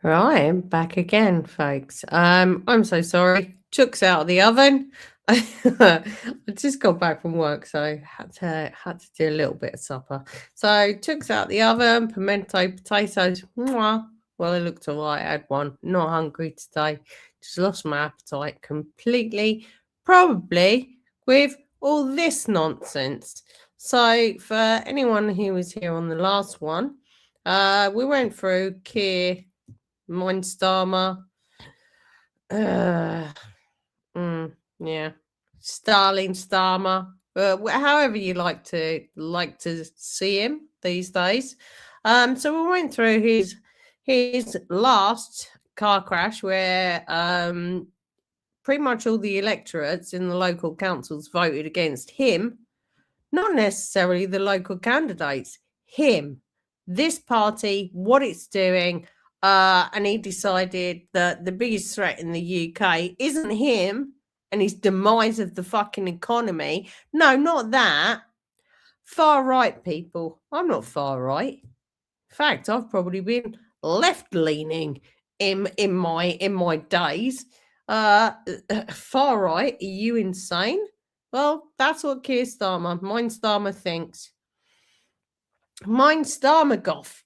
Right, I'm back again, folks. I'm so sorry. Chuck's out of the oven. I just got back from work, so had to do a little bit of supper. So Chuck's out the oven, pimento potatoes. Mwah. Well, it looked alright. I had one. Not hungry today. Just lost my appetite completely. Probably with all this nonsense. So for anyone who was here on the last one, we went through Kier. Mine Starmer. Uh, yeah. Starling Starmer. However you like to see him these days. So we went through his last car crash where pretty much all the electorates in the local councils voted against him, not necessarily the local candidates, him, this party, what it's doing. And he decided that the biggest threat in the UK isn't him and his demise of the fucking economy. No, not that. Far right people. I'm not far right. In fact, I've probably been left leaning in my days. Far right, are you insane? Well, that's what Keir Starmer, mine Starmer thinks. Mine Starmer goth.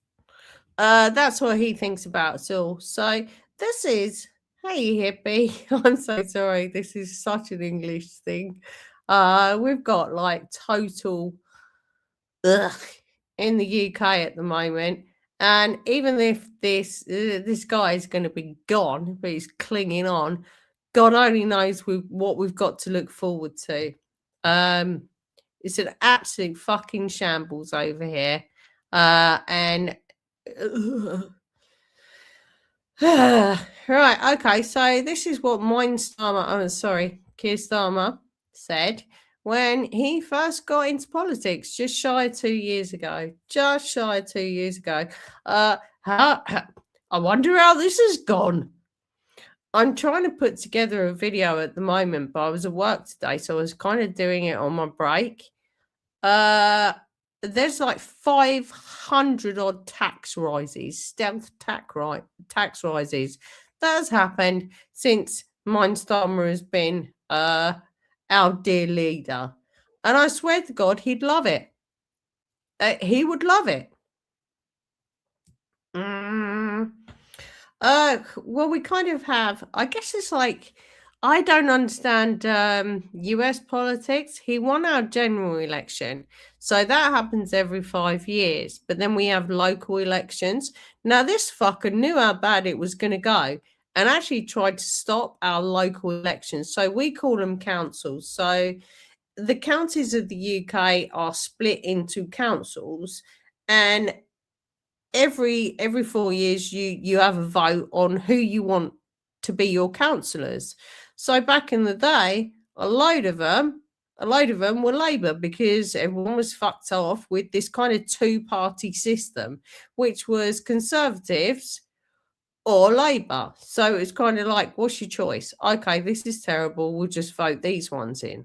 That's what he thinks about it all. So this is, hey hippie. I'm so sorry. This is such an English thing. We've got like total ugh in the UK at the moment. And even if this guy is going to be gone, but he's clinging on, God only knows what we've got to look forward to. It's an absolute fucking shambles over here. And right, okay. So this is what Keir Starmer said when he first got into politics, just shy of 2 years ago. Just shy of 2 years ago. I wonder how this has gone. I'm trying to put together a video at the moment, but I was at work today, so I was kind of doing it on my break. There's like 500 odd tax rises, stealth tax rises. That has happened since Mindstormer has been our dear leader. And I swear to God, he'd love it. He would love it. Well, we kind of have. I guess it's like I don't understand US politics. He won our general election. So that happens every 5 years. But then we have local elections. Now, this fucker knew how bad it was going to go and actually tried to stop our local elections. So we call them councils. So the counties of the UK are split into councils, and every 4 years you have a vote on who you want to be your councillors. So back in the day, a load of them were Labour because everyone was fucked off with this kind of two-party system, which was Conservatives or Labour. So it's kind of like, what's your choice? Okay, this is terrible. We'll just vote these ones in.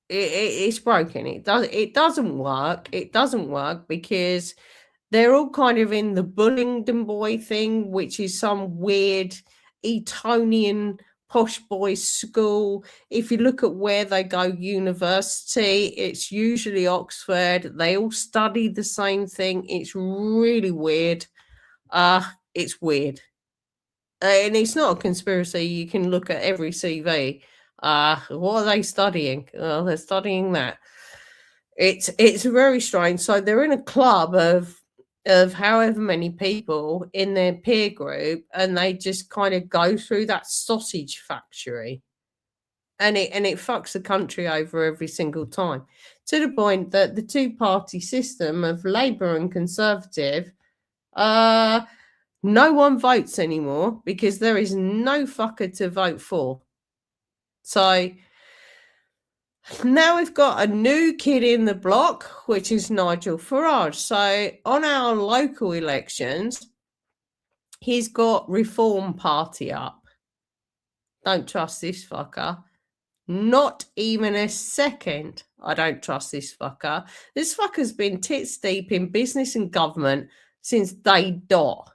It's broken. It doesn't work. It doesn't work because they're all kind of in the Bullingdon boy thing, which is some weird Etonian posh boy school. If you look at where they go university, it's usually Oxford. They all study the same thing. It's really weird. It's weird. And it's not a conspiracy. You can look at every CV. What are they studying? Well, they're studying that. It's very strange. So they're in a club of however many people in their peer group, and they just kind of go through that sausage factory, and it fucks the country over every single time, to the point that the two-party system of Labour and Conservative, no one votes anymore because there is no fucker to vote for. So now we've got a new kid in the block, which is Nigel Farage. So on our local elections, he's got Reform Party up. Don't trust this fucker. Not even a second. I don't trust this fucker. This fucker's been tits deep in business and government since day dot.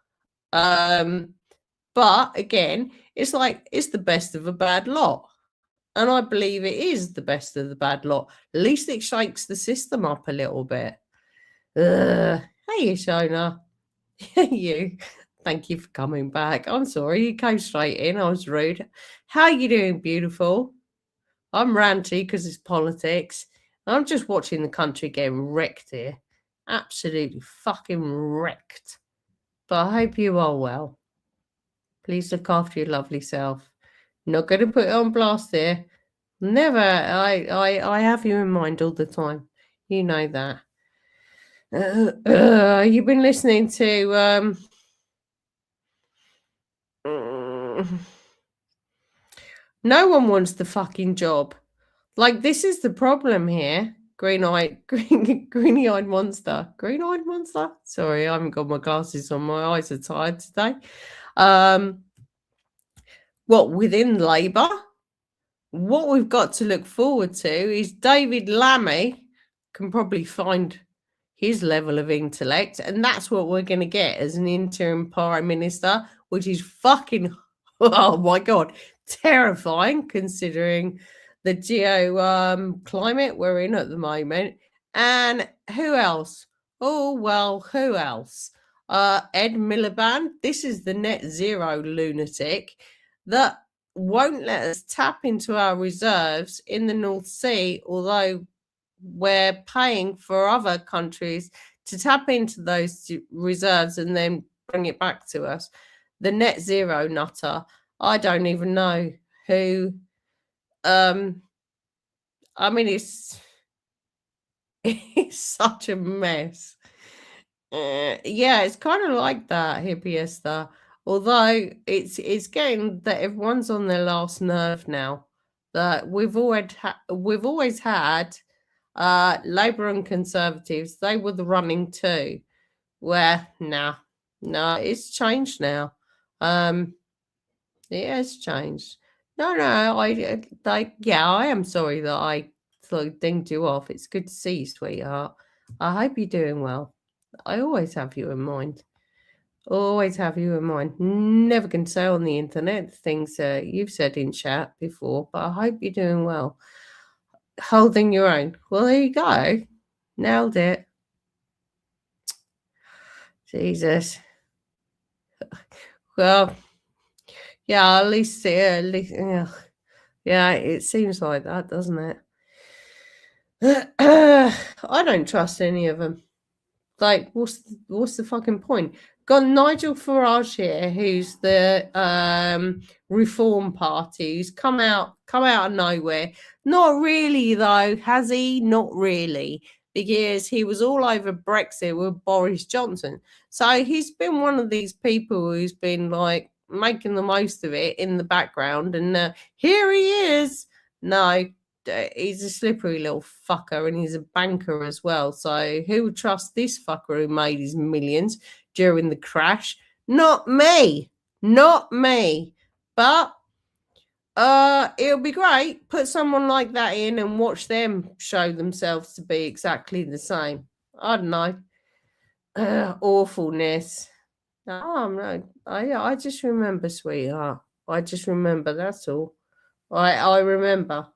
But again, it's like it's the best of a bad lot. And I believe it is the best of the bad lot. At least it shakes the system up a little bit. Hey, Shona. You. Thank you for coming back. I'm sorry, you came straight in. I was rude. How you doing, beautiful? I'm ranty because it's politics. I'm just watching the country get wrecked here. Absolutely fucking wrecked. But I hope you are well. Please look after your lovely self. Not going to put it on blast here. Never. I have you in mind all the time. You know that. You've been listening to no one wants the fucking job. Like, this is the problem here. Greeny-eyed monster. Green-eyed monster? Sorry, I haven't got my glasses on. My eyes are tired today. What, within Labour? What we've got to look forward to is David Lammy can probably find his level of intellect, and that's what we're going to get as an interim prime minister, which is fucking, oh my God, terrifying considering the climate we're in at the moment. And who else? Oh, well, who else? Ed Miliband. This is the net zero lunatic that won't let us tap into our reserves in the North Sea, although we're paying for other countries to tap into those reserves and then bring it back to us. The net zero nutter, I don't even know who. I mean, it's it's such a mess. Yeah, it's kind of like that hippie stuff. Although it's getting that everyone's on their last nerve now. That we've always had Labour and Conservatives. They were the running two. Where no, it's changed now. It has changed. No, I am sorry that I sort of dinged you off. It's good to see you, sweetheart. I hope you're doing well. I always have you in mind. Always have you in mind. Never can say on the internet things you've said in chat before, but I hope you're doing well. Holding your own. Well, there you go. Nailed it. Jesus. Well, yeah, at least, yeah, it seems like that, doesn't it? I don't trust any of them. Like, what's the fucking point? Got Nigel Farage here, who's the Reform Party, who's come out of nowhere. Not really, though, has he? Not really, because he was all over Brexit with Boris Johnson. So he's been one of these people who's been like making the most of it in the background, and here he is. No, he's a slippery little fucker, and he's a banker as well. So who would trust this fucker who made his millions during the crash? Not me. Not me. But it'll be great. Put someone like that in and watch them show themselves to be exactly the same. I don't know. Awfulness. Oh no. I just remember, sweetheart. I just remember, that's all. I remember.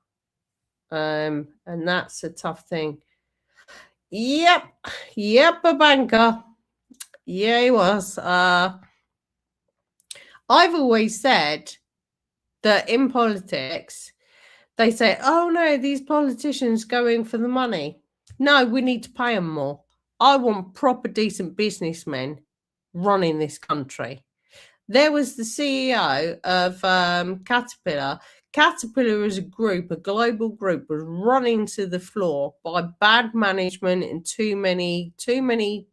And that's a tough thing. Yep, a banker. Yeah, he was. I've always said that in politics, they say, oh no, these politicians going for the money. No, we need to pay them more. I want proper, decent businessmen running this country. There was the CEO of Caterpillar. Caterpillar as a group, a global group, was running to the floor by bad management and too many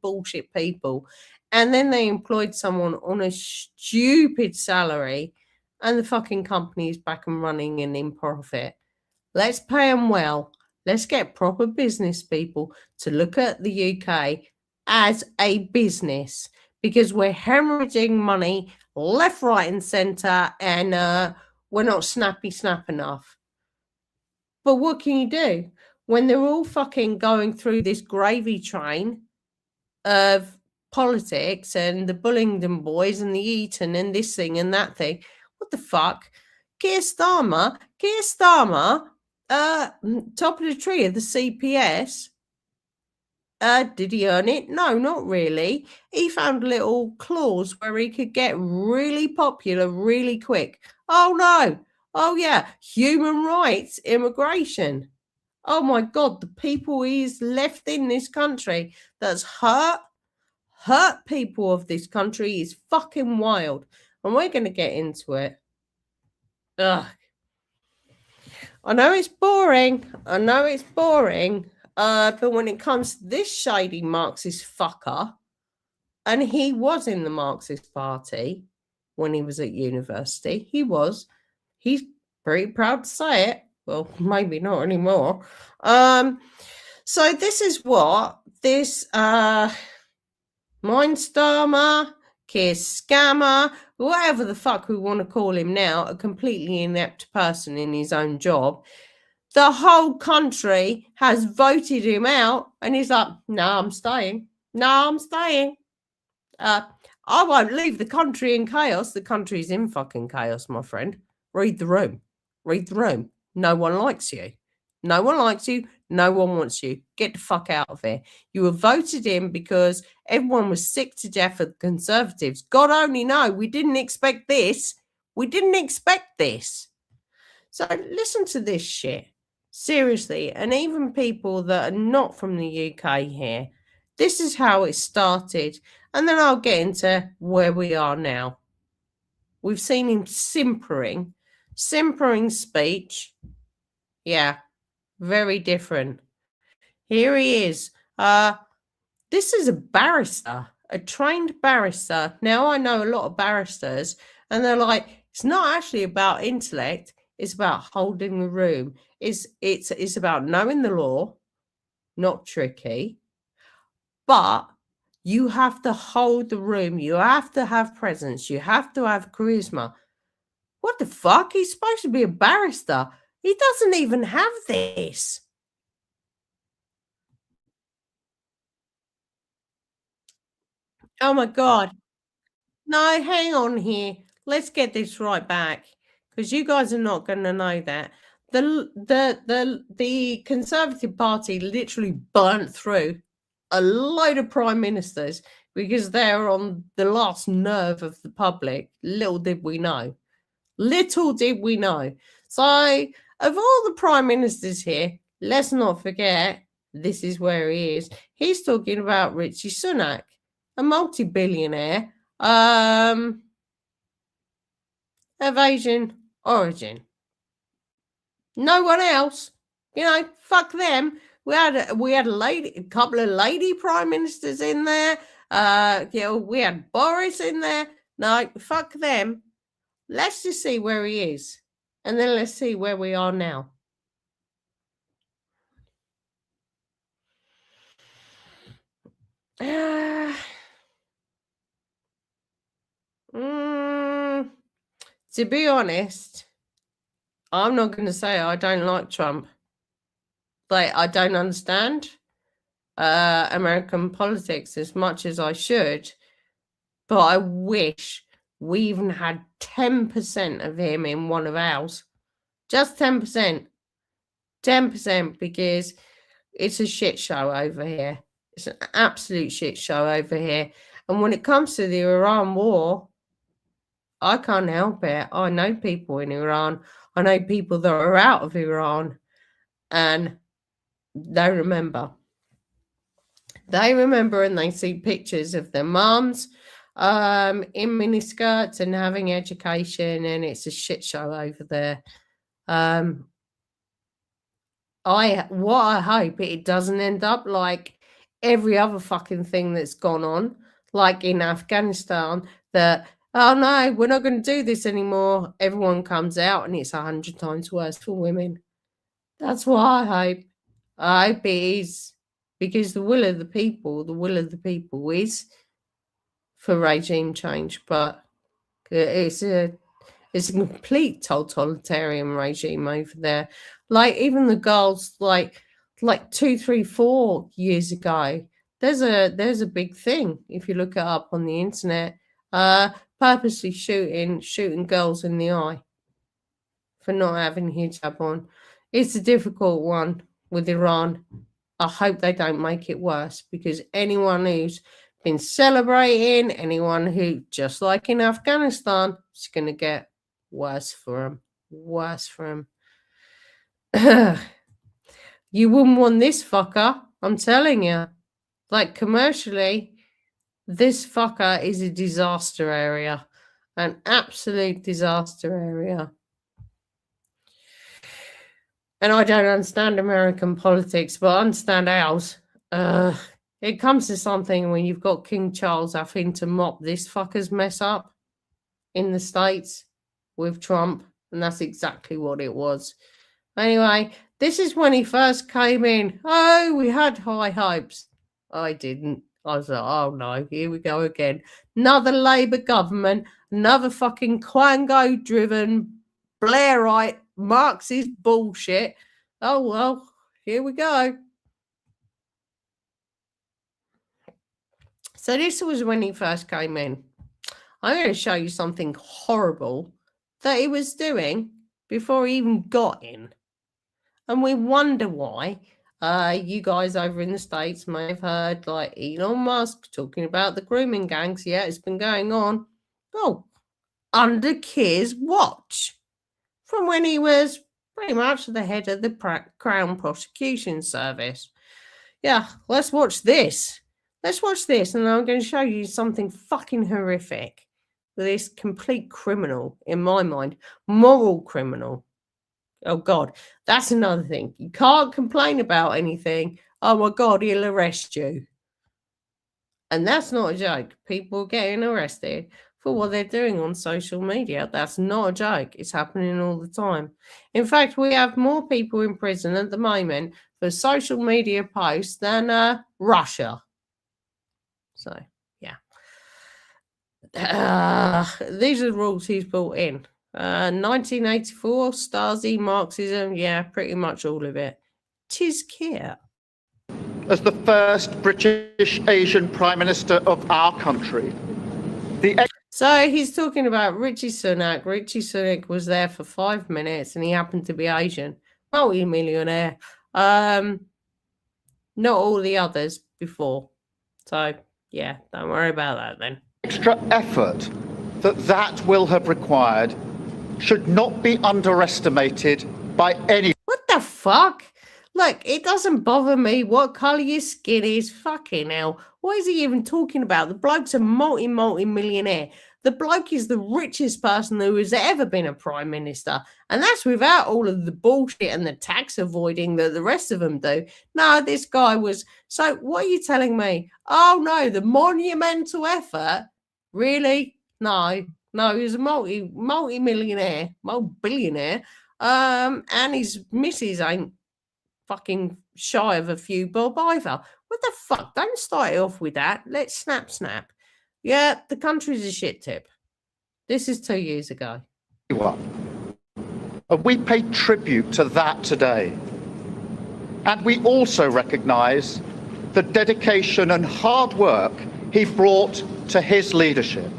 bullshit people. And then they employed someone on a stupid salary, and the fucking company is back and running and in profit. Let's pay them well. Let's get proper business people to look at the UK as a business, because we're hemorrhaging money left, right, and centre, and we're not snappy snap enough. But what can you do when they're all fucking going through this gravy train of politics and the Bullingdon boys and the Eton and this thing and that thing. What the fuck? Keir Starmer, top of the tree of the CPS. Did he earn it? No, not really. He found a little clause where he could get really popular really quick. Oh no. Oh yeah. Human rights, immigration. Oh my God, the people he's left in this country that's hurt people of this country is fucking wild. And we're going to get into it. Ugh. I know it's boring. But when it comes to this shady Marxist fucker, and he was in the Marxist Party when he was at university, he's pretty proud to say it. Well, maybe not anymore. So this is what this Mindstormer, Kier scammer, whatever the fuck we want to call him now, a completely inept person in his own job. The whole country has voted him out, and he's like, "No, I'm staying. No, I'm staying. I won't leave the country in chaos. The country's in fucking chaos, my friend. Read the room. Read the room. No one likes you. No one likes you. No one wants you. Get the fuck out of here. You were voted in because everyone was sick to death of the Conservatives. God only know. We didn't expect this. We didn't expect this. So listen to this shit. Seriously. And even people that are not from the UK here. This is how it started. And then I'll get into where we are now. We've seen him simpering speech. Yeah, very different. Here he is. This is a barrister, a trained barrister. Now, I know a lot of barristers, and they're like, it's not actually about intellect. It's about holding the room. It's about knowing the law, not tricky. But you have to hold the room. You have to have presence. You have to have charisma. What the fuck? He's supposed to be a barrister. He doesn't even have this. Oh my God. No, hang on here. Let's get this right back, because you guys are not going to know that. The Conservative Party literally burnt through a load of prime ministers because they're on the last nerve of the public. Little did we know. Little did we know. So, of all the prime ministers here, let's not forget this is where he is. He's talking about Richie Sunak, a multi-billionaire of Asian origin. No one else. Fuck them. We had a couple of lady prime ministers in there. We had Boris in there. No, fuck them. Let's just see where he is, and then let's see where we are now. To be honest, I'm not going to say I don't like Trump. Like, I don't understand American politics as much as I should, but I wish we even had 10% of him in one of ours. Just 10%. 10%, because it's a shit show over here. It's an absolute shit show over here. And when it comes to the Iran war, I can't help it. I know people in Iran. I know people that are out of Iran, and they remember. They remember, and they see pictures of their mums in miniskirts and having education, and it's a shit show over there. I hope it doesn't end up like every other fucking thing that's gone on, like in Afghanistan, that, oh no, we're not going to do this anymore. Everyone comes out and it's 100 times worse for women. That's what I hope. I hope it is, because the will of the people is for regime change, but it's a complete totalitarian regime over there. Like, even the girls, like 2, 3, 4 years ago, There's a big thing if you look it up on the internet. Purposely shooting girls in the eye for not having hijab on. It's a difficult one with Iran. I hope they don't make it worse, because anyone who's been celebrating, anyone who, just like in Afghanistan, it's going to get worse for them. Worse for them. You wouldn't want this fucker, I'm telling you. Like, commercially, this fucker is a disaster area. An absolute disaster area. And I don't understand American politics, but I understand ours. It comes to something when you've got King Charles having to mop this fucker's mess up in the States with Trump, and that's exactly what it was. Anyway, this is when he first came in. Oh, we had high hopes. I didn't. I was like, oh no, here we go again. Another Labour government, another fucking Quango-driven, Blairite, Marxist bullshit. Oh well, here we go. So this was when he first came in. I'm going to show you something horrible that he was doing before he even got in. And we wonder why. You guys over in the States may have heard, like, Elon Musk talking about the grooming gangs. Yeah, it's been going on. Oh, under Kier's watch. From when he was pretty much the head of the Crown Prosecution Service. Yeah, let's watch this. Let's watch this, and I'm going to show you something fucking horrific. This complete criminal, in my mind, moral criminal. Oh, God, that's another thing. You can't complain about anything. Oh, my God, he'll arrest you. And that's not a joke. People getting arrested for what they're doing on social media. That's not a joke. It's happening all the time. In fact, we have more people in prison at the moment for social media posts than Russia. So, yeah. These are the rules he's brought in. 1984, Stasi, Marxism, yeah, pretty much all of it. Tis Kier. As the first British Asian Prime Minister of our country, so he's talking about Richie Sunak. Richie Sunak was there for 5 minutes and he happened to be Asian. Multi-millionaire. Not all the others before. So, yeah, don't worry about that then. Extra effort that will have required should not be underestimated by any. What the fuck? Look, it doesn't bother me what colour your skin is. Fucking hell. What is he even talking about? The bloke's a multi-millionaire. The bloke is the richest person who has ever been a prime minister. And that's without all of the bullshit and the tax avoiding that the rest of them do. No, this guy was... So what are you telling me? Oh, no, the monumental effort? Really? No, he was a multi-millionaire, multi-billionaire. And his missus ain't fucking shy of a few bob either. What the fuck? Don't start it off with that. Let's snap. Yeah, the country's a shit tip. This is 2 years ago. And we pay tribute to that today. And we also recognise the dedication and hard work he brought to his leadership.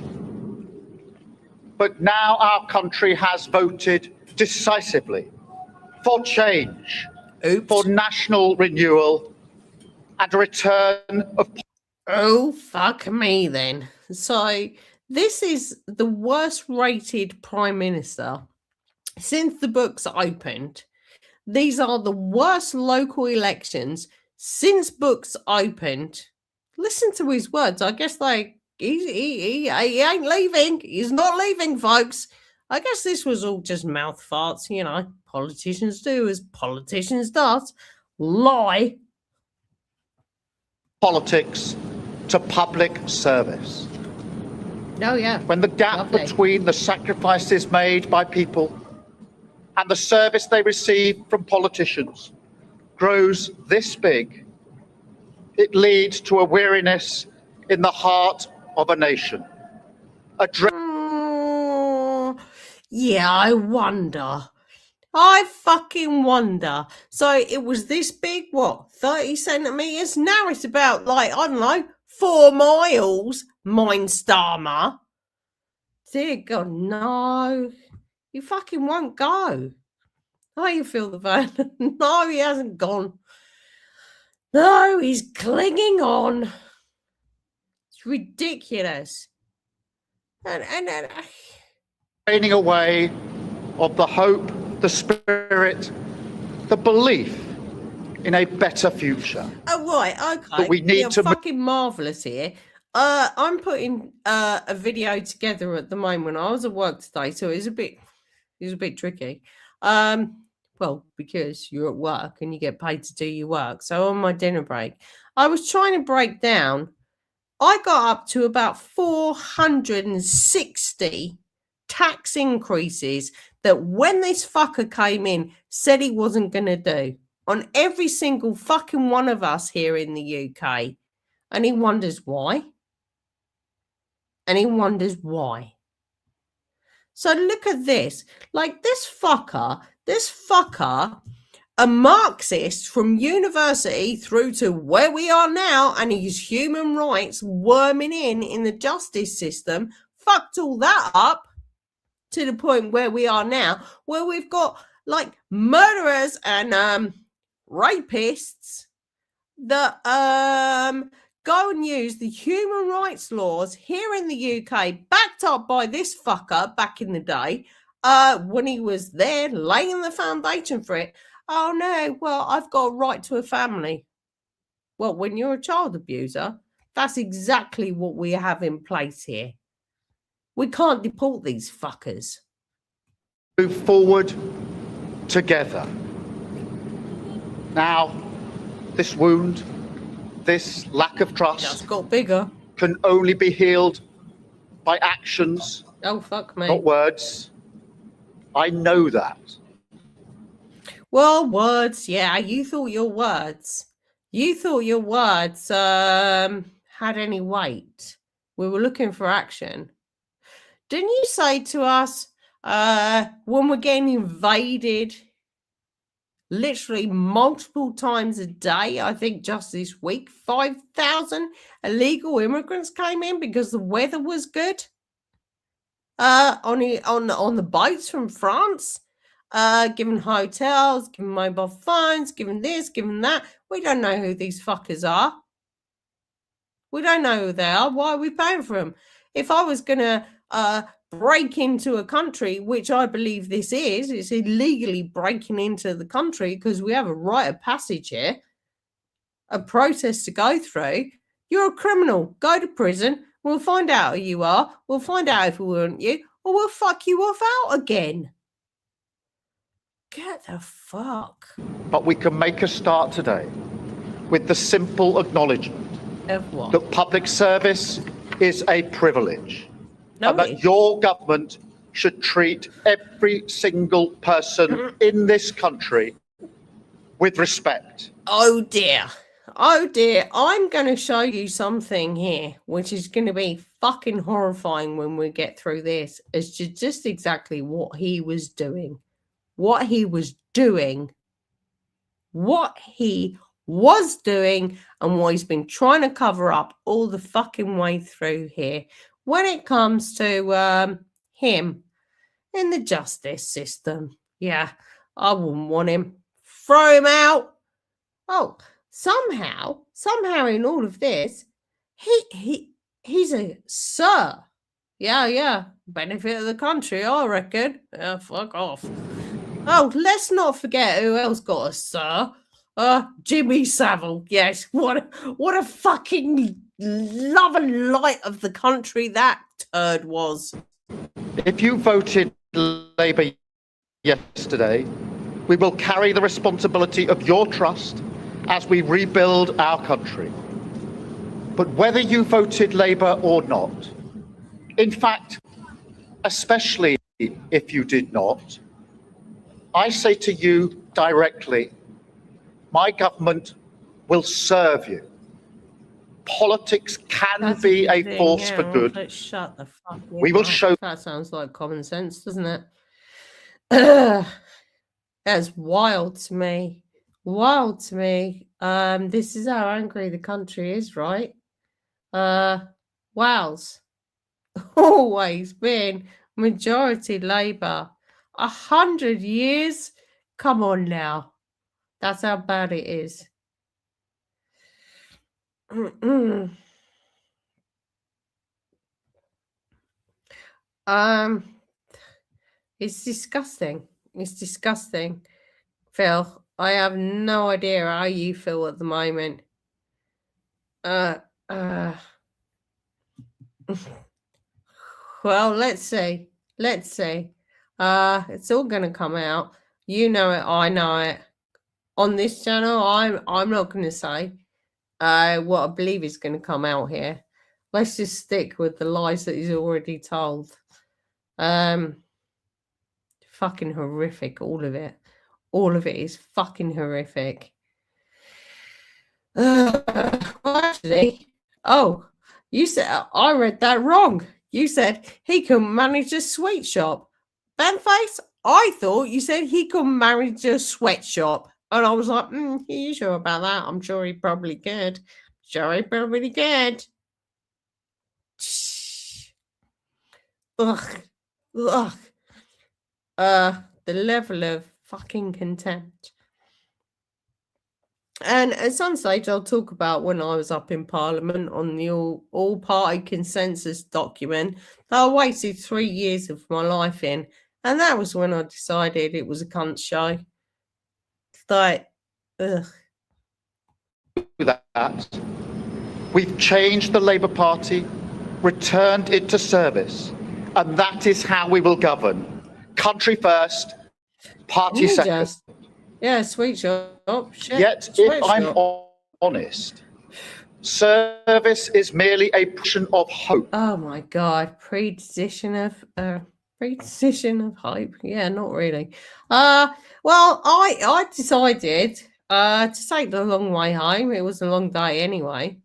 But now our country has voted decisively for change, for national renewal, and a return of... Oh, fuck me then. So this is the worst rated prime minister since the books opened. These are the worst local elections since books opened. Listen to his words. I guess he ain't leaving. He's not leaving, folks. I guess this was all just mouth farts, you know. Politicians do as politicians does. Lie. Politics to public service. Oh, yeah. When the gap between the sacrifices made by people and the service they receive from politicians grows this big, it leads to a weariness in the heart of a nation. Yeah, I wonder. I fucking wonder. So it was this big, what, 30 centimetres? Now it's about, like, I don't know, 4 miles, mine Starmer. Dear God, no. You fucking won't go. How you feel the van? No, he hasn't gone. No, he's clinging on. It's ridiculous. And draining away of the hope, the spirit, the belief in a better future. oh right, okay. But we need to fucking marvellous here. I'm putting a video together at the moment. I was at work today, so it was a bit tricky. Well, because you're at work and you get paid to do your work. So on my dinner break, I was trying to break down. I got up to about 460 tax increases that when this fucker came in, said he wasn't going to do on every single fucking one of us here in the UK. And he wonders why. So look at this. Like this fucker, a Marxist from university through to where we are now, and his human rights worming in the justice system, fucked all that up to the point where we are now, where we've got like murderers and rapists that go and use the human rights laws here in the UK, backed up by this fucker back in the day, when he was there laying the foundation for it. Oh no, well, I've got a right to a family. Well, when you're a child abuser, that's exactly what we have in place here. We can't deport these fuckers. Move forward together. Now, this wound, this lack of trust Just got bigger. can only be healed by actions, oh fuck me, not words. I know that. Well, words, yeah. You thought your words had any weight. We were looking for action. Didn't you say to us when we're getting invaded literally multiple times a day? I think just this week 5,000 illegal immigrants came in because the weather was good on the boats from France, giving hotels, giving mobile phones, giving this, giving that. We don't know who these fuckers are. We don't know who they are. Why are we paying for them? If I was going to break into a country, which I believe this is, it's illegally breaking into the country because we have a rite of passage here, a process to go through. You're a criminal. Go to prison. We'll find out who you are. We'll find out if we want you, or we'll fuck you off out again. Get the fuck. But we can make a start today with the simple acknowledgement Of what? that public service is a privilege, No, and that your government should treat every single person in this country with respect. Oh dear. Oh dear. I'm going to show you something here, which is going to be fucking horrifying when we get through this, as to just exactly what he was doing. What he was doing. What he was doing and what he's been trying to cover up all the fucking way through here when it comes to him in the justice system. Yeah, I wouldn't want him. Throw him out. Oh, somehow in all of this, he's a sir. Yeah. Benefit of the country, I reckon. Yeah, fuck off. Oh, let's not forget who else got a sir. Jimmy Savile. Yes, what a fucking love and light of the country that turd was. If you voted Labour yesterday, we will carry the responsibility of your trust as we rebuild our country. But whether you voted Labour or not, in fact, especially if you did not, I say to you directly, my government will serve you. Politics can be a force for good. Let's shut the fuck up. We will show. That sounds like common sense, doesn't it? That's wild to me. Wild to me. This is how angry the country is, right? Wales. Always been majority Labour. 100 years? Come on now. That's how bad it is. um, it's disgusting. It's disgusting. Phil, I have no idea how you feel at the moment. Uh, uh, well, let's see. Let's see. It's all gonna come out. You know it, I know it. On this channel, I'm not gonna say what I believe is gonna come out here. Let's just stick with the lies that he's already told. Fucking horrific, all of it. All of it is fucking horrific. Actually, oh, you said I read that wrong. You said he can manage a sweet shop. Benface, I thought you said he could manage a sweatshop. And I was like, are you sure about that? I'm sure he probably could. Sure he probably could. Ugh. Ugh. The level of fucking contempt. And at some stage, I'll talk about when I was up in Parliament on the all-party consensus document that I wasted 3 years of my life in. And that was when I decided it was a cunt show. It's like, ugh. That we've changed the Labour Party, returned it to service, and that is how we will govern. Country first, party second. Yeah, sweet shop. Shit. Yet, if I'm honest, service is merely a portion of hope. Oh my God, predecision of hope. Yeah, not really. Well, I decided to take the long way home. It was a long day anyway.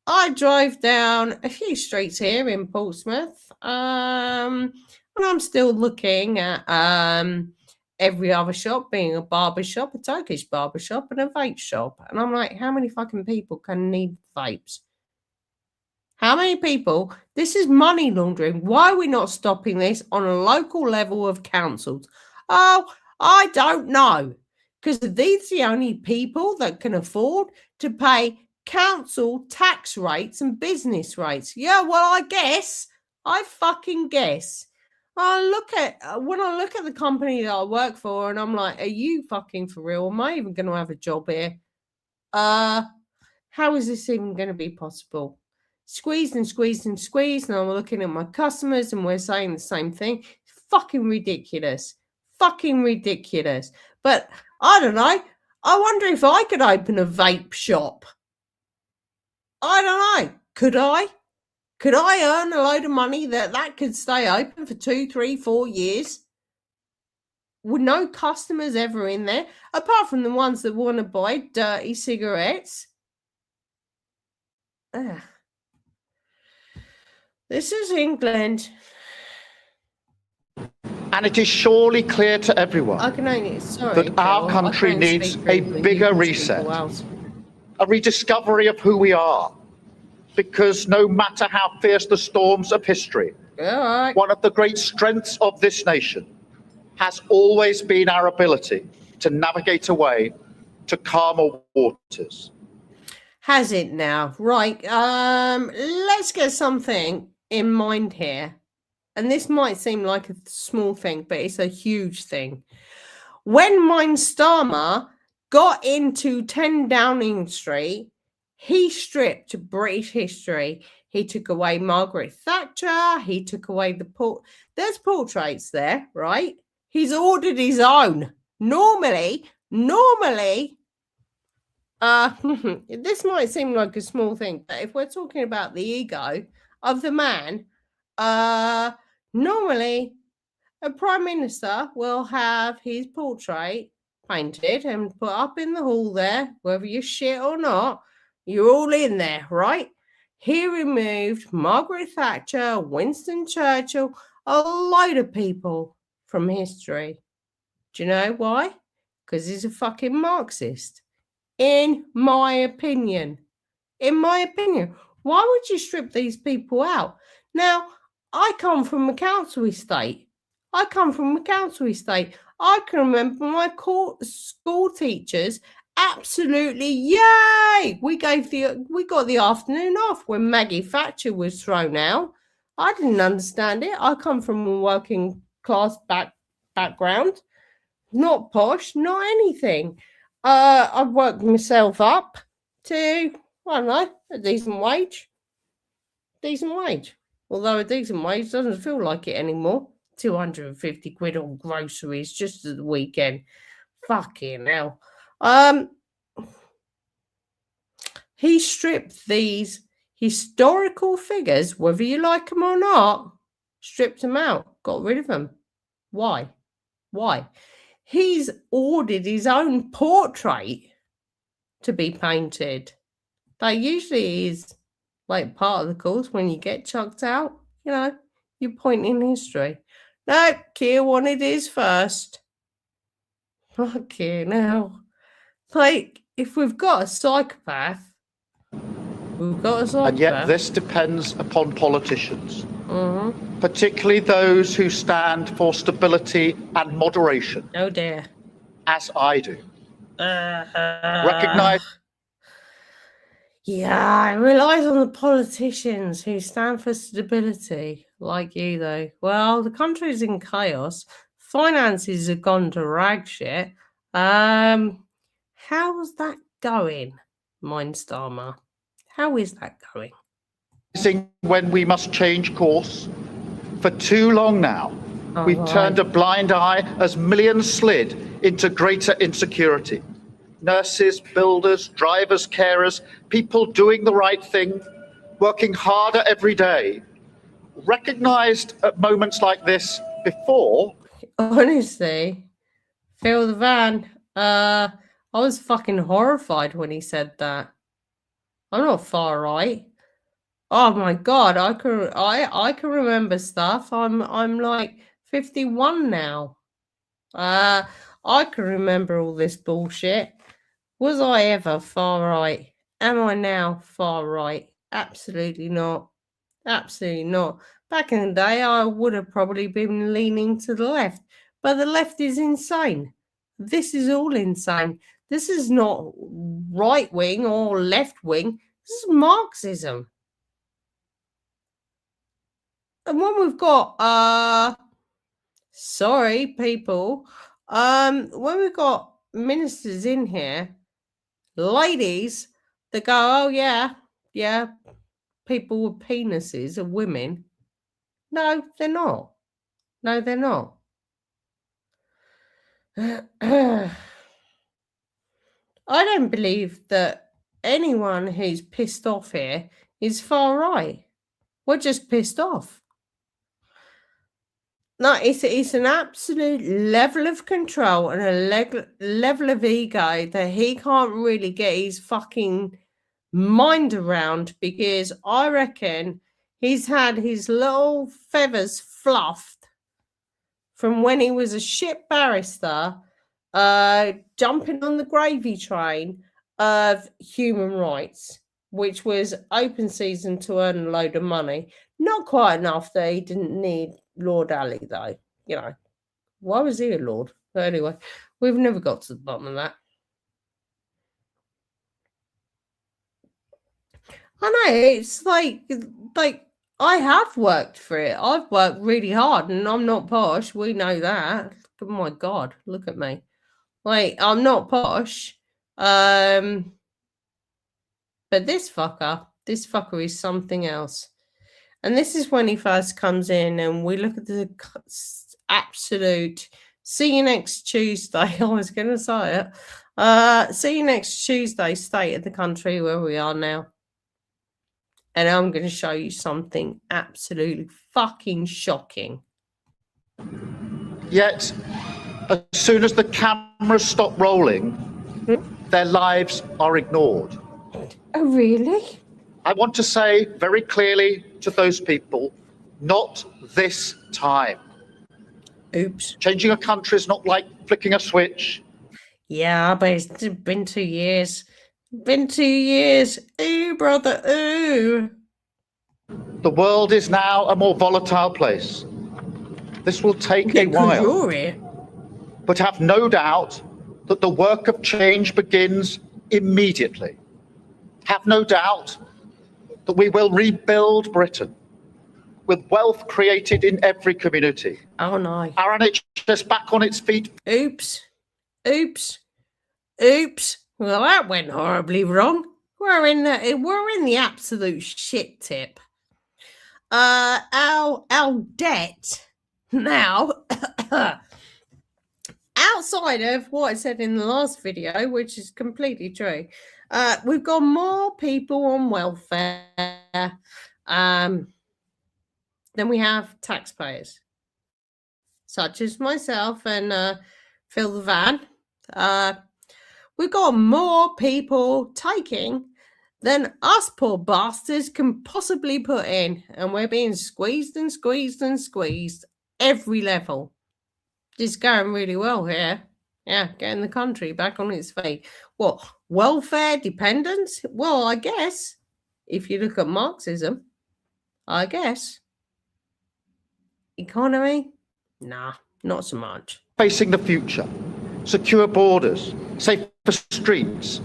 I drove down a few streets here in Portsmouth, and I'm still looking at every other shop, being a barber shop, a Turkish barber shop, and a vape shop. And I'm like, how many fucking people can need vapes? How many people? This is money laundering. Why are we not stopping this on a local level of councils? Oh, I don't know. Because these are the only people that can afford to pay council tax rates and business rates. Yeah, well, I fucking guess. When I look at the company that I work for, and I'm like, are you fucking for real? Am I even going to have a job here? How is this even going to be possible? Squeeze and squeeze and squeeze, and I'm looking at my customers, and we're saying the same thing. Fucking ridiculous. Fucking ridiculous. But I don't know. I wonder if I could open a vape shop. I don't know. Could I? Could I earn a load of money that could stay open for 2, 3, 4 years? With no customers ever in there, apart from the ones that want to buy dirty cigarettes. Ugh. This is England. And it is surely clear to everyone that our country needs a bigger reset, a rediscovery of who we are. Because no matter how fierce the storms of history, one of the great strengths of this nation has always been our ability to navigate a way to calmer waters. Has it now? Right. Let's get something in mind here. And this might seem like a small thing, but it's a huge thing. When Starmer got into 10 Downing Street, he stripped British history. He took away Margaret Thatcher. He took away there's portraits there, right? He's ordered his own. Normally, this might seem like a small thing, but if we're talking about the ego of the man, normally a prime minister will have his portrait painted and put up in the hall there, whether you're shit or not. You're all in there, right? He removed Margaret Thatcher, Winston Churchill, a load of people from history. Do you know why? Because he's a fucking Marxist. In my opinion. In my opinion. Why would you strip these people out? Now, I come from a council estate. I can remember my school teachers absolutely yay. We got the afternoon off when Maggie Thatcher was thrown out. I didn't understand it. I come from a working class background, not posh, not anything. I've worked myself up to, I don't know, a decent wage. Although a decent wage doesn't feel like it anymore. 250 quid on groceries just at the weekend. Fucking hell. He stripped these historical figures, whether you like them or not, stripped them out, got rid of them. Why? He's ordered his own portrait to be painted. That usually is like part of the course when you get chucked out, you know, you point in history. No, Kier wanted his first. Fucking hell. Like, if we've got a psychopath, we've got a psychopath. And yet this depends upon politicians, particularly those who stand for stability and moderation. Oh dear. As I do. Recognise. Yeah, it relies on the politicians who stand for stability, like you, though. Well, the country's in chaos. Finances have gone to rag shit. How's that going, Mind Starmer? How is that going? When we must change course. For too long now, we've turned a blind eye as millions slid into greater insecurity. Nurses, builders, drivers, carers, people doing the right thing, working harder every day, recognised at moments like this before. Honestly, Phil the Van, I was fucking horrified when he said that. I'm not far right. Oh my god, I can remember stuff. I'm like 51 now. I can remember all this bullshit. Was I ever far right? Am I now far right? Absolutely not. Absolutely not. Back in the day, I would have probably been leaning to the left, but the left is insane. This is all insane. This is not right wing or left wing. This is Marxism. And when we've got, sorry, people, when we've got ministers in here, ladies that go, oh yeah, people with penises are women. No, they're not. No, they're not. I don't believe that anyone who's pissed off here is far right. We're just pissed off. No, it's an absolute level of control and a level of ego that he can't really get his fucking mind around, because I reckon he's had his little feathers fluffed from when he was a shit barrister, jumping on the gravy train of human rights, which was open season to earn a load of money. Not quite enough that he didn't need Lord Ali, though. You know, why was he a lord? But anyway, we've never got to the bottom of that. I know, it's like I have worked for it. I've worked really hard, and I'm not posh. We know that. Oh my God, look at me. Like, I'm not posh. But this fucker is something else. And this is when he first comes in, and we look at the absolute see you next Tuesday. I was going to say it. See you next Tuesday state of the country where we are now. And I'm going to show you something absolutely fucking shocking. Yet, as soon as the cameras stop rolling, their lives are ignored. Oh, really? I want to say very clearly to those people, not this time. Oops. Changing a country is not like flicking a switch. Yeah, but it's been 2 years. Been 2 years. Ooh, brother, ooh. The world is now a more volatile place. This will take Yeah, a 'cause while, you're here. but have no doubt that the work of change begins immediately. Have no doubt that we will rebuild Britain with wealth created in every community. Oh, no. Our NHS back on its feet. Oops. Oops. Oops. Well, that went horribly wrong. We're in the absolute shit tip. Our debt now, outside of what I said in the last video, which is completely true, we've got more people on welfare than we have taxpayers, such as myself and Phil the Van. We've got more people taking than us poor bastards can possibly put in. And we're being squeezed and squeezed and squeezed every level. It's going really well here. Yeah, getting the country back on its feet. What, welfare dependence? Well, I guess, if you look at Marxism, I guess. Economy? Nah, not so much. Facing the future, secure borders, safer streets.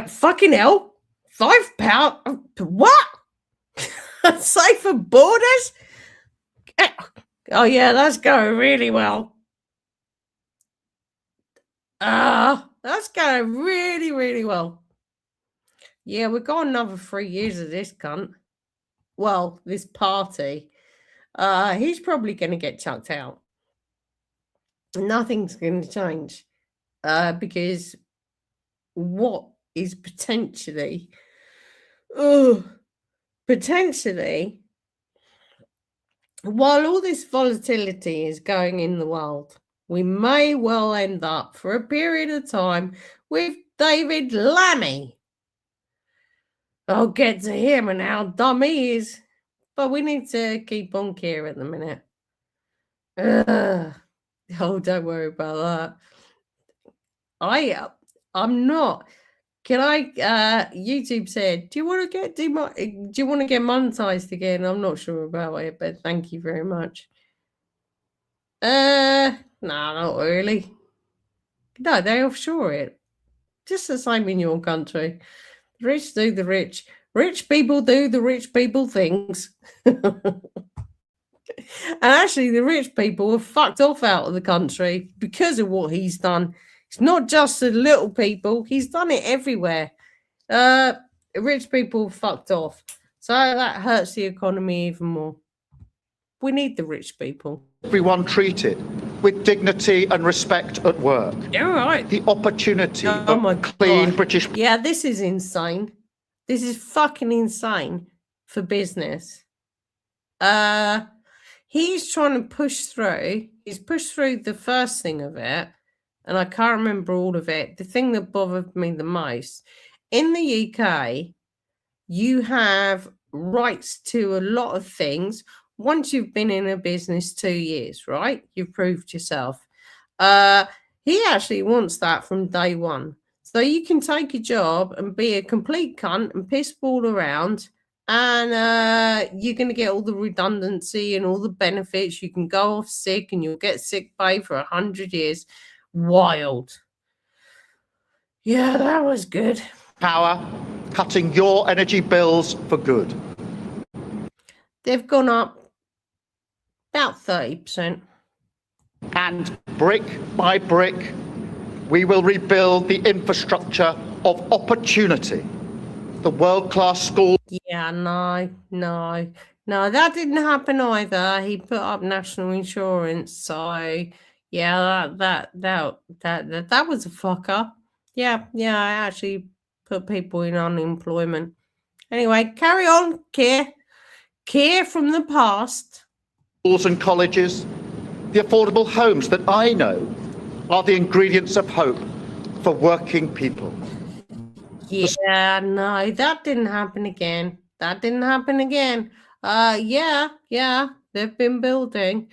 Fucking hell. £5? What? Safer borders? Oh, yeah, that's going really well. That's going really, really well. Yeah, we've got another 3 years of this cunt. Well, this party. He's probably going to get chucked out. Nothing's going to change. Because what is potentially, while all this volatility is going in the world, we may well end up for a period of time with David Lammy. I'll get to him and how dumb he is, but we need to keep on Kier at the minute. Oh, don't worry about that. I'm not. Can I? YouTube said, "Do you want to get monetized again?" I'm not sure about it, but thank you very much. No, not really. No, they offshore it. Just the same in your country. The rich do the rich. Rich people do the rich people things. And actually, the rich people have fucked off out of the country because of what he's done. It's not just the little people. He's done it everywhere. Rich people fucked off. So that hurts the economy even more. We need the rich people. Everyone treated with dignity and respect at work. You're right. The opportunity Oh my clean God. British. Yeah, this is insane. This is fucking insane for business. He's trying to push through. He's pushed through the first thing of it, and I can't remember all of it. The thing that bothered me the most, in the UK, you have rights to a lot of things once you've been in a business 2 years, right? You've proved yourself. He actually wants that from day one. So you can take a job and be a complete cunt and piss ball around, and you're going to get all the redundancy and all the benefits. You can go off sick and you'll get sick pay for 100 years. Wild. Yeah, that was good. Power, cutting your energy bills for good. They've gone up about 30%. And brick by brick, we will rebuild the infrastructure of opportunity. The world-class school. Yeah, no, that didn't happen either. He put up national insurance, so yeah, that was a fucker. Yeah, I actually put people in unemployment. Anyway, carry on, Kier from the past. Schools and colleges, the affordable homes that I know are the ingredients of hope for working people. Yeah, no, that didn't happen again. Yeah, they've been building.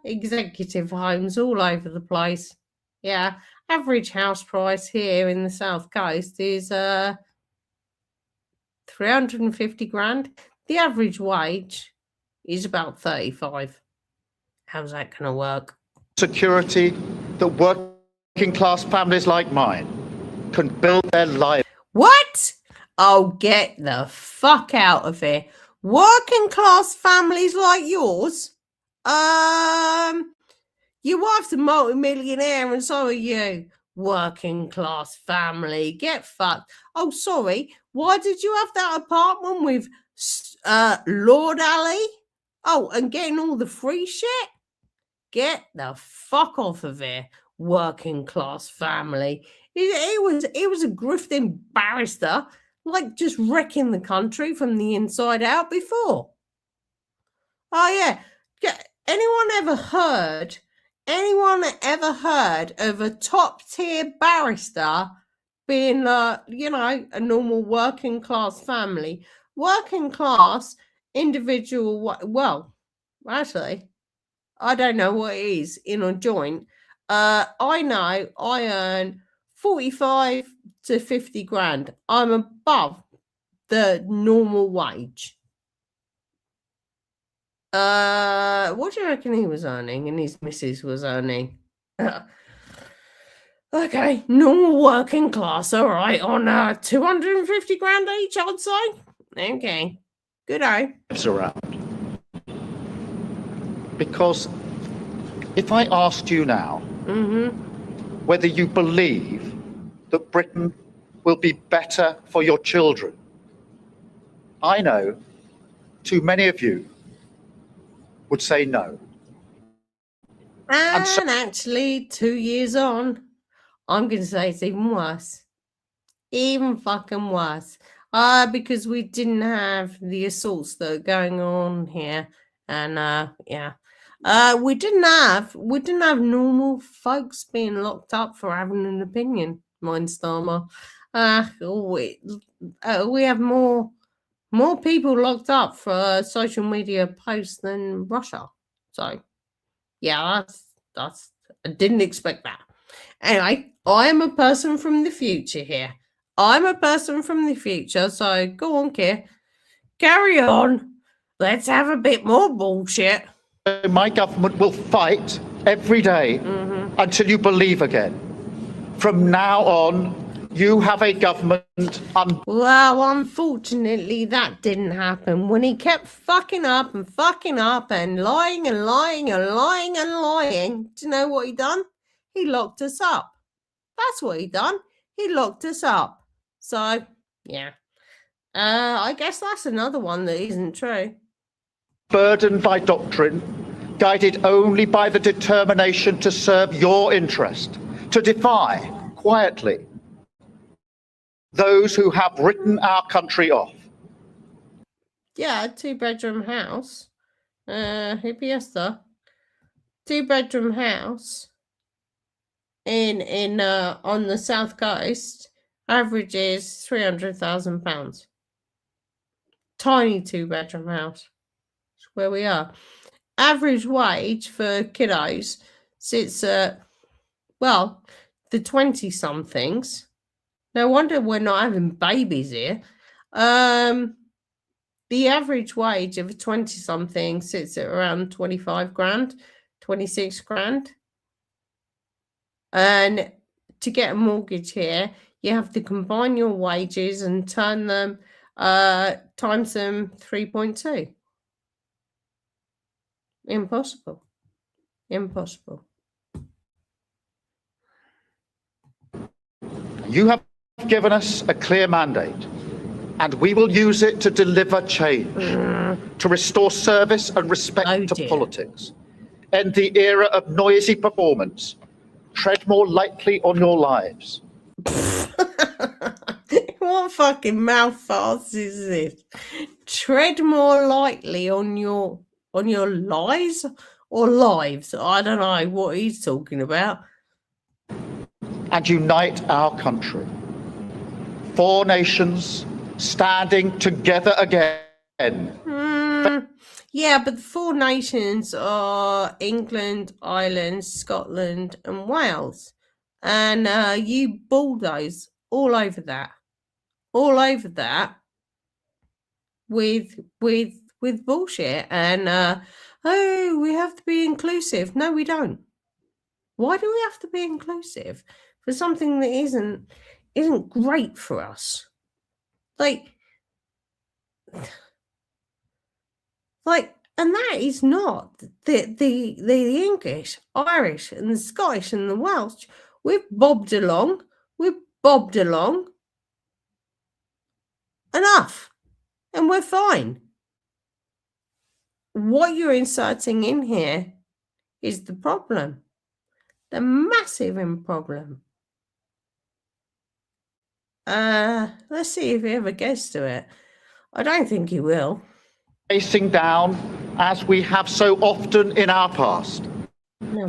Executive homes all over the place. Yeah, average house price here in the South Coast is 350 grand. The average wage is about 35. How's that going to work? Security that working class families like mine can build their lives. What? Oh, get the fuck out of here. Working class families like yours? Your wife's a multi-millionaire and so are you. Working class family. Get fucked. Oh, sorry. Why did you have that apartment with Lord Ali? Oh, and getting all the free shit? Get the fuck off of here. Working class family. He was a grifting barrister, like just wrecking the country from the inside out before. Oh yeah. Anyone ever heard of a top tier barrister being a normal working class family? Working class individual, well, actually, I don't know what it is in a joint. I know I earn 45 to 50 grand. I'm above the normal wage. What do you reckon he was earning and his missus was earning? Okay, normal working class, all right, on 250 grand each, I'd say. Okay, good eye. Around. Because if I asked you now whether you believe that Britain will be better for your children, I know too many of you would say no. And actually, 2 years on, I'm going to say it's even worse. Even fucking worse. Because we didn't have the assaults that are going on here. And, yeah. We didn't have normal folks being locked up for having an opinion, mind Starmer. We have more people locked up for social media posts than Russia. So, yeah, that's I didn't expect that. Anyway, I am a person from the future here. I'm a person from the future, so go on, Kier. Carry on. Let's have a bit more bullshit. My government will fight every day until you believe again. From now on, you have a government. Well, unfortunately, that didn't happen. When he kept fucking up and lying and lying and lying and lying, do you know what he done? He locked us up. That's what he done. He locked us up. So, yeah. I guess that's another one that isn't true. Burdened by doctrine, guided only by the determination to serve your interest, to defy, quietly, those who have written our country off. Yeah, a 2-bedroom house. Hippie 2-bedroom house in on the South Coast averages £300,000. Tiny 2-bedroom house. That's where we are. Average wage for kiddos sits at, well, the 20-somethings. No wonder we're not having babies here. The average wage of a 20-something sits at around 25 grand, 26 grand. And to get a mortgage here, you have to combine your wages and turn them, times them 3.2. Impossible. Impossible. You have given us a clear mandate, and we will use it to deliver change, to restore service and respect to politics, end the era of noisy performance, tread more lightly on your lives. What fucking mouth farts is this? Tread more lightly on your lies or lives? I don't know what he's talking about. And unite our country. 4 nations standing together again. Yeah, but the four nations are England, Ireland, Scotland, and Wales. And you bulldoze all over that with bullshit. And oh, we have to be inclusive. No, we don't. Why do we have to be inclusive for something that isn't great for us? Like, and that is not the English, Irish, and the Scottish and the Welsh. We've bobbed along. We've bobbed along enough, and we're fine. What you're inserting in here is the problem, the massive problem. Let's see if he ever gets to it. I don't think he will. Facing down, as we have so often in our past,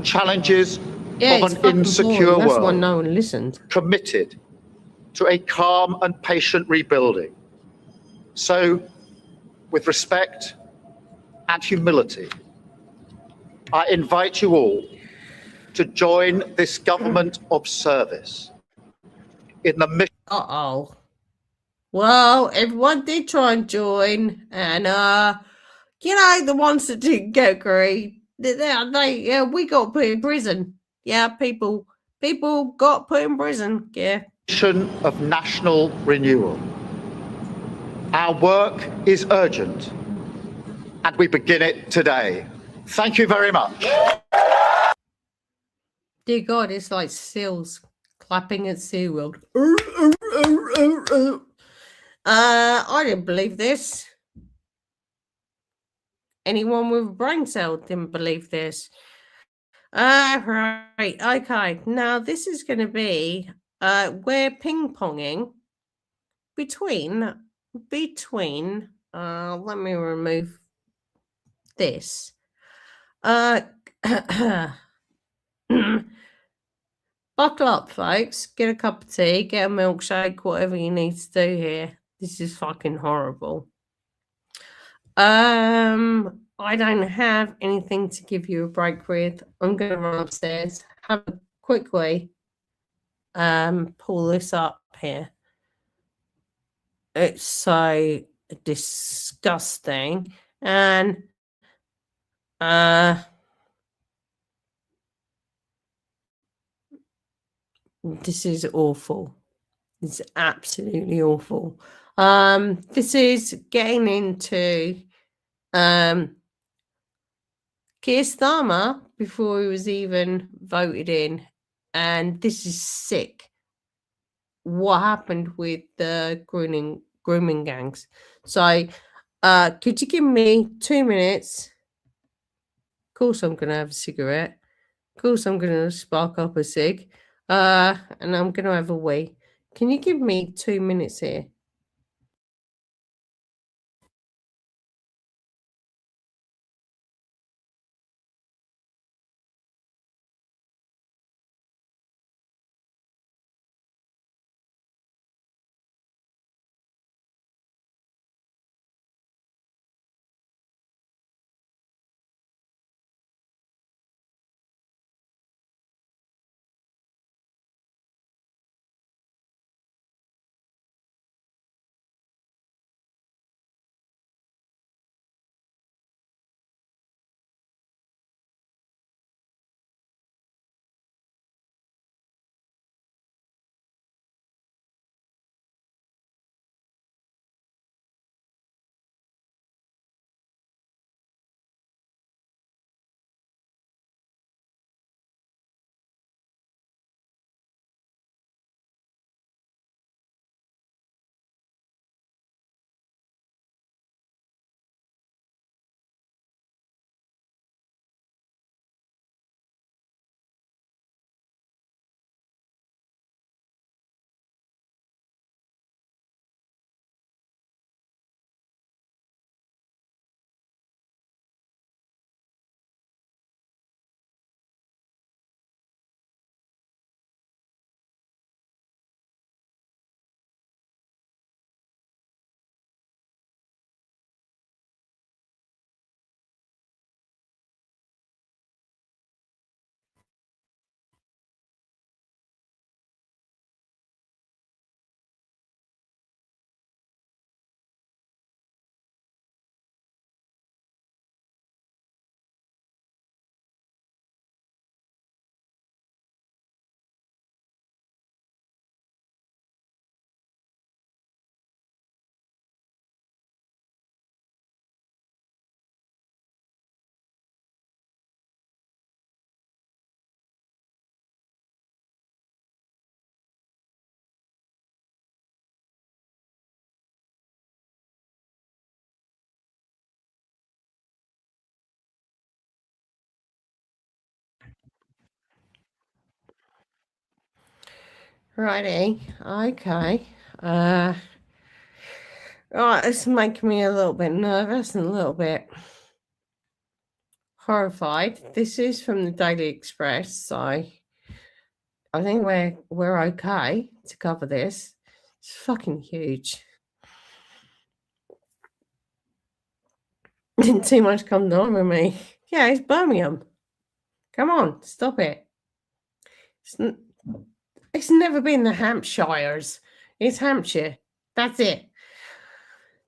challenges of an insecure That's world. why no one listened. Committed to a calm and patient rebuilding. So, with respect and humility, I invite you all to join this government of service in the mission. Uh-oh. Well, everyone did try and join, and the ones that didn't get agreed, we got put in prison. Yeah, people got put in prison. Yeah. Mission of national renewal. Our work is urgent, and we begin it today. Thank you very much. Dear God, it's like seals clapping at SeaWorld. I didn't believe this. Anyone with a brain cell didn't believe this. Right, okay. Now this is going to be we're ping-ponging between let me remove this. Buckle up, folks. Get a cup of tea, get a milkshake, whatever you need to do here. This is fucking horrible. I don't have anything to give you a break with. I'm gonna run upstairs, have a quickly pull this up here. It's so disgusting. And this is awful. It's absolutely awful. This is getting into Kier Starmer before he was even voted in, and this is sick. What happened with the grooming gangs? So, could you give me 2 minutes? Of course, I'm gonna have a cigarette. Of course, I'm gonna spark up a cig. And I'm gonna have a wee. Can you give me 2 minutes here? Righty. Okay. Right, it's making me a little bit nervous and a little bit horrified. This is from the Daily Express, so I think we're okay to cover this. It's fucking huge. Too much comes on with me. Yeah, it's Birmingham. Come on, stop it. It's never been the Hampshires. It's Hampshire. That's it.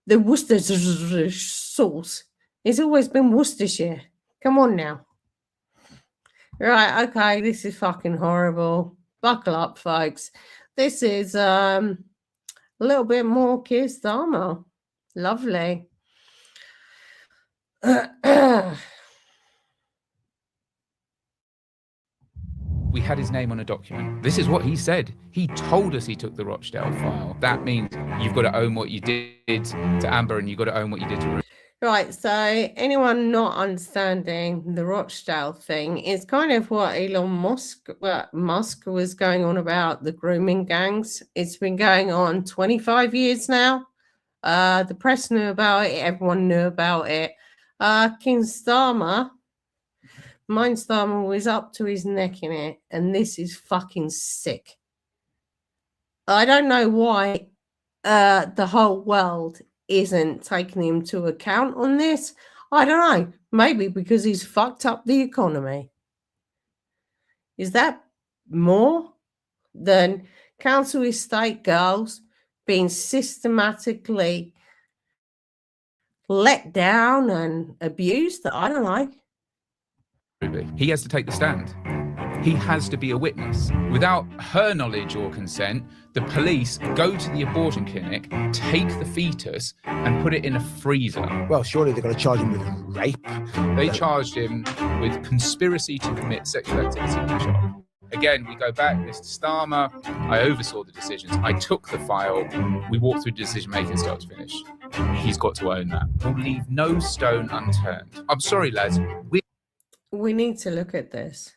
The Worcestershire sauce. It's always been Worcestershire. Come on now. Right, okay, this is fucking horrible. Buckle up, folks. This is a little bit more Kier Starmer. Lovely. We had his name on a document. This is what he said. He told us he took the Rochdale file. That means you've got to own what you did to Amber and you've got to own what you did to Ruth. Right, so anyone not understanding the Rochdale thing is kind of what Elon Musk was going on about the grooming gangs. It's been going on 25 years now. The press knew about it. Everyone knew about it. King Starmer, Starmer was up to his neck in it, and this is fucking sick. I don't know why the whole world isn't taking him to account on this. I don't know. Maybe because he's fucked up the economy. Is that more than council estate girls being systematically let down and abused? I don't know. He has to take the stand. He has to be a witness. Without her knowledge or consent, the police go to the abortion clinic, take the fetus and put it in a freezer. Well, surely they're going to charge him with rape. They charged him with conspiracy to commit sexual activity in the shop. Again, we go back, Mr. Starmer, I oversaw the decisions. I took the file. We walked through decision making start to finish. He's got to own that. We'll leave no stone unturned. I'm sorry, lads. We need to look at this.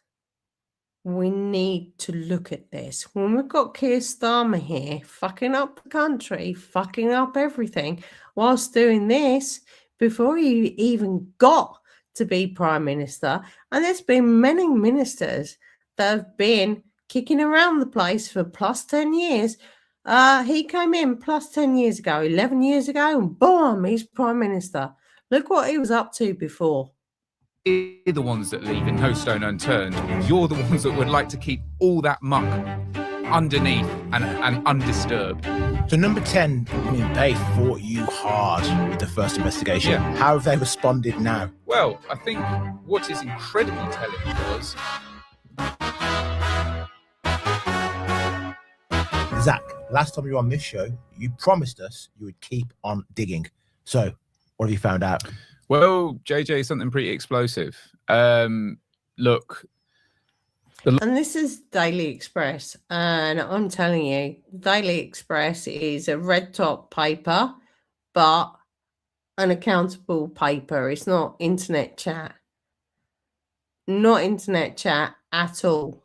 We need to look at this. When we've got Kier Starmer here, fucking up the country, fucking up everything, whilst doing this, before he even got to be Prime Minister, and there's been many ministers that have been kicking around the place for plus 10 years. He came in plus 10 years ago, 11 years ago, and boom, he's Prime Minister. Look what he was up to before. You're the ones that leave in no stone unturned. You're the ones that would like to keep all that muck underneath and undisturbed. So number 10, I mean, they fought you hard with the first investigation. Yeah. How have they responded now? Well, I think what is incredibly telling was... Zach, last time you were on this show, you promised us you would keep on digging. So, what have you found out? Well, JJ, something pretty explosive. Look. And this is Daily Express. And I'm telling you, Daily Express is a red top paper, but an accountable paper. It's not internet chat. Not internet chat at all.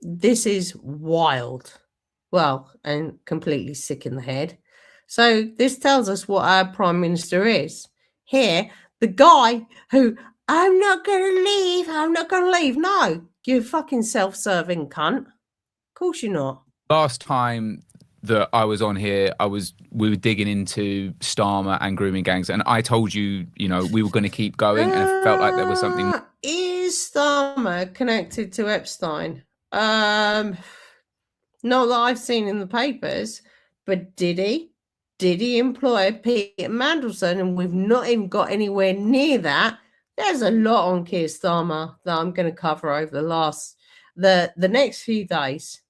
This is wild. Well, and completely sick in the head. So this tells us what our Prime Minister is. Here, the guy who, I'm not going to leave. No, you fucking self-serving cunt. Of course you're not. Last time that I was on here, we were digging into Starmer and grooming gangs, and I told you, we were going to keep going, and it felt like there was something. Is Starmer connected to Epstein? Not that I've seen in the papers, but did he? Did he employ Peter Mandelson? And we've not even got anywhere near that. There's a lot on Kier Starmer that I'm going to cover over the next few days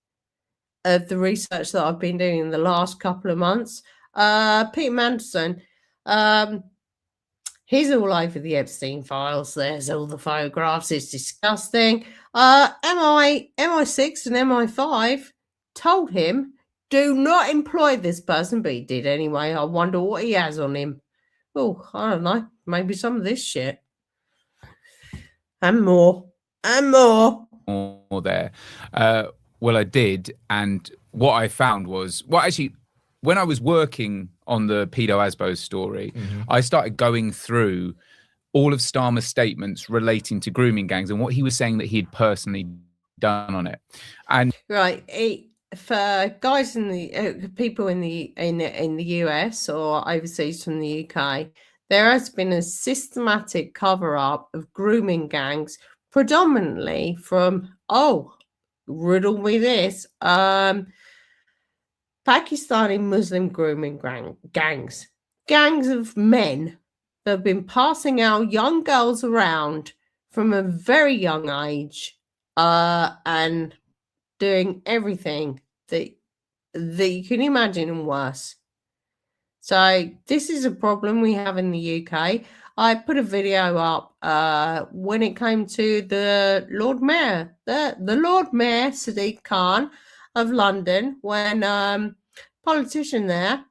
of the research that I've been doing in the last couple of months. Peter Mandelson, he's all over the Epstein files. There's all the photographs. It's disgusting. MI6 and MI5 told him, do not employ this person, but he did anyway. I wonder what he has on him. Oh, I don't know. Maybe some of this shit. And more. And more. more there. Well, I did, and what I found was, well, actually, when I was working on the Pedo Asbo story, I started going through all of Starmer's statements relating to grooming gangs and what he was saying that he had personally done on it. And right, for guys in the people in the US or overseas from the UK, there has been a systematic cover up of grooming gangs, predominantly from riddle me this, Pakistani Muslim grooming gangs of men that have been passing out young girls around from a very young age, and doing everything that you can imagine and worse. So this is a problem we have in the UK. I put a video up when it came to the Lord Mayor, the Lord Mayor Sadiq Khan of London, when politician there,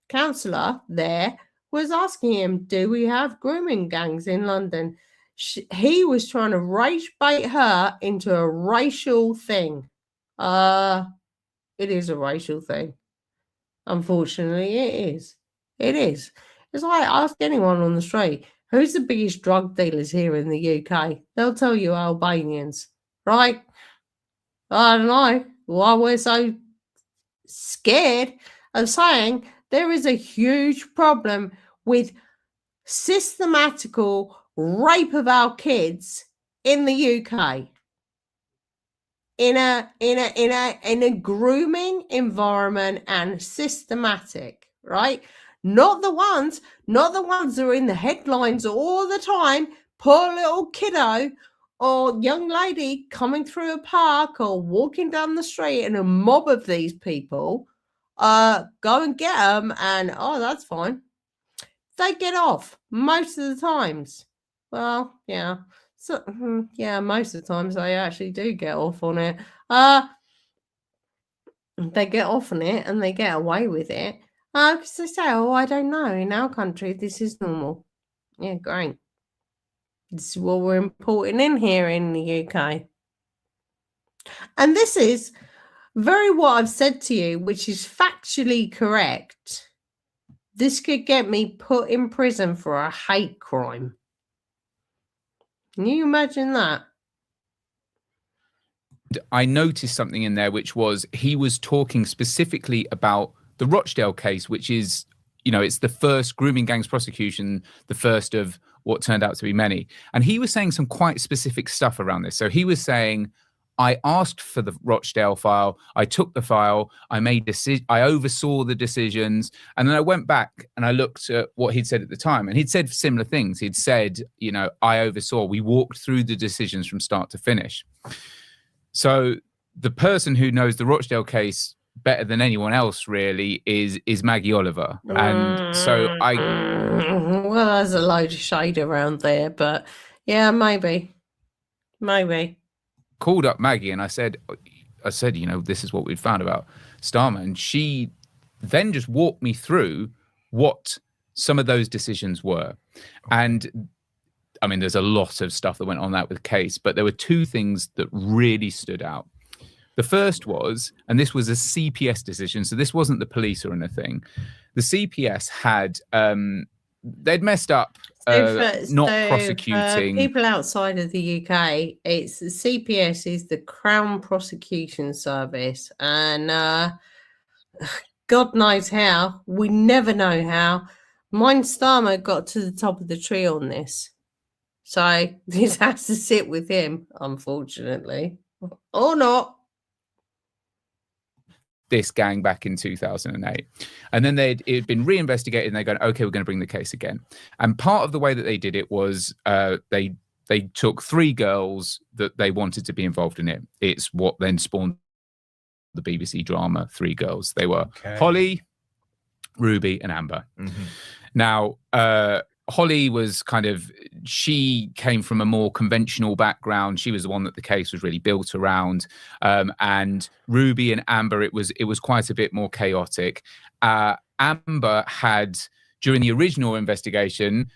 councillor there, was asking him, do we have grooming gangs in London? He was trying to rage bait her into a racial thing. It is a racial thing. Unfortunately, it is. It is. It's like, ask anyone on the street, who's the biggest drug dealers here in the UK? They'll tell you Albanians, right? I don't know why we're so scared of saying there is a huge problem with systematical rape of our kids in the UK. In a grooming environment and systematic, right? Not the ones that are in the headlines all the time. Poor little kiddo or young lady coming through a park or walking down the street and a mob of these people go and get them and that's fine. They get off most of the times. Well, yeah. So, yeah, most of the times they actually do get off on it. They get off on it and they get away with it. Because they say, I don't know. In our country, this is normal. Yeah, great. This is what we're importing in here in the UK. And this is very what I've said to you, which is factually correct. This could get me put in prison for a hate crime. Can you imagine that? I noticed something in there, which was he was talking specifically about the Rochdale case, which is, it's the first grooming gangs prosecution, the first of what turned out to be many. And he was saying some quite specific stuff around this. So he was saying, I asked for the Rochdale file. I took the file. I oversaw the decisions. And then I went back and I looked at what he'd said at the time. And he'd said similar things. He'd said, I oversaw. We walked through the decisions from start to finish. So the person who knows the Rochdale case better than anyone else really is Maggie Oliver. And so well, there's a load of shade around there, but yeah, maybe. Called up Maggie and I said, this is what we'd found about Starmer. And she then just walked me through what some of those decisions were. And I mean, there's a lot of stuff that went on that with the case, but there were two things that really stood out. The first was, and this was a CPS decision, so this wasn't the police or anything. The CPS had, they'd messed up prosecuting. People outside of the UK, it's the CPS is the Crown Prosecution Service, and God knows how. We never know how. Starmer got to the top of the tree on this. So this has to sit with him, unfortunately. Or not. This gang back in 2008. And then it had been reinvestigated and they're going, okay, we're going to bring the case again. And part of the way that they did it was they took three girls that they wanted to be involved in it. It's what then spawned the BBC drama, Three Girls. They were Holly, Ruby, and Amber. Mm-hmm. Now, Holly was she came from a more conventional background. She was the one that the case was really built around. And Ruby and Amber, it was quite a bit more chaotic. Amber had, during the original investigation,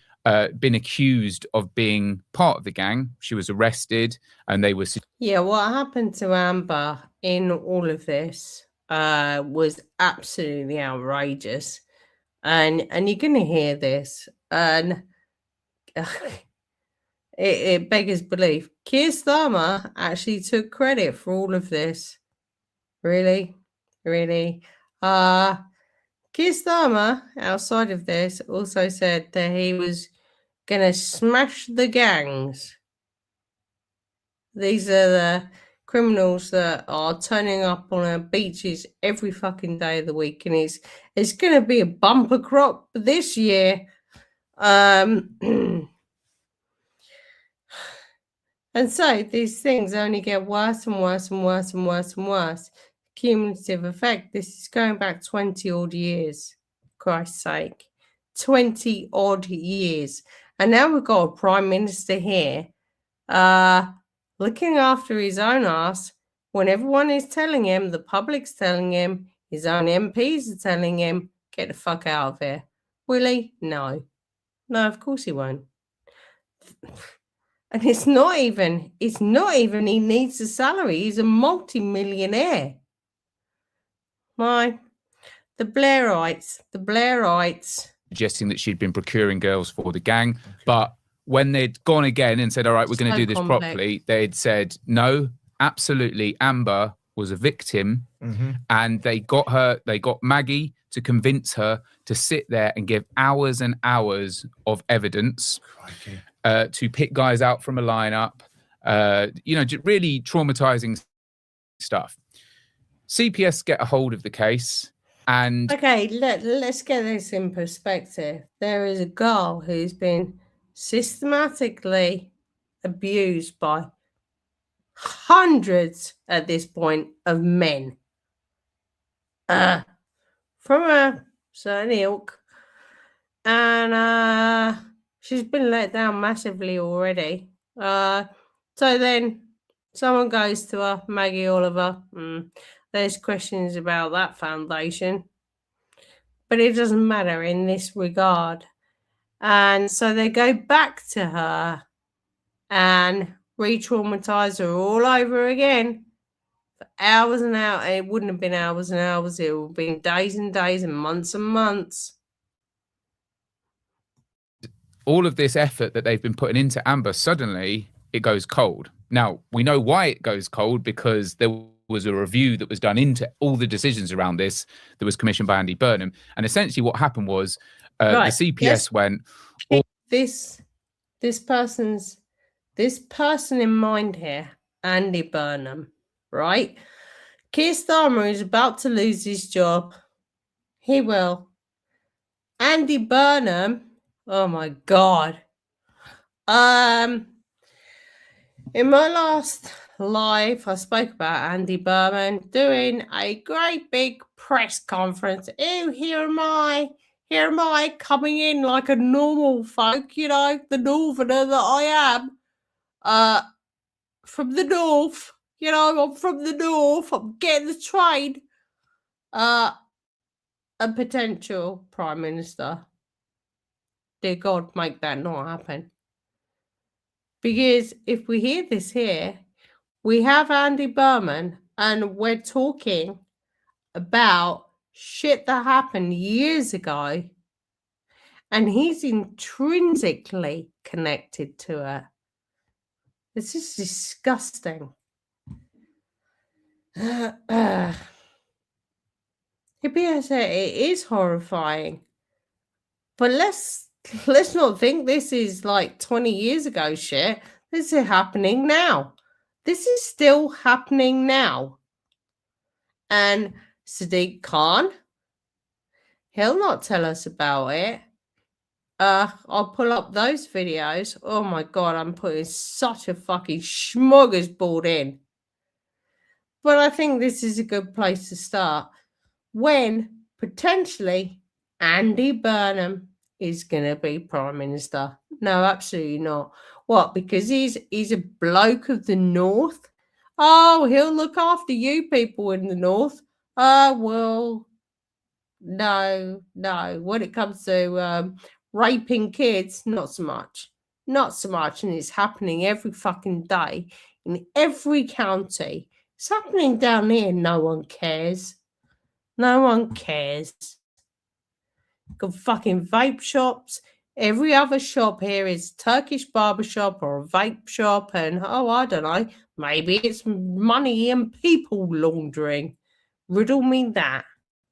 been accused of being part of the gang. She was arrested, and they were. Yeah, what happened to Amber in all of this was absolutely outrageous, and you're gonna hear this, and it beggars belief. Keir Starmer actually took credit for all of this. Really, really. Keir Starmer, outside of this, also said that he was gonna smash the gangs. These are the criminals that are turning up on our beaches every fucking day of the week, and it's going to be a bumper crop this year. And so these things only get worse and worse and worse and worse and worse. Cumulative effect. This is going back 20 odd years. Christ's sake, 20 odd years, and now we've got a prime minister here. Looking after his own ass when everyone is telling him, the public's telling him, his own MPs are telling him, get the fuck out of here. Will he? No. No, of course he won't. And it's not even he needs a salary. He's a multi-millionaire. The Blairites. Suggesting that she'd been procuring girls for the gang, okay. But when they'd gone again and said, all right, we're going to do this properly, they'd said, no, absolutely, Amber was a victim. Mm-hmm. And they got Maggie to convince her to sit there and give hours and hours of evidence to pick guys out from a lineup, really traumatizing stuff. CPS get a hold of the case. And okay, let's get this in perspective. There is a girl who's been systematically abused by hundreds at this point of men from a certain ilk, and she's been let down massively already. So then someone goes to her, Maggie Oliver. There's questions about that foundation, but it doesn't matter in this regard. And so they go back to her and re-traumatize her all over again for hours and hours. It wouldn't have been hours and hours. It would have been days and days and months. All of this effort that they've been putting into Amber, suddenly it goes cold. Now, we know why it goes cold, because there was a review that was done into all the decisions around this that was commissioned by Andy Burnham. And essentially what happened was the CPS went... This person in mind here, Andy Burnham, right? Keir Starmer is about to lose his job. He will. Andy Burnham, oh my God. In my last live, I spoke about Andy Burnham doing a great big press conference. Oh, here am I coming in like a normal folk, the northerner that I am. From the north, I'm from the north. I'm getting the train. A potential prime minister. Dear God, make that not happen. Because if we hear this here, we have Andy Burnham, and we're talking about shit that happened years ago, and he's intrinsically connected to it. This is disgusting. It is horrifying. But let's not think this is like 20 years ago shit. This is happening now. This is still happening now. And Sadiq Khan, he'll not tell us about it. I'll pull up those videos. Oh my God, I'm putting such a fucking smorgasbord in. But I think this is a good place to start. When potentially Andy Burnham is going to be Prime Minister. No, absolutely not. What? Because he's a bloke of the North? Oh, he'll look after you people in the North. Well, no. When it comes to Raping kids, not so much. Not so much. And it's happening every fucking day in every county. It's happening down here. No one cares. No one cares. Got fucking vape shops. Every other shop here is Turkish barbershop or a vape shop. And, oh, I don't know. Maybe it's money and people laundering. Riddle me that.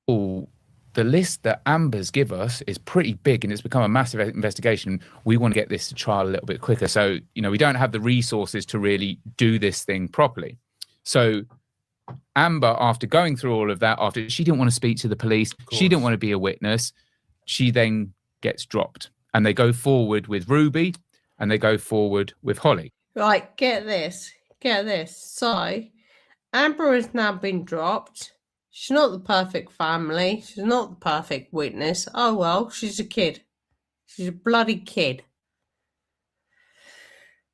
Oh, the list that Amber's give us is pretty big, and it's become a massive investigation. We want to get this to trial a little bit quicker. So, we don't have the resources to really do this thing properly. So Amber, after going through all of that, after she didn't want to speak to the police, she didn't want to be a witness, she then gets dropped. And they go forward with Ruby and they go forward with Holly. Right, get this. So, Amber has now been dropped. She's not the perfect family. She's not the perfect witness. Oh well, she's a kid. She's a bloody kid.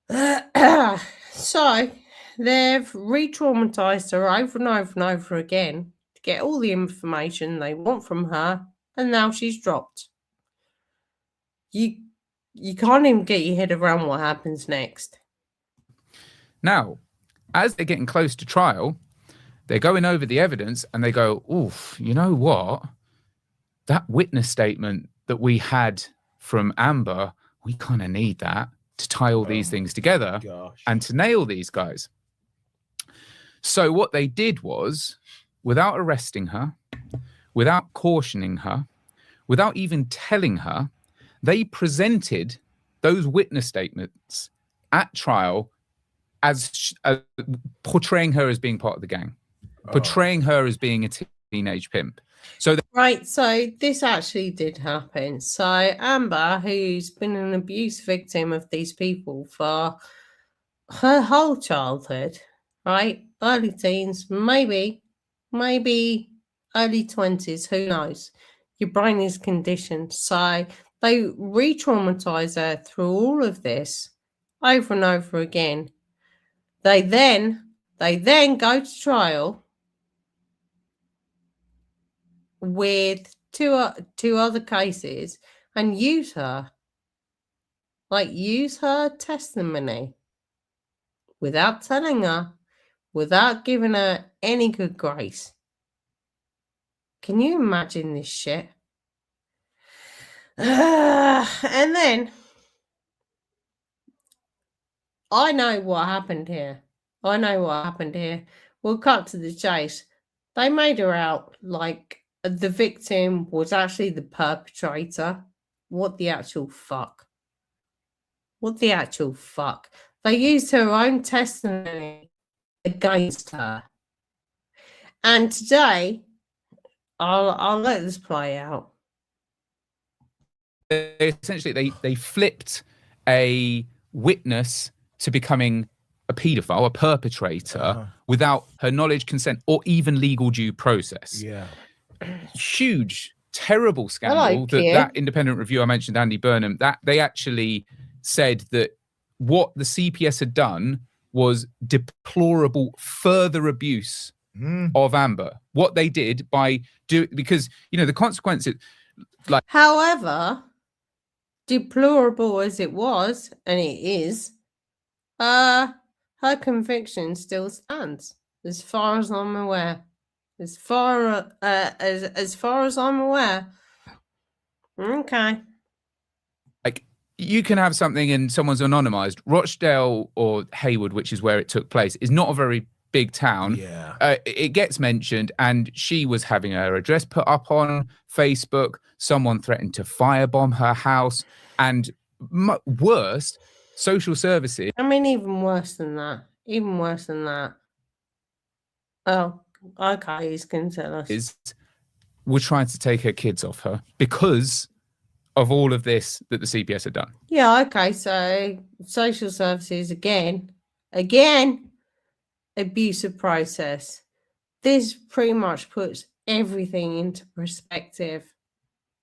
So, they've re-traumatized her over and over and over again to get all the information they want from her, and now she's dropped. You can't even get your head around what happens next. Now, as they're getting close to trial, they're going over the evidence and they go, oof, you know what? That witness statement that we had from Amber, we kind of need that to tie all these things together and to nail these guys. So what they did was, without arresting her, without cautioning her, without even telling her, they presented those witness statements at trial as portraying her as being part of the gang, portraying her as being a teenage pimp. So right, so this actually did happen. So Amber, who's been an abuse victim of these people for her whole childhood, right? Early teens, maybe early 20s, who knows? Your brain is conditioned. So they re-traumatize her through all of this over and over again. They then go to trial with two other cases and use her testimony without telling her, without giving her any good grace. Can you imagine this shit? And then I know what happened here. We'll cut to the chase. They made her out like the victim was actually the perpetrator. What the actual fuck? They used her own testimony against her. And today, I'll let this play out. Essentially, they flipped a witness to becoming a paedophile, a perpetrator, without her knowledge, consent, or even legal due process. Yeah. Huge, terrible scandal. That independent review I mentioned, Andy Burnham, that they actually said that what the CPS had done was deplorable further abuse of Amber. What they did by doing, because, the consequences, like... However, deplorable as it was, and it is, her conviction still stands, as far as I'm aware. As far as I'm aware. Okay. Like, you can have something and someone's anonymized. Rochdale or Haywood, which is where it took place, is not a very big town. Yeah. It gets mentioned, and she was having her address put up on Facebook. Someone threatened to firebomb her house, and worse, social services. I mean, even worse than that. Oh, okay, he's going to tell us. We're trying to take her kids off her because of all of this that the CPS had done. Yeah, okay, so social services again, abusive process. This pretty much puts everything into perspective,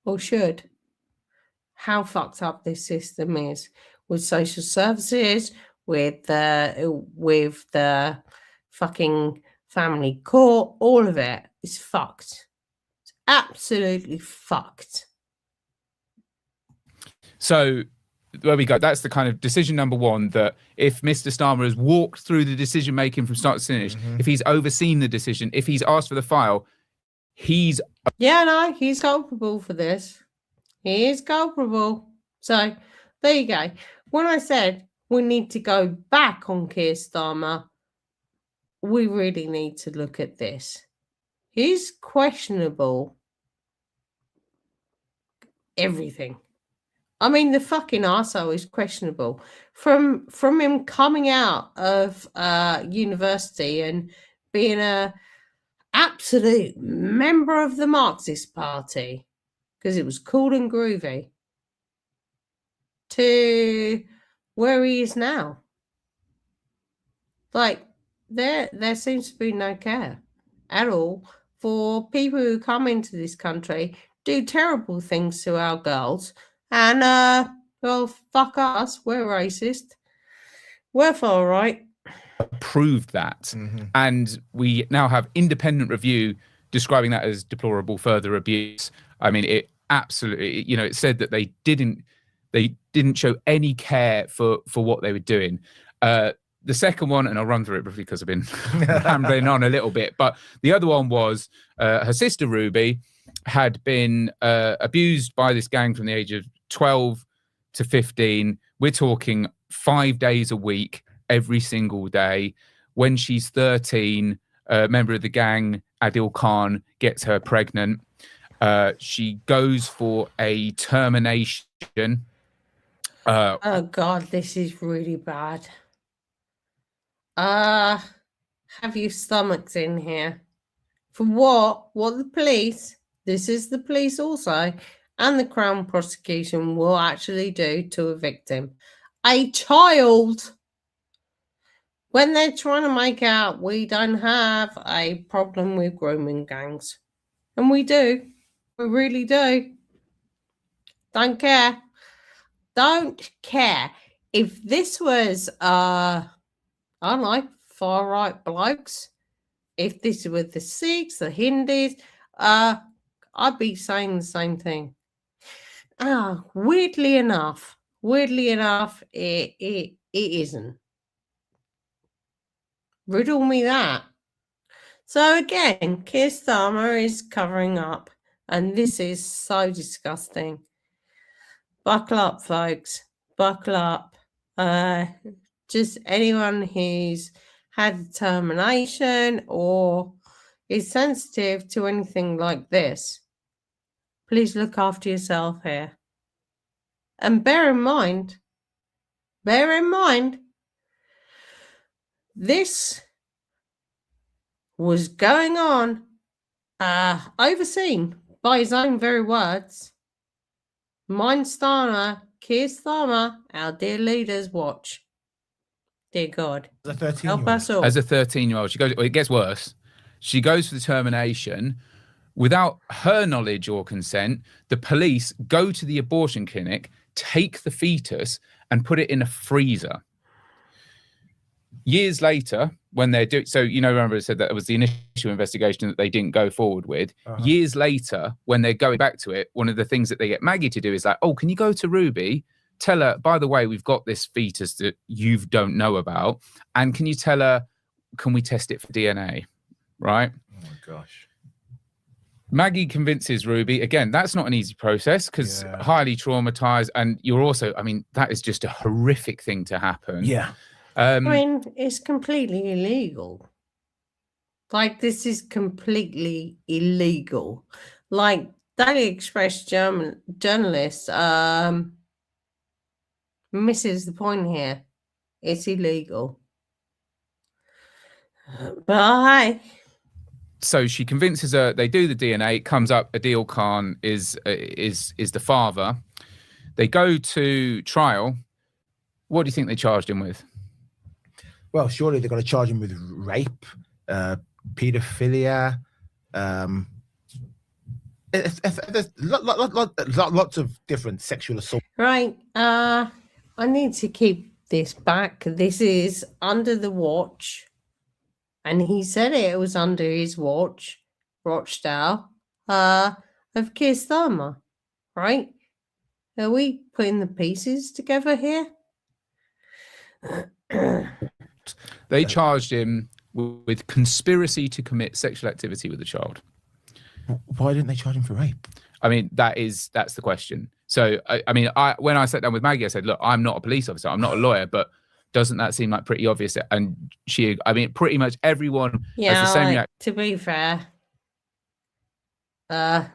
or should. How fucked up this system is with social services, with the fucking family court, all of it is fucked. It's absolutely fucked. So there we go. That's the kind of decision number one, that if Mr. Starmer has walked through the decision making from start to finish, if he's overseen the decision, if he's asked for the file, he's culpable for this. He is culpable. So there you go. When I said we need to go back on Kier Starmer, we really need to look at this. He's questionable everything. I mean, the fucking arsehole is questionable. From him coming out of university and being a absolute member of the Marxist Party, because it was cool and groovy, to where he is now. Like, there seems to be no care at all for people who come into this country, do terrible things to our girls, and well, fuck us, we're racist, we're far right. proved that. And we now have independent review describing that as deplorable further abuse. I mean, it absolutely, you know, it said that they didn't show any care for what they were doing. The second one, and I'll run through it briefly because I've been rambling on a little bit, but the other one was her sister Ruby had been abused by this gang from the age of 12 to 15. We're talking 5 days a week, every single day. When she's 13, a member of the gang, Adil Khan, gets her pregnant. She goes for a termination. Oh God, this is really bad. Have your stomachs in here. For what the police, this is the police also, and the Crown prosecution will actually do to a victim. A child. When they're trying to make out we don't have a problem with grooming gangs. And we do. We really do. Don't care. Don't care. If this was, I don't know, far-right blokes, if this were the Sikhs, the Hindus, I'd be saying the same thing. Weirdly enough, it isn't. Riddle me that. So again, Kier Starmer is covering up, and this is so disgusting. Buckle up, folks. Buckle up. Just anyone who's had determination or is sensitive to anything like this, please look after yourself here. And bear in mind, this was going on, overseen by his own very words. Mine Starmer, Kier Starmer, our dear leaders, watch. Dear God. As a 13-year-old. Help us all. As a 13-year-old, she goes. Well, it gets worse. She goes for the termination. Without her knowledge or consent, the police go to the abortion clinic, take the fetus, and put it in a freezer. Years later, when they're doing, so, you know, remember I said that it was the initial investigation that they didn't go forward with. Years later, when they're going back to it, one of the things that they get Maggie to do is like, oh, can you go to Ruby? Tell her, by the way, we've got this fetus that you don't know about. And can you tell her, can we test it for DNA? Right? Oh my gosh. Maggie convinces Ruby. Again, that's not an easy process because highly traumatized. And you're also, I mean, that is just a horrific thing to happen. Yeah. I mean, it's completely illegal. Like, this is completely illegal. Like, Daily Express journalist misses the point here. It's illegal. But so she convinces her. They do the DNA. It comes up. Adil Khan is the father. They go to trial. What do you think they charged him with? Well, surely they're going to charge him with rape, paedophilia. There's lots of different sexual assault. right, I need to keep this back. This is under the watch, and he said it was under his watch, Rochdale, of Kier Starmer, right? We putting the pieces together here? They charged him with conspiracy to commit sexual activity with a child. Why didn't they charge him for rape? I mean, that's the question. So, when I sat down with Maggie, I said, look, I'm not a police officer. I'm not a lawyer, but doesn't that seem like pretty obvious? And pretty much everyone has the same reaction. To be fair,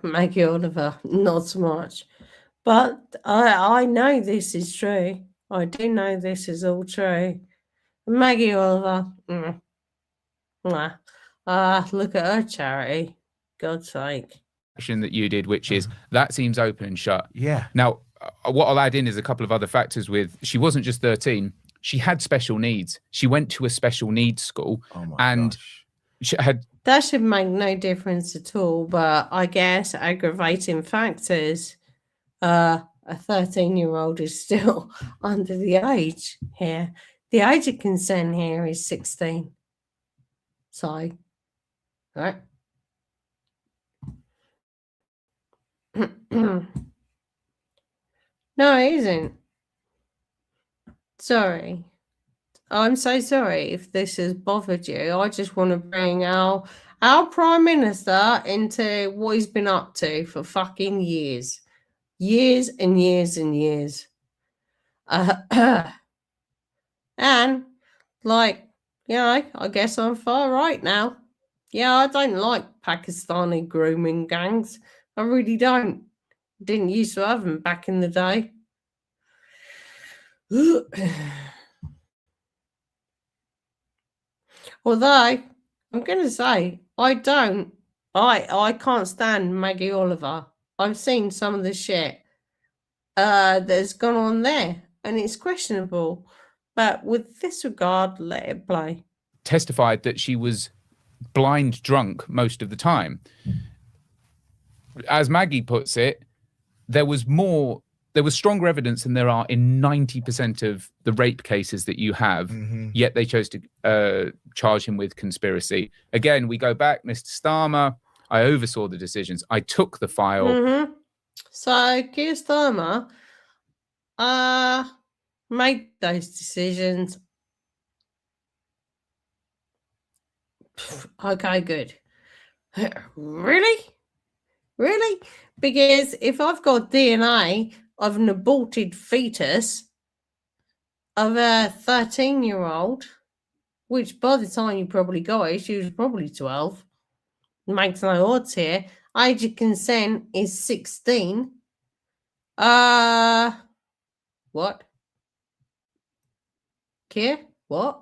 Maggie Oliver, not so much. But I know this is true. I do know this is all true. Maggie Oliver, look at her charity. God's sake. That you did, which is that seems open and shut. Yeah. Now, what I'll add in is a couple of other factors with, she wasn't just 13. She had special needs. She went to a special needs school. Oh my and gosh. she had. That should make no difference at all. But I guess aggravating factors, a 13-year-old is still under the age here. The age of consent here is 16. So, right. No, it isn't. Sorry. I'm so sorry if this has bothered you. I just want to bring our Prime Minister into what he's been up to for fucking years. Years and years and years. And, like, I guess I'm far right now. Yeah, I don't like Pakistani grooming gangs. I really don't. Didn't used to have them back in the day. Although, I'm going to say, I can't stand Maggie Oliver. I've seen some of the shit that's gone on there, and it's questionable. But with this regard, let it play. Testified that she was blind drunk most of the time. As Maggie puts it, there was stronger evidence than there are in 90% of the rape cases that you have, yet they chose to charge him with conspiracy. Again, we go back, Mr. Starmer, I oversaw the decisions. I took the file. So, Kier Starmer made those decisions. Okay, good. Really? Really? Because if I've got DNA of an aborted fetus of a 13-year-old, which by the time you probably got it, she was probably 12. Makes no odds here. Age of consent is 16. What? Kier? What?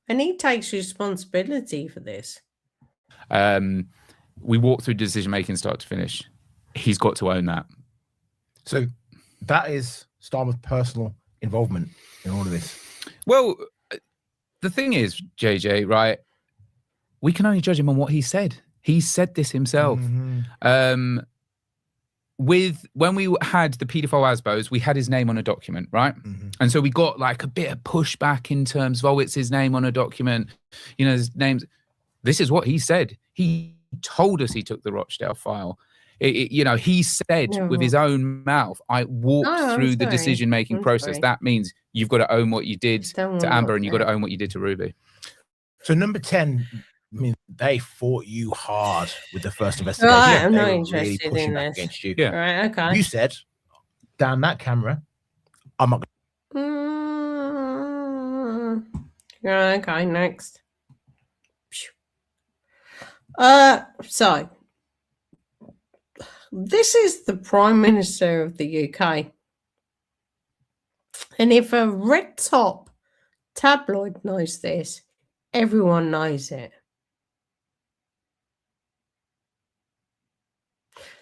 And he takes responsibility for this. We walk through decision making start to finish. He's got to own that. So that is Starmer's personal involvement in all of this. Well, the thing is, JJ, right? We can only judge him on what he said. He said this himself. When we had the paedophile ASBOs, we had his name on a document, right? And so we got like a bit of pushback in terms of, it's his name on a document. His name's. This is what he said. He told us he took the Rochdale file. He said with his own mouth, I walked through the decision-making process. Sorry. That means you've got to own what you did to Amber and you've got to own what you did to Ruby. So number 10, they fought you hard with the first investigation. Right, I'm they not were interested really pushing in back this. against you. Yeah. Right, okay. You said, down that camera, I'm not Okay, next. So this is the Prime Minister of the UK. And if a red top tabloid knows this, everyone knows it.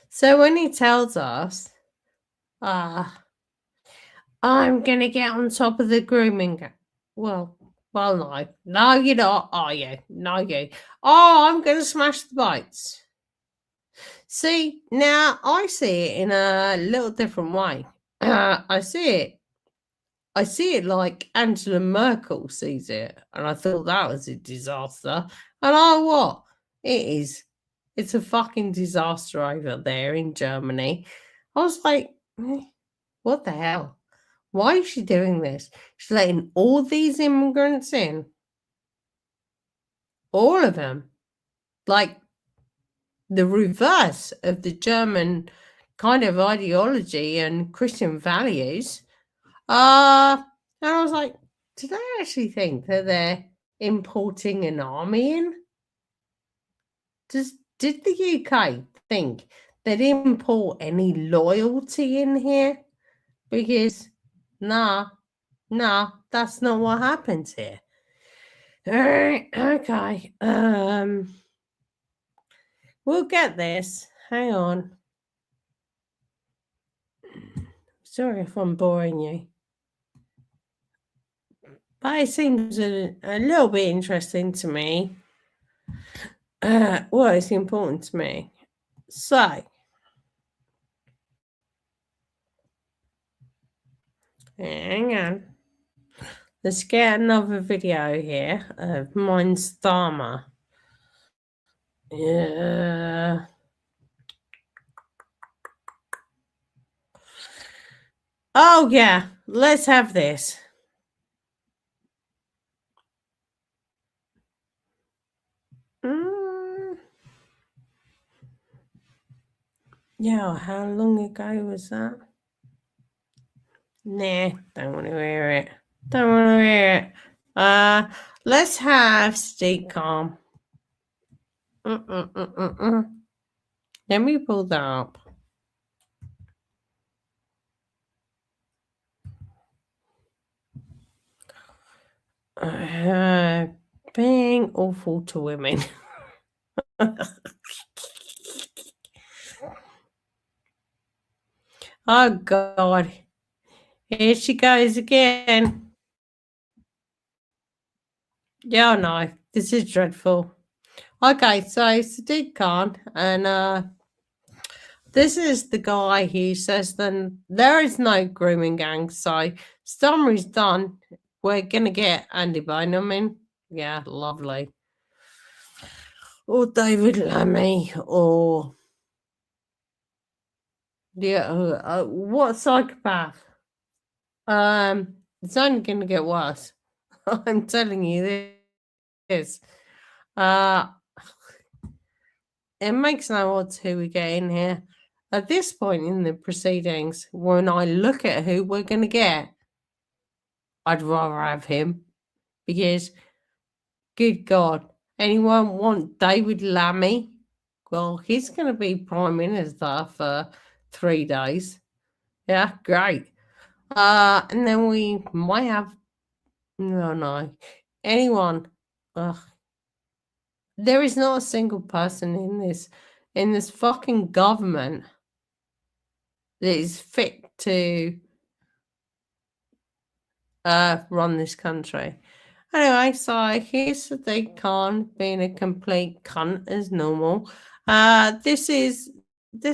So when he tells us, I'm going to get on top of the grooming. Well, no. No, you're not, are you? No, you. Oh, I'm going to smash the bites. See, now I see it in a little different way. I see it like Angela Merkel sees it. And I thought that was a disaster. And what? It is. It's a fucking disaster over there in Germany. I was like, what the hell? Why is she doing this? She's letting all these immigrants in. All of them. Like the reverse of the German kind of ideology and Christian values. And I was like, do they actually think that they're importing an army in? Did the UK think they'd import any loyalty in here? Because nah, that's not what happens here. All right, okay. We'll get this. Hang on. Sorry if I'm boring you. But it seems a little bit interesting to me. Well, it's important to me. So, hang on. Let's get another video here of mine, Starmer. Yeah. Oh, yeah. Let's have this. Yeah, how long ago was that? Nah, don't want to hear it. Don't want to hear it. Let's have stay calm. Let me pull that up. Being awful to women. Oh, God. Here she goes again. Yeah, no, this is dreadful. Okay, so Sadiq Khan, and this is the guy who says then there is no grooming gang, so Starmer is done. We're going to get Andy Bynum in. Yeah, lovely. Or David Lammy, or... Yeah, what psychopath? It's only going to get worse. I'm telling you this. It makes no odds who we get in here. At this point in the proceedings, when I look at who we're going to get, I'd rather have him. Because, good God, anyone want David Lammy? Well, he's going to be Prime Minister for 3 days. Yeah, great. And then we might have... No. Anyone. Ugh. There is not a single person in this fucking government that is fit to run this country. Anyway, so here's Sadiq Khan being a complete cunt as normal. This is the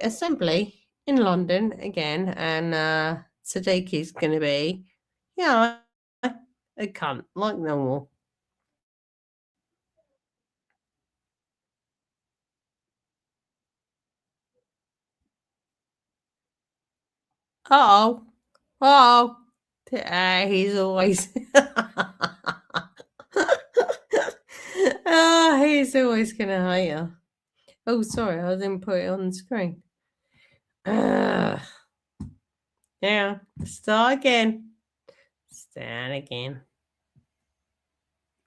assembly in London again, and Sadiq is going to be, a cunt like normal. Oh, he's always he's always gonna hate her. Oh, sorry, I didn't put it on the screen. Yeah, start again. Start again.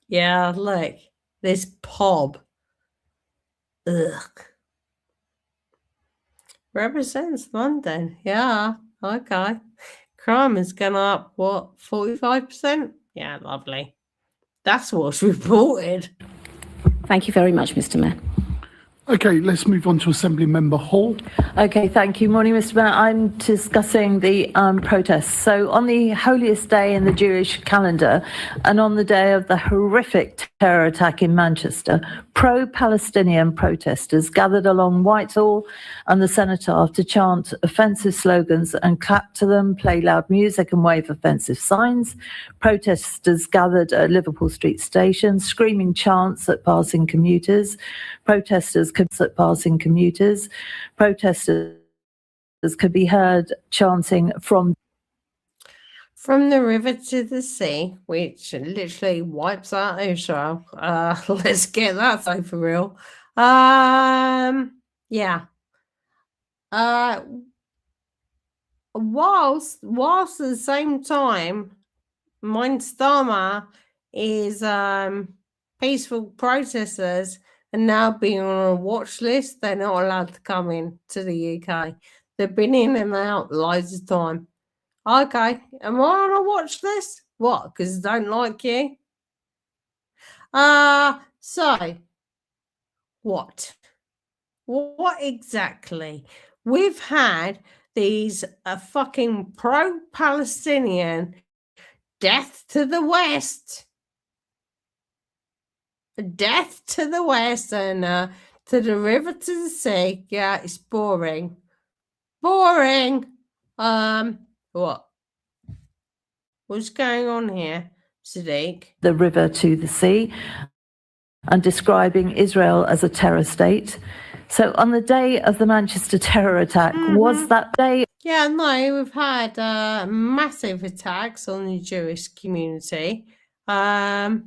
Yeah, look, this pob. Ugh. Represents London. Yeah, okay. Crime has gone up, what, 45%? Yeah, lovely. That's what's reported. Thank you very much, Mr. Mayor. Okay, let's move on to Assembly Member Hall. Okay, thank you. Morning, Mr. Mayor. I'm discussing the protests. So on the holiest day in the Jewish calendar and on the day of the horrific terror attack in Manchester, pro-Palestinian protesters gathered along Whitehall and the Cenotaph to chant offensive slogans and clap to them, play loud music and wave offensive signs. Protesters gathered at Liverpool Street Station, screaming chants at passing commuters. Protesters passing commuters. Protesters could be heard chanting from the river to the sea, which literally wipes out Israel. Let's get that over real. Yeah. Whilst at the same time, Starmer is peaceful protesters and now being on a watch list, they're not allowed to come in to the UK. They've been in and out loads of time. Okay, am I on a watch list? What? Because I don't like you? So what? What exactly? We've had these fucking pro-Palestinian death to the West. Death to the West and to the river to the sea. Yeah, it's boring. Boring. What? What's going on here, Sadiq? the river to the sea and describing Israel as a terror state. So on the day of the Manchester terror attack, was that day? Yeah, no, we've had massive attacks on the Jewish community. I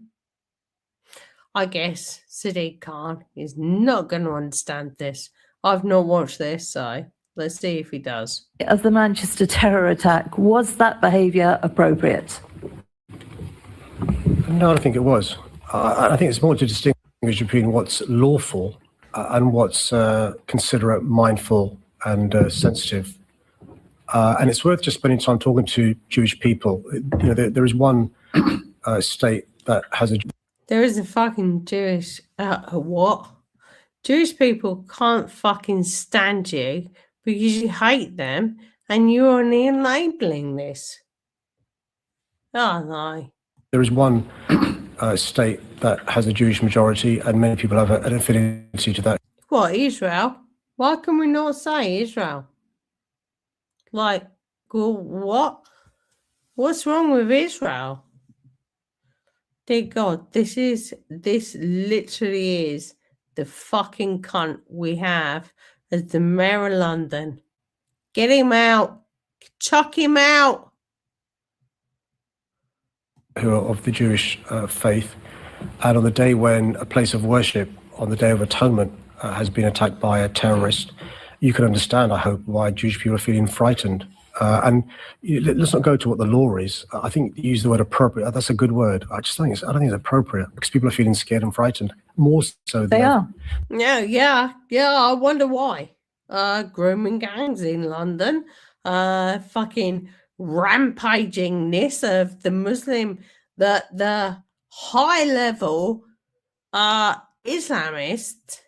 guess Sadiq Khan is not going to understand this. I've not watched this, so let's see if he does. Of the Manchester terror attack, was that behaviour appropriate? No, I don't think it was. I think it's more to distinguish between what's lawful and what's considerate, mindful, and sensitive. And it's worth just spending time talking to Jewish people. You know, there is one state that has a. There is a fucking Jewish what? Jewish people can't fucking stand you because you hate them and you're only enabling this. Oh no. There is one state that has a Jewish majority, and many people have an affinity to that. What, Israel? Why can we not say Israel? Like, well, what? What's wrong with Israel? Dear God, this literally is the fucking cunt we have as the mayor of London. Get him out. Chuck him out. Who are of the Jewish faith, and on the day when a place of worship, on the Day of Atonement, has been attacked by a terrorist, you can understand, I hope, why Jewish people are feeling frightened. And let's not go to what the law is. I think you use the word appropriate. That's a good word. I don't think it's appropriate because people are feeling scared and frightened more so than They are. Yeah. I wonder why. Grooming gangs in London, fucking rampagingness of the Muslim, the high level Islamist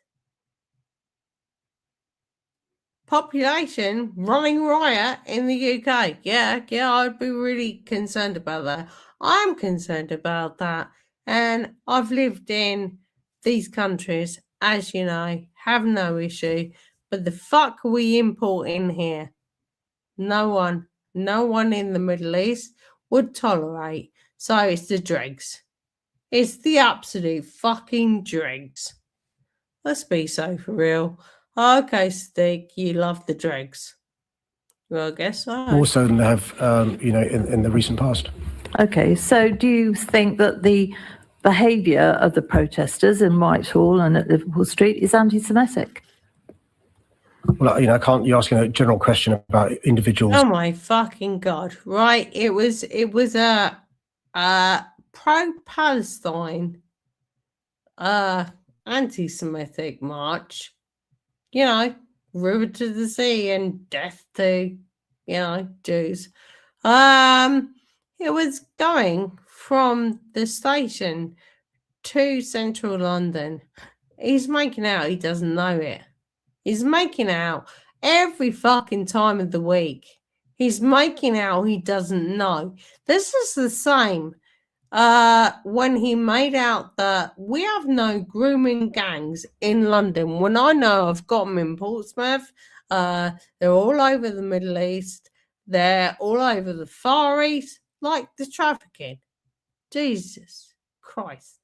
population running riot in the UK. Yeah, I'd be really concerned about that. I'm concerned about that. And I've lived in these countries, as you know, have no issue. But the fuck are we importing here? No one in the Middle East would tolerate. So it's the dregs. It's the absolute fucking dregs. Let's be so for real. Okay, Stick, you love the dregs. Well, I guess so. more so than they have, in the recent past. Okay, so do you think that the behaviour of the protesters in Whitehall and at Liverpool Street is anti-Semitic? Well, I can't. You're asking a general question about individuals. Oh my fucking God! Right, it was a pro-Palestine, anti-Semitic march. River to the sea and death to, Jews. It was going from the station to central London. He's making out he doesn't know it. He's making out every fucking time of the week. He's making out he doesn't know. This is the same when he made out that we have no grooming gangs in London. When I know I've got them in Portsmouth, they're all over the Middle East. They're all over the Far East, like the trafficking. Jesus Christ.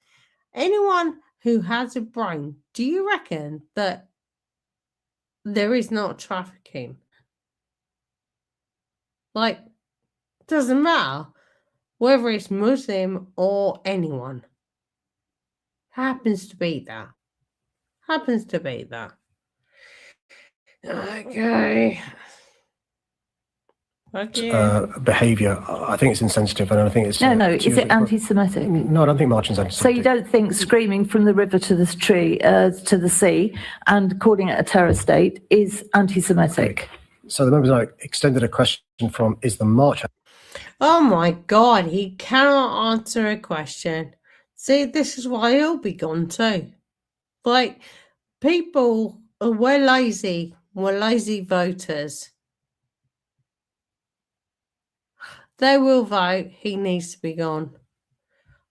Anyone who has a brain, do you reckon that there is not trafficking. Like, doesn't matter whether it's Muslim or anyone. Happens to be that. Happens to be that. Okay. Okay. Behaviour. I think it's insensitive, and I think it's No, is it anti-Semitic? No, I don't think marching's So anti-Semitic. you don't think screaming from the river to the to the sea and calling it a terror state is anti-Semitic? So the members I extended a question from: is the march? Oh my God, he cannot answer a question. See, this is why he'll be gone too. Like, people, we're lazy. We're lazy voters. They will vote. He needs to be gone.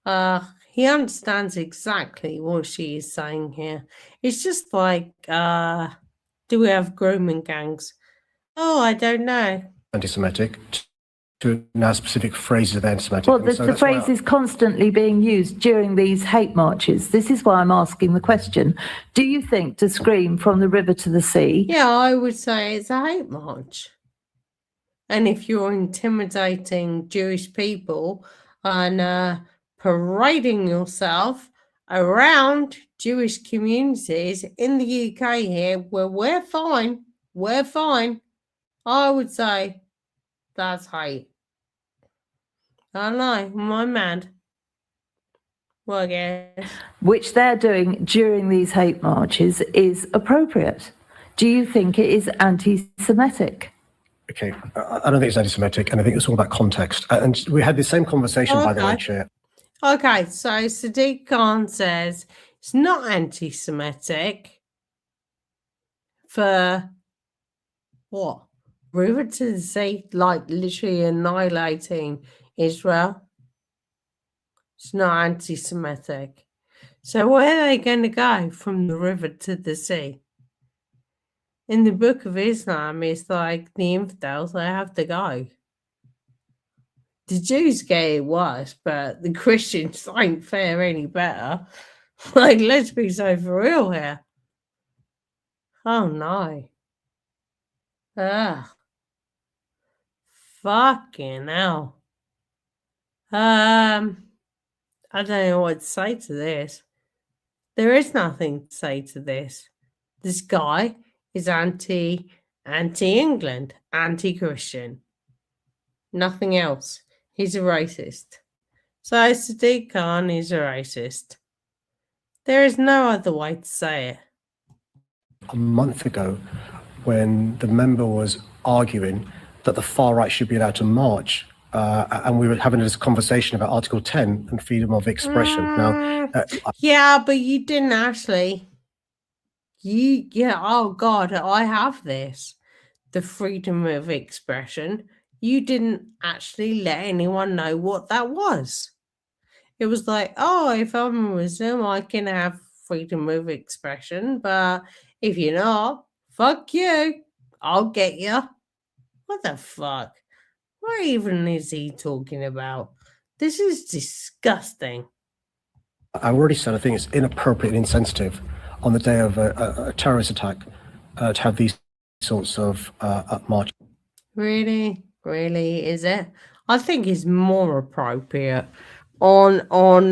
He understands exactly what she is saying here. It's just like, do we have grooming gangs? Oh, I don't know. Anti-Semitic. To now specific phrases of anti-Semitic. Well, the phrase is constantly being used during these hate marches. This is why I'm asking the question. Do you think to scream from the river to the sea? Yeah, I would say it's a hate march. And if you're intimidating Jewish people and parading yourself around Jewish communities in the UK here, where we're fine, I would say that's hate. I don't know, am I mad? Well, I guess. Which they're doing during these hate marches is appropriate. Do you think it is anti-Semitic? Okay, I don't think it's anti-Semitic, and I think it's all about context. And we had the same conversation, by the way, Chair. Okay, so Sadiq Khan says it's not anti-Semitic for what? River to the sea, like literally annihilating Israel. It's not anti-Semitic. So where are they going to go from the river to the sea? In the Book of Islam, it's like the infidels, they have to go. The Jews get it worse, but the Christians don't fare any better. Like, let's be so for real here. Oh no. Ugh. Fucking hell. I don't know what to say to this. There is nothing to say to this. This guy is anti-England, anti-Christian. Nothing else. He's a racist. So Sadiq Khan is a racist. There is no other way to say it. A month ago, when the member was arguing that the far right should be allowed to march, and we were having this conversation about Article 10 and freedom of expression. Yeah, but you didn't actually. Oh God, I have this. The freedom of expression. You didn't actually let anyone know what that was. It was like, oh, if I'm a Muslim, I can have freedom of expression, but if you're not, fuck you. I'll get you. What the fuck? What even is he talking about? This is disgusting. I already said I think it's inappropriate and insensitive on the day of a terrorist attack to have these sorts of marches. Really? Really, is it? I think it's more appropriate on on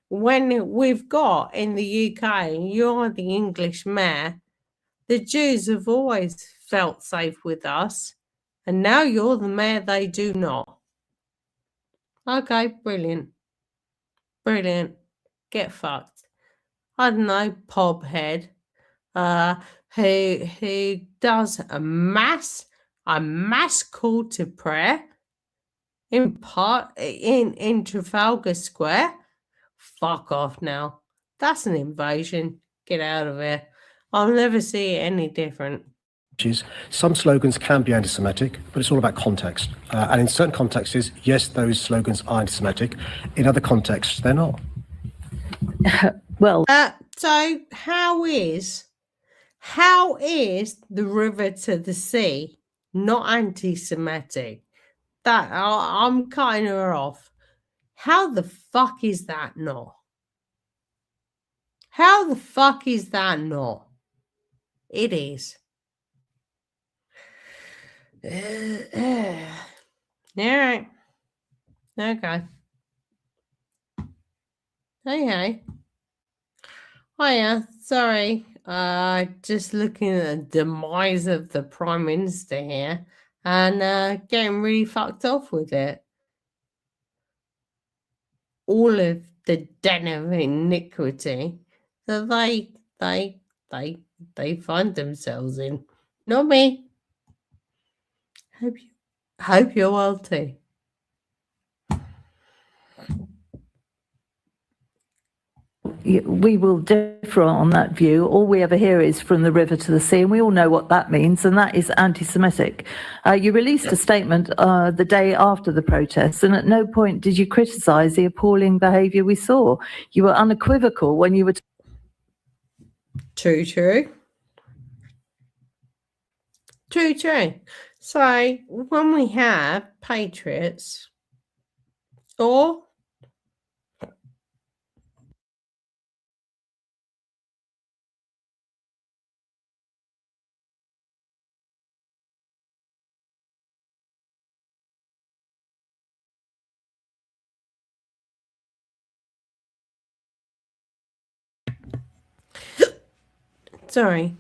when we've got in the UK, you're the English mayor. The Jews have always felt safe with us, and now you're the mayor they do not. Okay, brilliant. Brilliant. Get fucked. I don't know, pobhead. Who does a mass call to prayer in Trafalgar Square. Fuck off now. That's an invasion. Get out of here. I'll never see it any different. Some slogans can be anti-Semitic, but it's all about context. And in certain contexts, yes, those slogans are anti-Semitic. In other contexts, they're not. Well, so how is the river to the sea not anti-Semitic? That I'm cutting her off. How the fuck is that not? How the fuck is that not? It is. All right. Okay. Okay. Oh yeah, sorry. Just looking at the demise of the Prime Minister here and getting really fucked off with it. All of the den of iniquity that they find themselves in. Not me. Hope you're well too. We will differ on that view. All we ever hear is from the river to the sea, and we all know what that means, and that is anti-Semitic. You released a statement the day after the protests, and at no point did you criticise the appalling behaviour we saw. You were unequivocal when you were... True. So when we have patriots or sorry.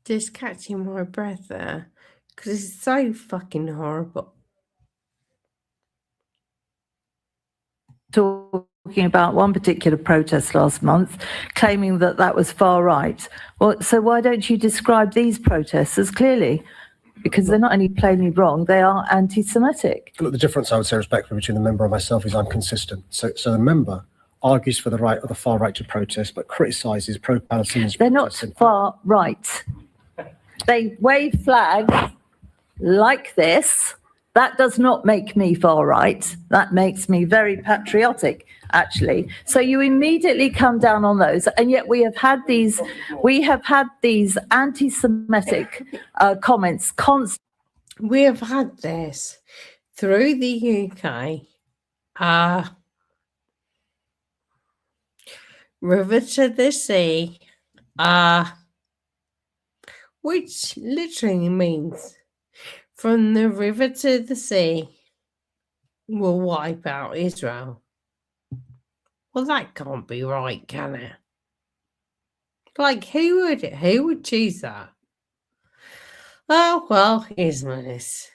Just catching my breath there because it's so fucking horrible. Talking about one particular protest last month, claiming that that was far right. Well, so why don't you describe these protests as clearly? Because they're not only plainly wrong, they are anti-Semitic. Look, the difference I would say respectfully between the member and myself is I'm consistent. So the member argues for the right of the far right to protest, but criticises pro-Palestinians. They're not far right. They wave flags like this. That does not make me far right. That makes me very patriotic, actually. So you immediately come down on those, and yet we have had these anti-Semitic comments constantly. We have had this through the UK, river to the sea, which literally means from the river to the sea will wipe out Israel. Well, that can't be right, can it? Like, who would choose that? Oh, well, Ismailis.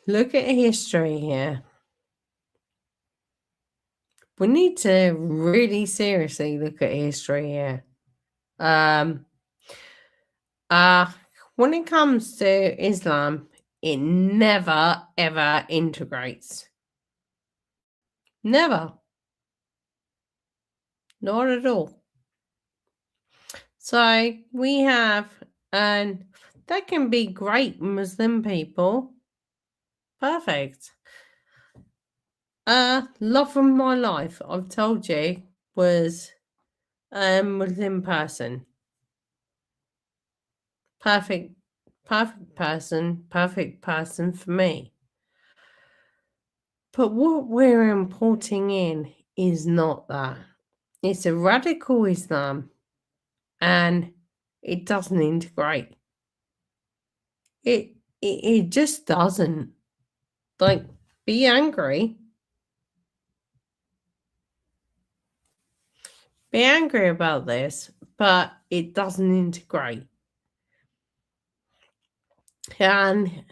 Look at history here. We need to really seriously look at history here. When it comes to Islam, it never, ever integrates. Never. Not at all. So we have, and that can be great Muslim people. Perfect. Love of my life, I've told you, was a Muslim person. Perfect person for me. But what we're importing in is not that. It's a radical Islam and it doesn't integrate. It just doesn't. Like, be angry. Be angry about this, but it doesn't integrate. And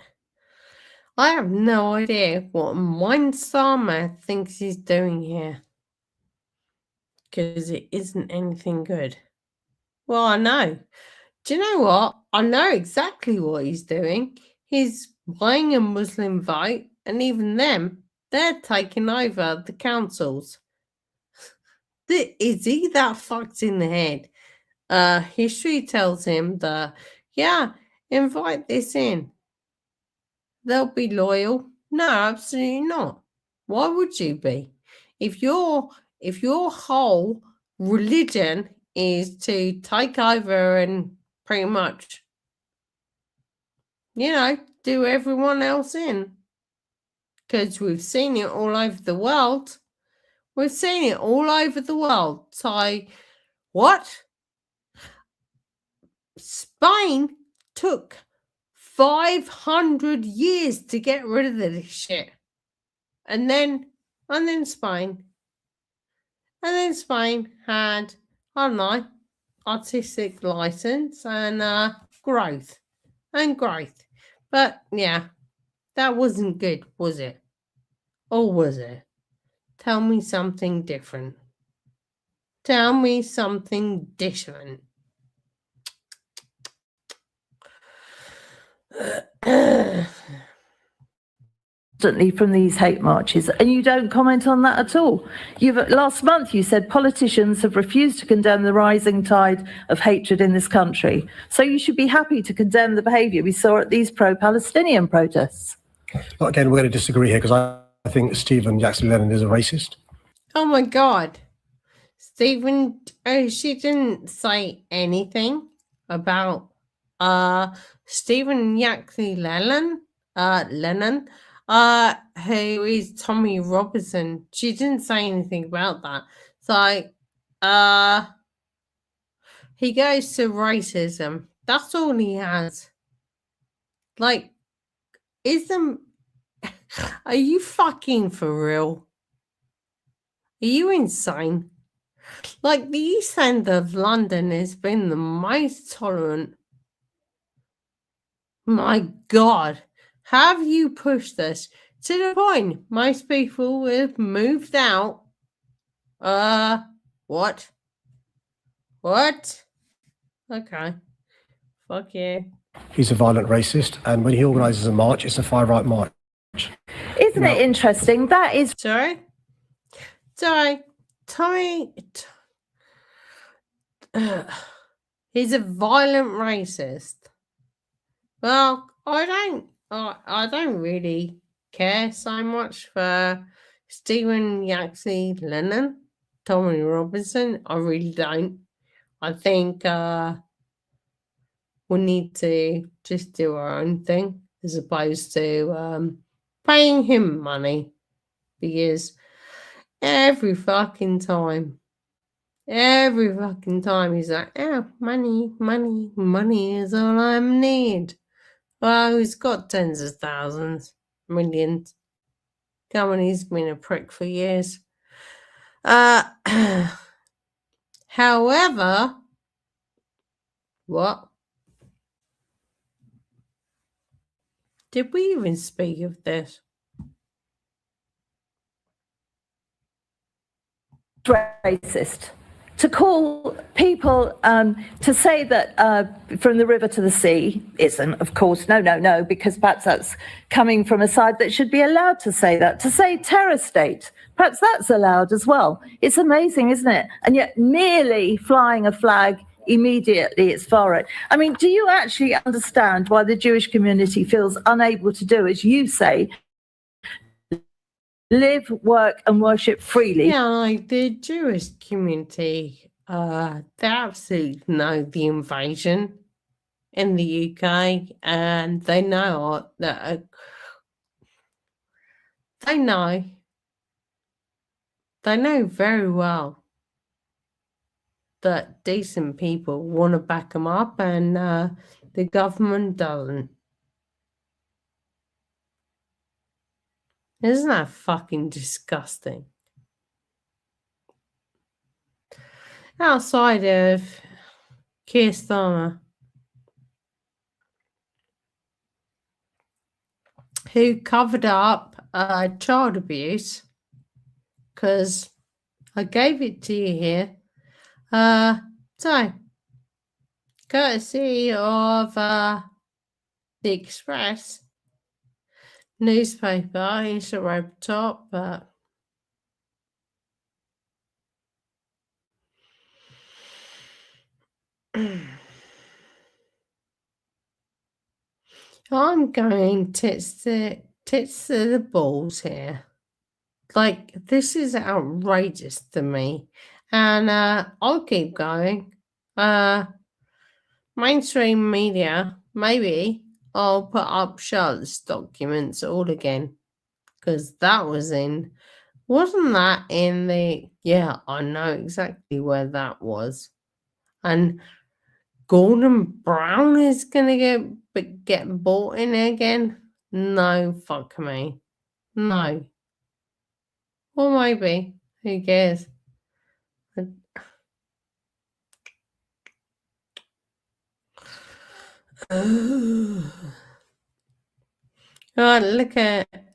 I have no idea what Starmer thinks he's doing here. Because it isn't anything good. Well, I know. Do you know what? I know exactly what he's doing. He's buying a Muslim vote, and even them, they're taking over the councils. Is he that fucked in the head? History tells him that, yeah, invite this in. They'll be loyal. No, absolutely not. Why would you be? If your whole religion is to take over and pretty much, do everyone else in, because we've seen it all over the world. We've seen it all over the world. So, what? Spain took 500 years to get rid of this shit. And then Spain had, I don't know, artistic license and growth. But yeah, that wasn't good, was it? Or was it? Tell me something different. Tell me something different. Constantly from these hate marches, and you don't comment on that at all. Last month you said politicians have refused to condemn the rising tide of hatred in this country. So you should be happy to condemn the behaviour we saw at these pro-Palestinian protests. Well, again, we're going to disagree here because I think Stephen Jackson-Lennon is a racist. Oh my God. Stephen, she didn't say anything about Stephen Lennon, who is Tommy Robinson. She didn't say anything about that. So, he goes to racism. That's all he has. Like, are you fucking for real? Are you insane? Like, the East End of London has been the most tolerant. My God, have you pushed this to the point most people have moved out? What? What? Okay. Fuck yeah. He's a violent racist, and when he organises a march, it's a far-right march. Isn't it interesting? That is... Sorry? Tommy... he's a violent racist. Well, I don't really care so much for Stephen Lennon, Tommy Robinson. I really don't. I think we need to just do our own thing as opposed to paying him money, because every fucking time he's like, oh, money is all I need. Well, he's got tens of thousands, millions. Come on, he's been a prick for years. However, what? Did we even speak of this? Racist. To call people, to say that from the river to the sea isn't, of course, no, because perhaps that's coming from a side that should be allowed to say that. To say terror state, perhaps that's allowed as well. It's amazing, isn't it? And yet merely flying a flag immediately it's far right. I mean, do you actually understand why the Jewish community feels unable to do, as you say, live, work and worship freely? Yeah, like the Jewish community, they absolutely know the invasion in the UK, and they know that they know very well that decent people want to back them up, and the government doesn't. Isn't that fucking disgusting? Outside of Kier Starmer, who covered up child abuse, because I gave it to you here. So, courtesy of the Express newspaper, it's right up top, but I'm going tits to the balls here. Like, this is outrageous to me. And I'll keep going. Mainstream media, maybe I'll put up Charlotte's documents all again, because that was in Wasn't that in the... Yeah, I know exactly where that was. And Gordon Brown is gonna get bought in again? No, fuck me. No. Or maybe. Who cares? Oh,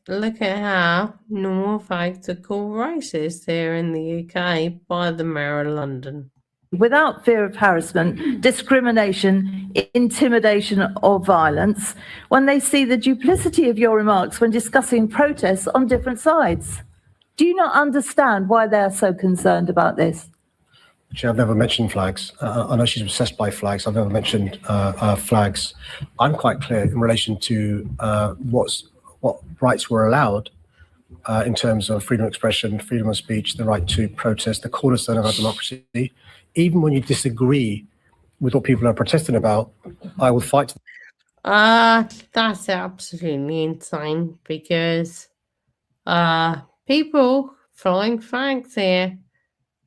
look at how normal folks are called racist here in the UK by the Mayor of London. Without fear of harassment, discrimination, intimidation, or violence, when they see the duplicity of your remarks when discussing protests on different sides. Do you not understand why they are so concerned about this? Actually, I've never mentioned flags. I know she's obsessed by flags. I've never mentioned flags. I'm quite clear in relation to what rights were allowed in terms of freedom of expression, freedom of speech, the right to protest, the cornerstone of our democracy. Even when you disagree with what people are protesting about, I will fight. That's absolutely insane because people flying flags here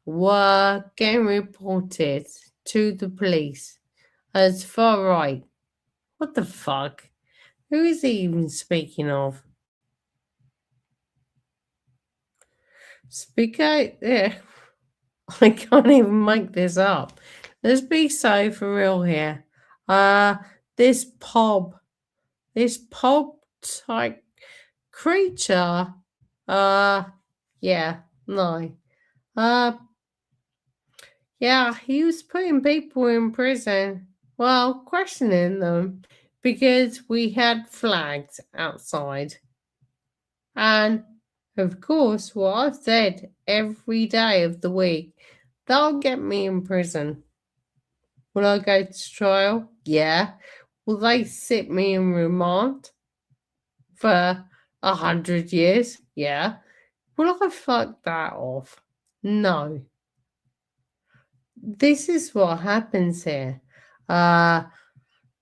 were getting reported to the police as far right. What the fuck? Who is he even speaking of? Speak out there. I can't even make this up. Let's be so for real here. This pub type creature. Yeah, no. Yeah, he was putting people in prison. Well, questioning them because we had flags outside. And of course, what I've said every day of the week, that'll get me in prison. Will I go to trial? Yeah. Will they sit me in remand for 100 years? Yeah. Will I fuck that off? No. This is what happens here.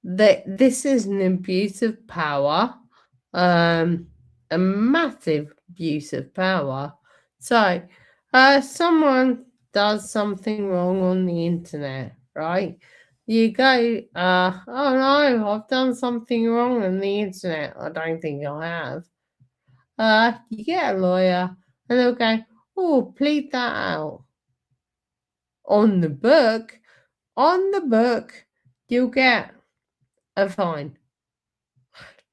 This is an abuse of power. A massive abuse of power. So, someone does something wrong on the internet, right? You go, oh no, I've done something wrong on the internet. I don't think I have. You get a lawyer and they'll go, oh, plead that out. On the book, you'll get a fine.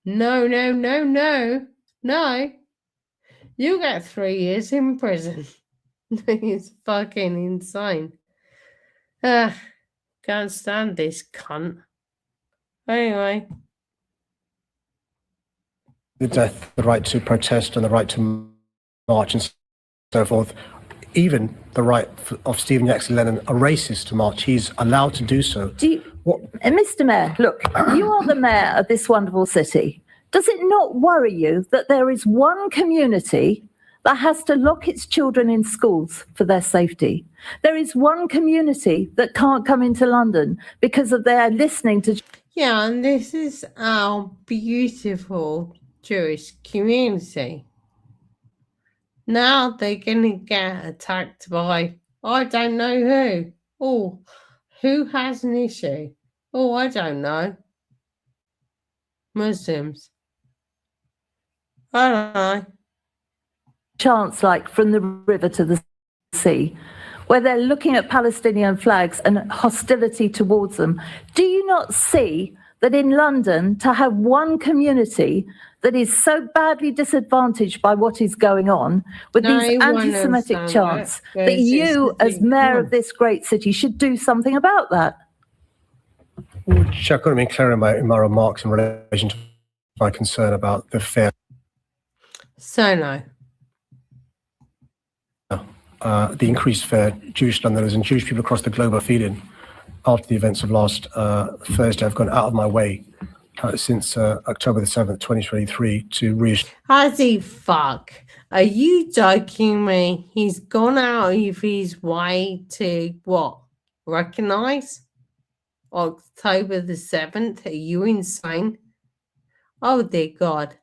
No. You get 3 years in prison. It's fucking insane. Can't stand this cunt. Anyway. The death, the right to protest and the right to march and so forth. Even the right of Stephen Yaxley Lennon, a racist, to march. He's allowed to do so. Mr. Mayor, look, you are the mayor of this wonderful city. Does it not worry you that there is one community that has to lock its children in schools for their safety? There is one community that can't come into London because of their listening to... Yeah, and this is our beautiful Jewish community. Now they're going to get attacked by, I don't know who. Oh, who has an issue? Oh, I don't know. Muslims. I don't know. Chance like from the river to the sea, where they're looking at Palestinian flags and hostility towards them. Do you not see that in London, to have one community that is so badly disadvantaged by what is going on with these anti-Semitic chants, that you, as mayor of this great city, should do something about that? Which I couldn't be clear in my remarks in relation to my concern about the fear. So no. The increased fear Jewish Londoners and Jewish people across the globe are feeling after the events of last Thursday. I've gone out of my way since October the 7th, 2023 to reassure. Has he fuck? Are you joking me? He's gone out of his way to what? Recognize? October the 7th? Are you insane? Oh dear God.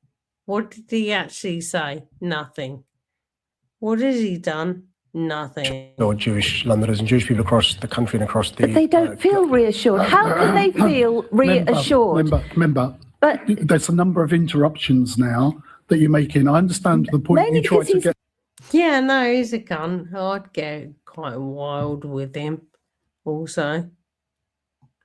What did he actually say? Nothing. What has he done? Nothing. or Jewish Londoners and Jewish people across the country and across the. But they don't feel reassured. How can they feel reassured? Member, But there's a number of interruptions now that you're making. I understand the point mainly you tried because to he's get. Yeah, no, he's a cunt. I'd get quite wild with him also.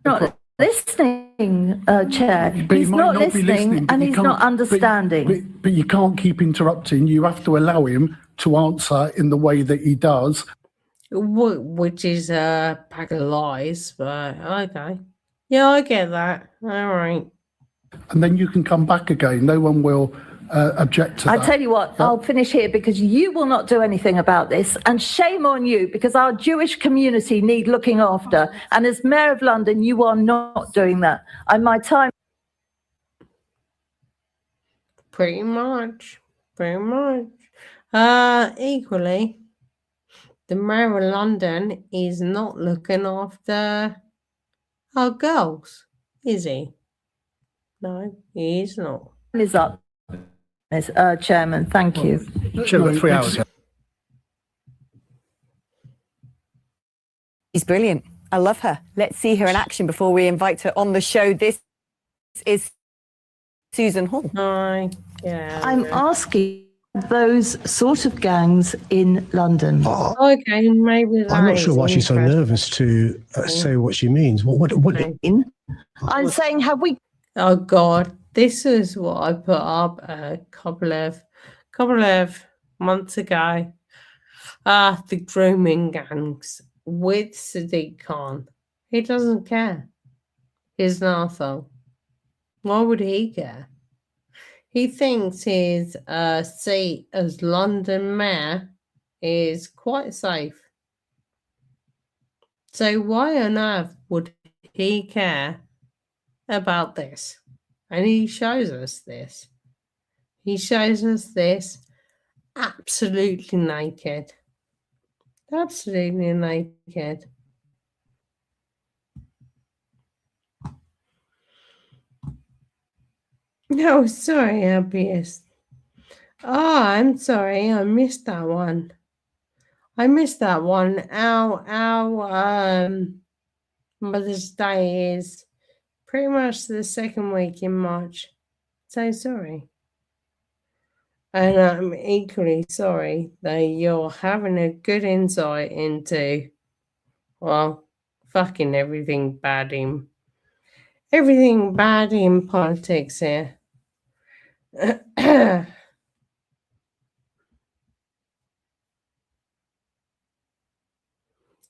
not listening, Chair. But he He's might not not be listening but and you he's can't- not understanding. But you can't keep interrupting. You have to allow him to answer in the way that he does. Which is a pack of lies, but okay. Yeah, I get that. All right. And then you can come back again. No one will object to I that. tell you what, I'll finish here because you will not do anything about this. And shame on you, because our Jewish community need looking after. And as Mayor of London, you are not doing that. And my time. Pretty much. Equally, the Mayor of London is not looking after our girls, is he? No, he is not. Is up, Chairman. Thank you. Should have got 3 hours. She's brilliant. I love her. Let's see her in action before we invite her on the show. This is Susan Hall. Hi. Yeah. I'm asking those sort of gangs in London. Okay, maybe that I'm not sure is why she's so interesting. nervous to say what she means. What? I'm saying, have we Oh God, this is what I put up a couple of months ago. The grooming gangs with Sadiq Khan. He doesn't care. He's an arsehole. Why would he care? He thinks his seat as London mayor is quite safe. So why on earth would he care about this? And he shows us this. He shows us this absolutely naked. Absolutely naked. No, sorry, Abby's. Oh, I'm sorry, I missed that one. Our Mother's Day is pretty much the second week in March. So sorry. And I'm equally sorry that you're having a good insight into, well, fucking everything bad in politics here.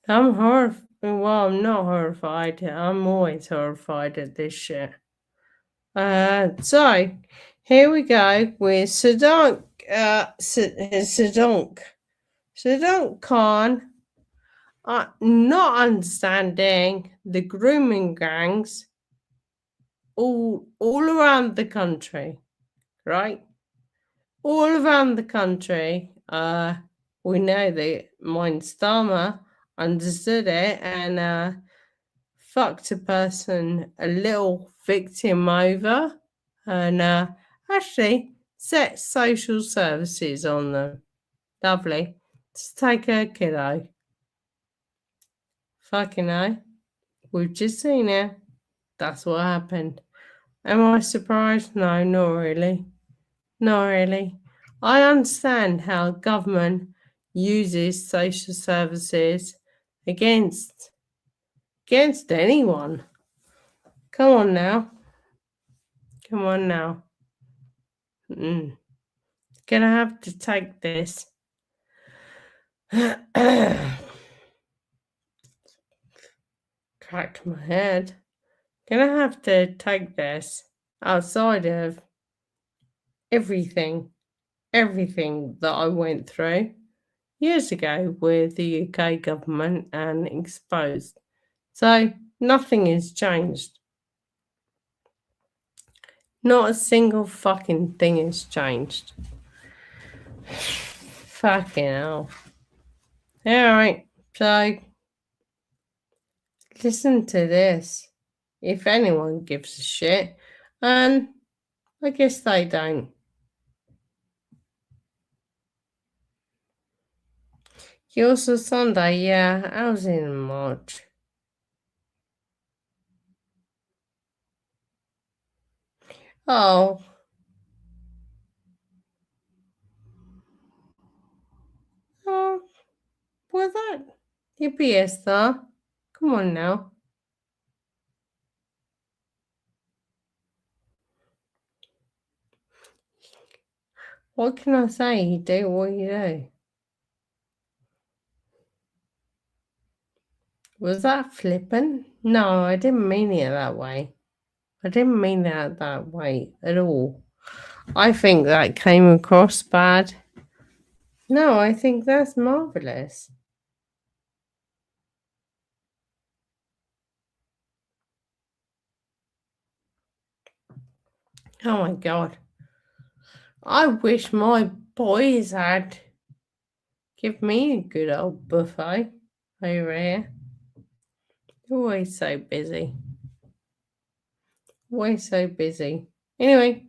I'm horrified. Well, I'm not horrified. I'm always horrified at this shit. So here we go with Sadiq Khan not understanding the grooming gangs all around the country, right? All around the country. We know that mine Starmer understood it and fucked a person, a little victim over, and actually set social services on them. Lovely. Just take a kiddo. Fucking hell. We've just seen it. That's what happened. Am I surprised? No, not really. Not really. I understand how government uses social services against anyone. Come on now. Gonna have to take this. Cracked my head. Gonna have to take this outside of everything that I went through years ago with the UK government and exposed. So nothing has changed. Not a single fucking thing has changed. Fucking hell. Alright, so listen to this. If anyone gives a shit, and I guess they don't. Yours was Sunday, yeah. I was in March. Oh. Oh, what's that? Hippie Esther. Come on now. What can I say? You do what you do. Was that flippant? No, I didn't mean it that way. I didn't mean that way at all. I think that came across bad. No, I think that's marvelous. Oh my God. I wish my boys had give me a good old buffet over here. Always so busy. Always so busy. Anyway,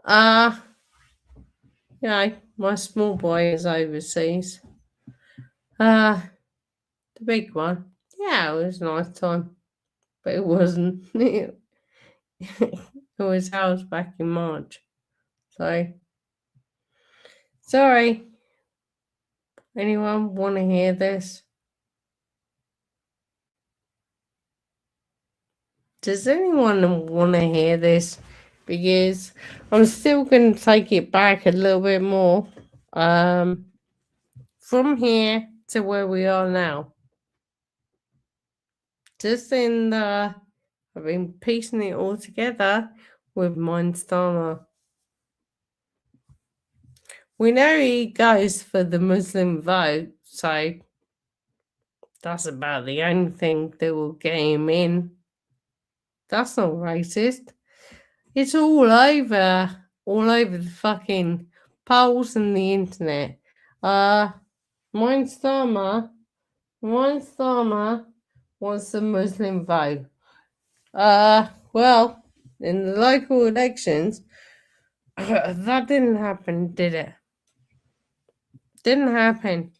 my small boy is overseas. The big one. Yeah, it was a nice time. But it wasn't. It was ours back in March. So, sorry. Anyone want to hear this? Does anyone want to hear this? Because I'm still going to take it back a little bit more. From here to where we are now. Just in the... I've been piecing it all together with Starmer. We know he goes for the Muslim vote, so that's about the only thing that will get him in. That's not racist. It's all over the fucking polls and the internet. Starmer wants the Muslim vote. Well, in the local elections, that didn't happen, did it? Didn't happen.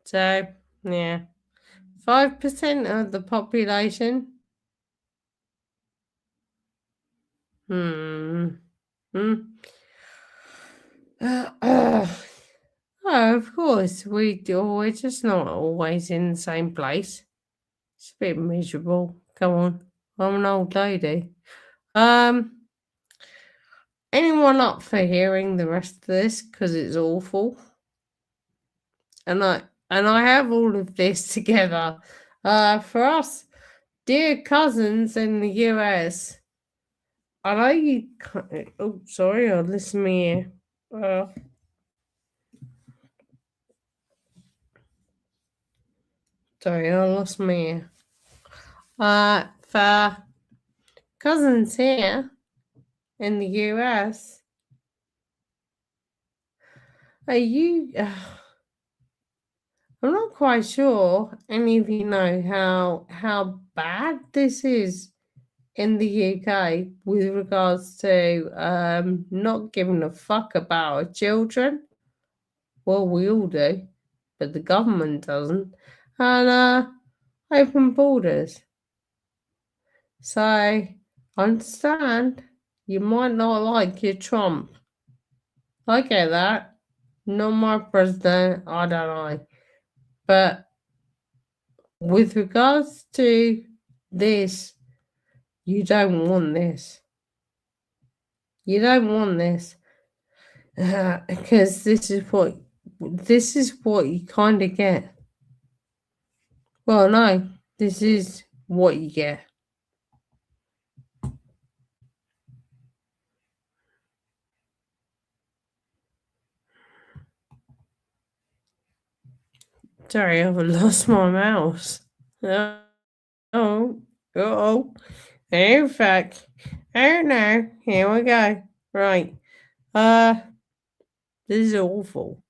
So, yeah. 5% of the population. Oh, of course, we're just not always in the same place. It's a bit miserable. Come on, I'm an old lady. Anyone up for hearing the rest of this? Because it's awful. And I have all of this together. For us, dear cousins in the US. I know you. Oh, sorry, I'll listen to me here. Sorry, I lost my ear. For cousins here in the US, are you... I'm not quite sure any of you know how bad this is in the UK with regards to not giving a fuck about our children. Well, we all do, but the government doesn't. And open borders. So, I understand you might not like your Trump. I get that. Not my president, I don't know. But with regards to this, you don't want this. You don't want this. Because this is what you kind of get. Well, no, this is what you get. Sorry, I've lost my mouse. Oh. In fact, oh no, here we go. Right. This is awful.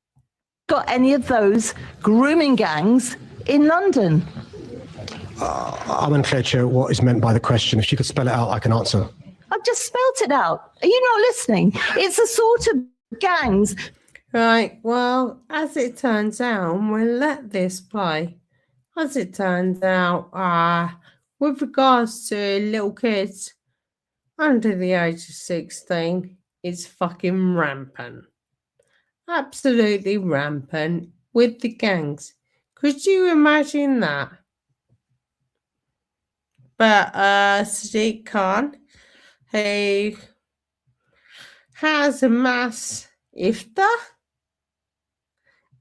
Got any of those grooming gangs in London? I'm unclear, Chair, what is meant by the question. If she could spell it out, I can answer. I've just spelt it out. Are you not listening? It's the sort of gangs. Right, well, as it turns out, we'll let this play. As it turns out, with regards to little kids under the age of 16, it's fucking rampant. Absolutely rampant with the gangs. Could you imagine that? But Sadiq Khan, who has a mass iftar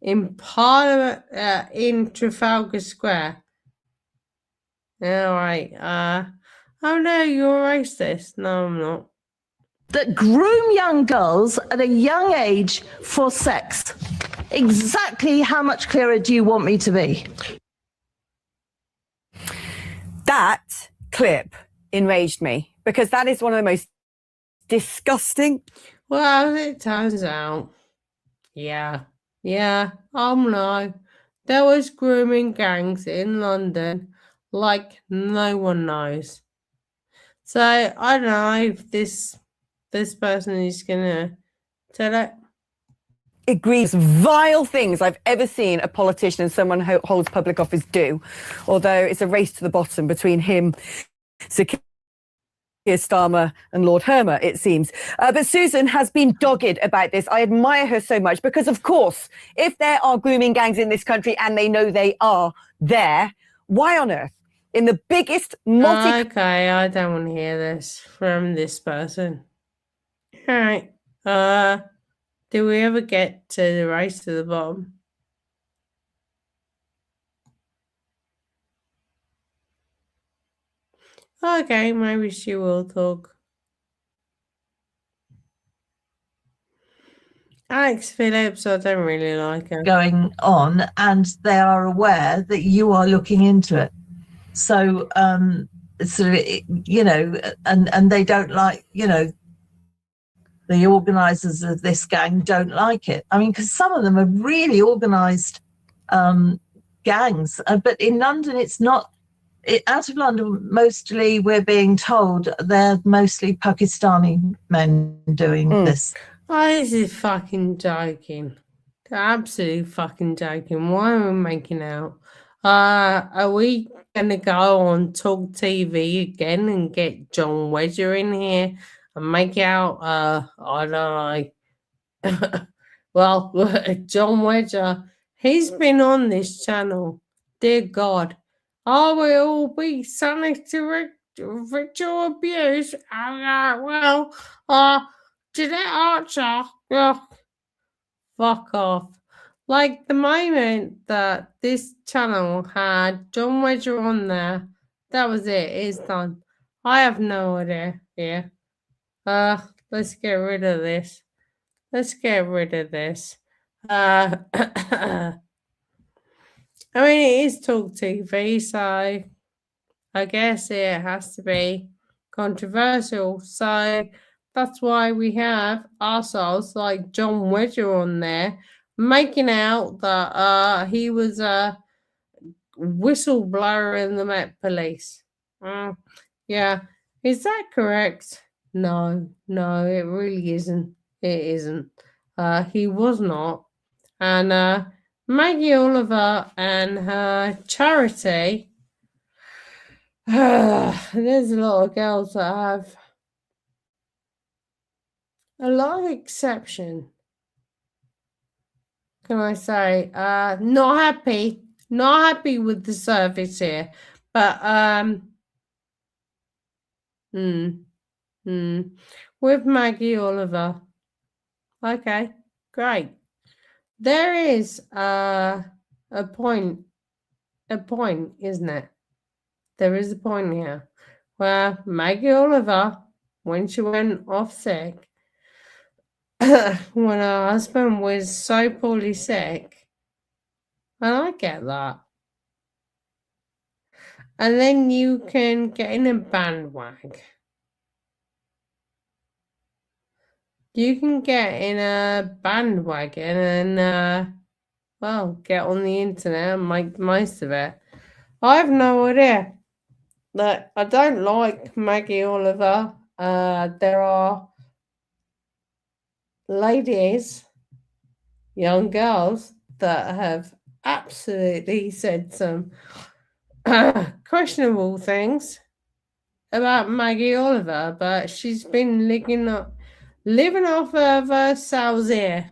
in Parliament, in Trafalgar Square. All right. Oh no, you're racist. No, I'm not. That groom young girls at a young age for sex. Exactly how much clearer do you want me to be? That clip enraged me because that is one of the most disgusting. Well, it turns out, yeah, no. There was grooming gangs in London like no one knows. So I don't know if this person is gonna tell it. Egregious, vile things I've ever seen a politician and someone who holds public office do, although it's a race to the bottom between him, Sir Keir Starmer and Lord Hermer, it seems. But Susan has been dogged about this. I admire her so much because, of course, if there are grooming gangs in this country and they know they are there, why on earth, in the biggest Okay, I don't want to hear this from this person. All right. Do we ever get to the race to the bottom? Okay, maybe she will talk. Alex Phillips, I don't really like her. Going on, and they are aware that you are looking into it. So, sort of, you know, and they don't like, you know, the organisers of this gang don't like it. I mean, because some of them are really organised gangs, but in London, it's not. Out of London, mostly we're being told they're mostly Pakistani men doing this. Oh, this is fucking joking. Absolutely fucking joking. Why are we making out? Are we gonna go on Talk TV again and get John Wedger in here and make out? I don't know. Well, John Wedger, he's been on this channel. Dear God, I will be subject to ritual abuse. Jeanette Archer, fuck off. Like the moment that this channel had John Wedger on there, that was it. It's done. I have no idea. Yeah. Let's get rid of this. Let's get rid of this. I mean, it is Talk TV, so I guess it has to be controversial. So that's why we have ourselves like John Wedger on there, making out that he was a whistleblower in the Met Police. Yeah, is that correct? No, it really isn't. It isn't. He was not. And Maggie Oliver and her charity. There's a lot of girls that have a lot of exception. Can I say? Not happy with the service here. But with Maggie Oliver. Okay, great. There is a point, isn't it? There is a point here where Maggie Oliver, when she went off sick, when her husband was so poorly sick, and I get that. And then you can get in a bandwagon. You can get in a bandwagon and, well, get on the internet and make the most of it. I have no idea. That I don't like Maggie Oliver. There are ladies young girls that have absolutely said some questionable things about Maggie Oliver, but she's been living off of Sal's ear.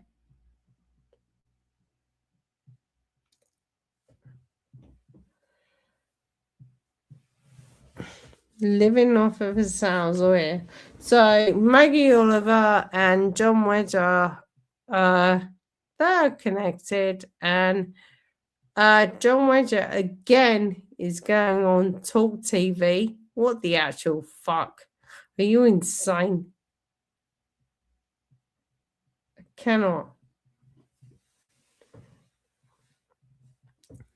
Living off of Sal's ear. So Maggie Oliver and John Wedger, they're connected, and John Wedger again is going on Talk TV. What the actual fuck? Are you insane? I cannot.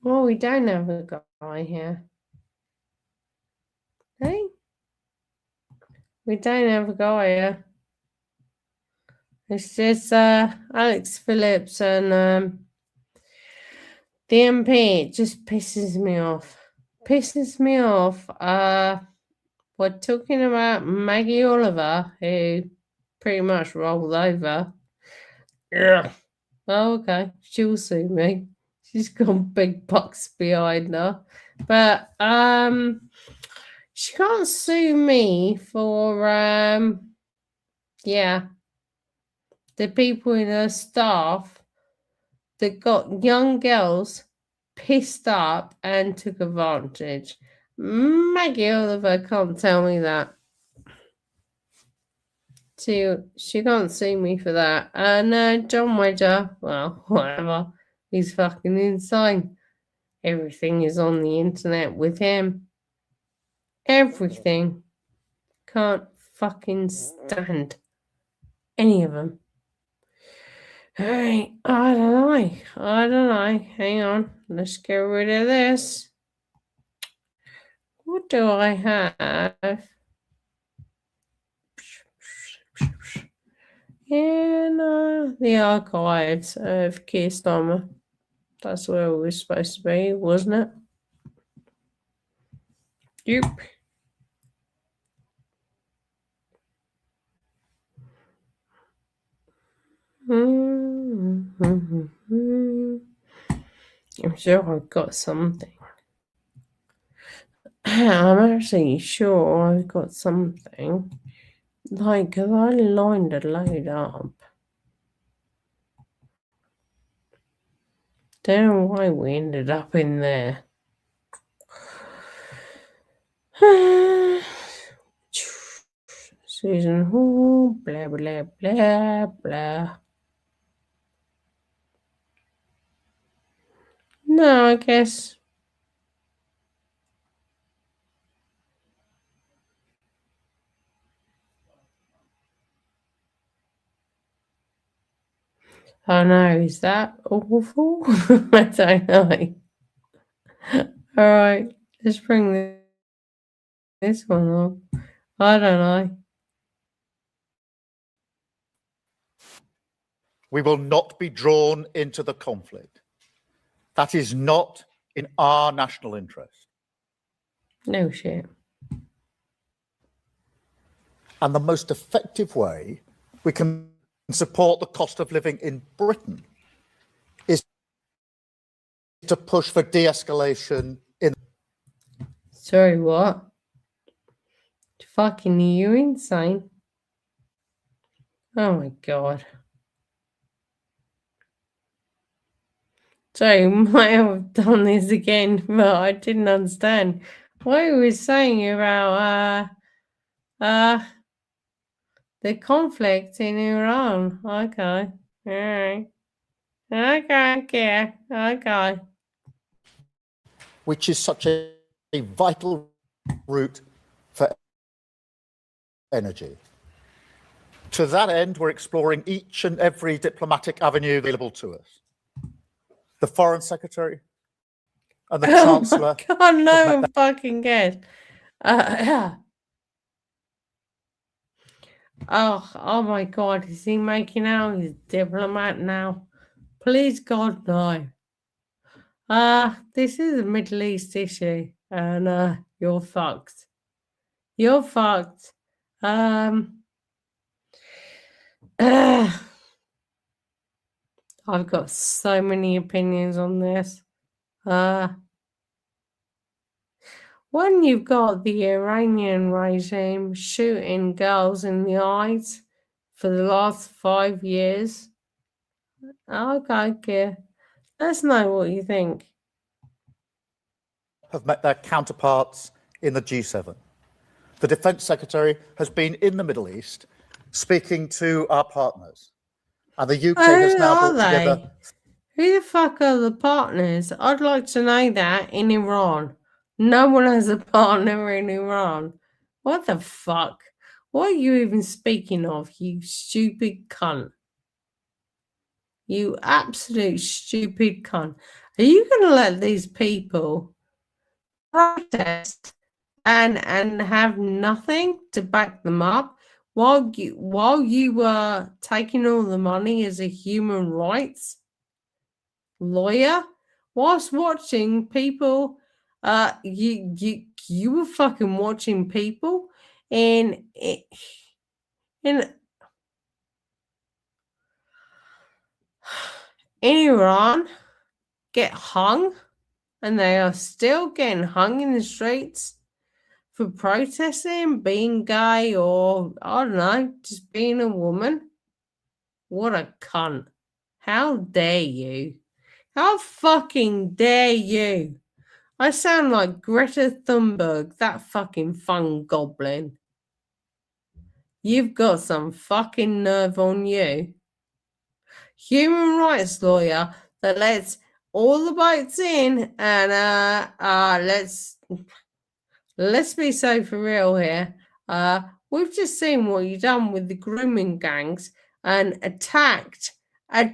Well, we don't have a guy here. Hey? We don't have a guy here. It's just Alex Phillips and the MP. It just pisses me off. We're talking about Maggie Oliver, who pretty much rolled over. Yeah. Oh, okay. She'll sue me. She's got big bucks behind her. But she can't sue me for the people in her staff that got young girls pissed up and took advantage. Maggie Oliver can't tell me that. She can't sue me for that. And John Wedger, well, whatever. He's fucking insane. Everything is on the internet with him. Everything. Can't fucking stand any of them. Alright, I don't know. Hang on. Let's get rid of this. What do I have? In the archives of Kier Starmer. That's where we were supposed to be, wasn't it? Yep. I'm sure I've got something. I'm actually sure I've got something. Like, 'cause I lined a load up. Don't know why we ended up in there. Susan Hall, blah, blah, blah, blah. No, I guess. Oh no, is that awful? I don't know. Alright, let's bring this one up. I don't know. We will not be drawn into the conflict. That is not in our national interest. No shit. And the most effective way we can support the cost of living in Britain is to push for de-escalation in. Sorry, what? Fucking you insane? Oh my god. So you might have done this again, but I didn't understand what he was saying about the conflict in Iran. Okay. Alright. Okay, yeah. Okay. Which is such a vital route for energy. To that end, we're exploring each and every diplomatic avenue available to us. The Foreign Secretary and the Chancellor. God, no one fucking cares. Oh my God, is he making out he's a diplomat now? Please, God, no. This is a Middle East issue, and you're fucked. You're fucked. I've got so many opinions on this. When you've got the Iranian regime shooting girls in the eyes for the last 5 years, okay, Kier, let us know what you think. Have met their counterparts in the G7. The Defence Secretary has been in the Middle East speaking to our partners. And the UK has Who now are brought together. they? Who the fuck are the partners? I'd like to know that in Iran. No one has a partner in Iran. What the fuck? What are you even speaking of, you stupid cunt? You absolute stupid cunt. Are you going to let these people protest and have nothing to back them up while you were taking all the money as a human rights lawyer whilst watching people? You were fucking watching people in Iran get hung, and they are still getting hung in the streets for protesting, being gay, or I don't know, just being a woman. What a cunt. How dare you? How fucking dare you? I sound like Greta Thunberg, that fucking fun goblin. You've got some fucking nerve on you. Human rights lawyer that lets all the boats in, and let's be so for real here. We've just seen what you've done with the grooming gangs and attacked a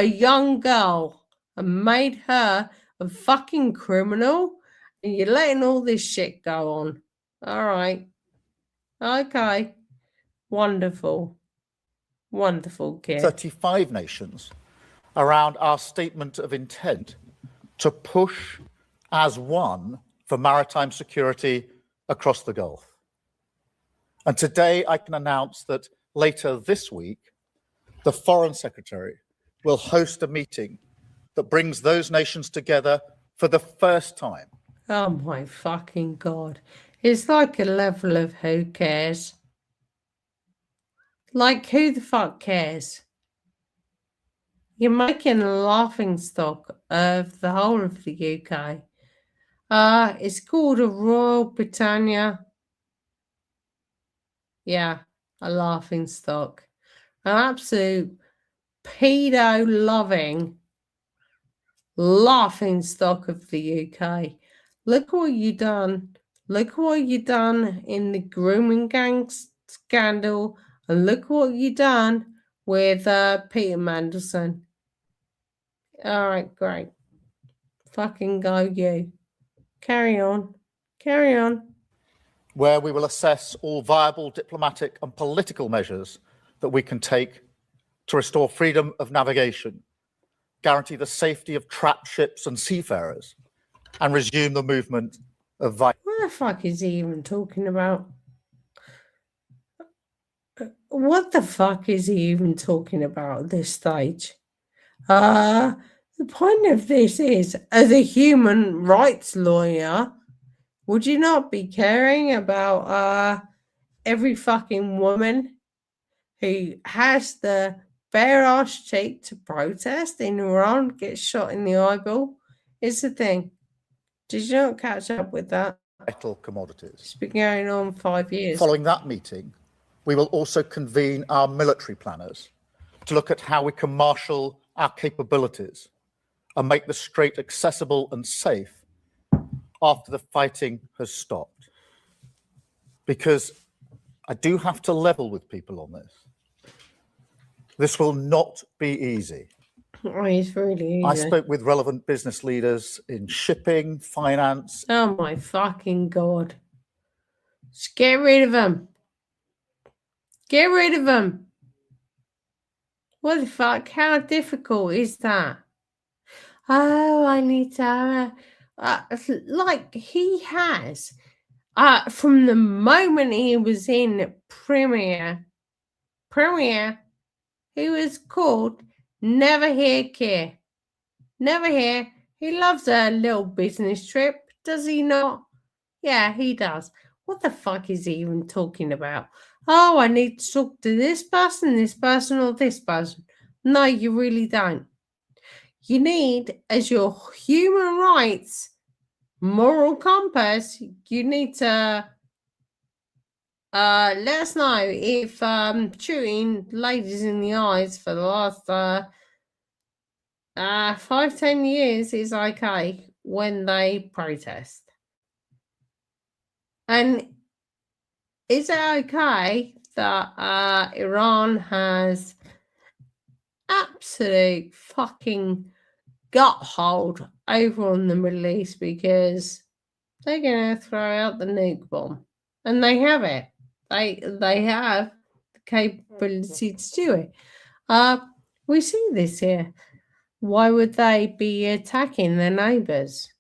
young girl and made her a fucking criminal, and you're letting all this shit go on. All right. Okay. Wonderful. Wonderful, kid. 35 nations around our statement of intent to push as one for maritime security across the Gulf. And today I can announce that later this week, the Foreign Secretary will host a meeting that brings those nations together for the first time. Oh my fucking God. It's like a level of who cares. Like, who the fuck cares? You're making a laughing stock of the whole of the UK. It's called a Royal Britannia. Yeah, a laughing stock. An absolute pedo-loving laughing stock of the UK. Look what you done. Look what you done in the grooming gang scandal, and look what you done with Peter Mandelson. All right, great. Fucking go you. Carry on. Carry on. Where we will assess all viable diplomatic and political measures that we can take to restore freedom of navigation, guarantee the safety of trapped ships and seafarers, and resume the movement of vital. What the fuck is he even talking about? What the fuck is he even talking about at this stage? The point of this is, as a human rights lawyer, would you not be caring about every fucking woman who has the bare ass cheek to protest in Iran gets shot in the eyeball? It's the thing. Did you not catch up with that? Vital commodities. It's been going on 5 years. Following that meeting, we will also convene our military planners to look at how we can marshal our capabilities and make the Strait accessible and safe after the fighting has stopped. Because I do have to level with people on this. This will not be easy. Oh, it's really easy. I spoke with relevant business leaders in shipping, finance. Oh my fucking God. Just get rid of them. Get rid of them. What the fuck? How difficult is that? Oh, I need to... like, he has. From the moment he was in Premier, He was called Never Hear Kier. Never Hear. He loves a little business trip, does he not? Yeah, he does. What the fuck is he even talking about? Oh, I need to talk to this person, or this person. No, you really don't. You need, as your human rights moral compass, you need to let us know if shooting ladies in the eyes for the last 5-10 years is okay when they protest. And is it okay that Iran has absolute fucking gut hold over on the Middle East because they're going to throw out the nuke bomb? And they have it. They have the capability to do it. We see this here. Why would they be attacking their neighbours?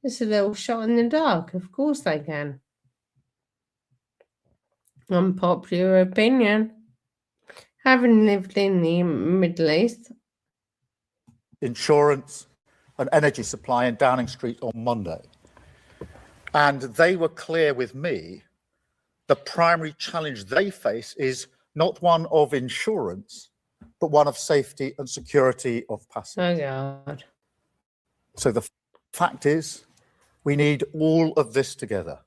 It's a little shot in the dark. Of course they can. Unpopular opinion. Having lived in the Middle East. Insurance and energy supply in Downing Street on Monday. And they were clear with me, the primary challenge they face is not one of insurance, but one of safety and security of passage. Oh, God. So the fact is, we need all of this together.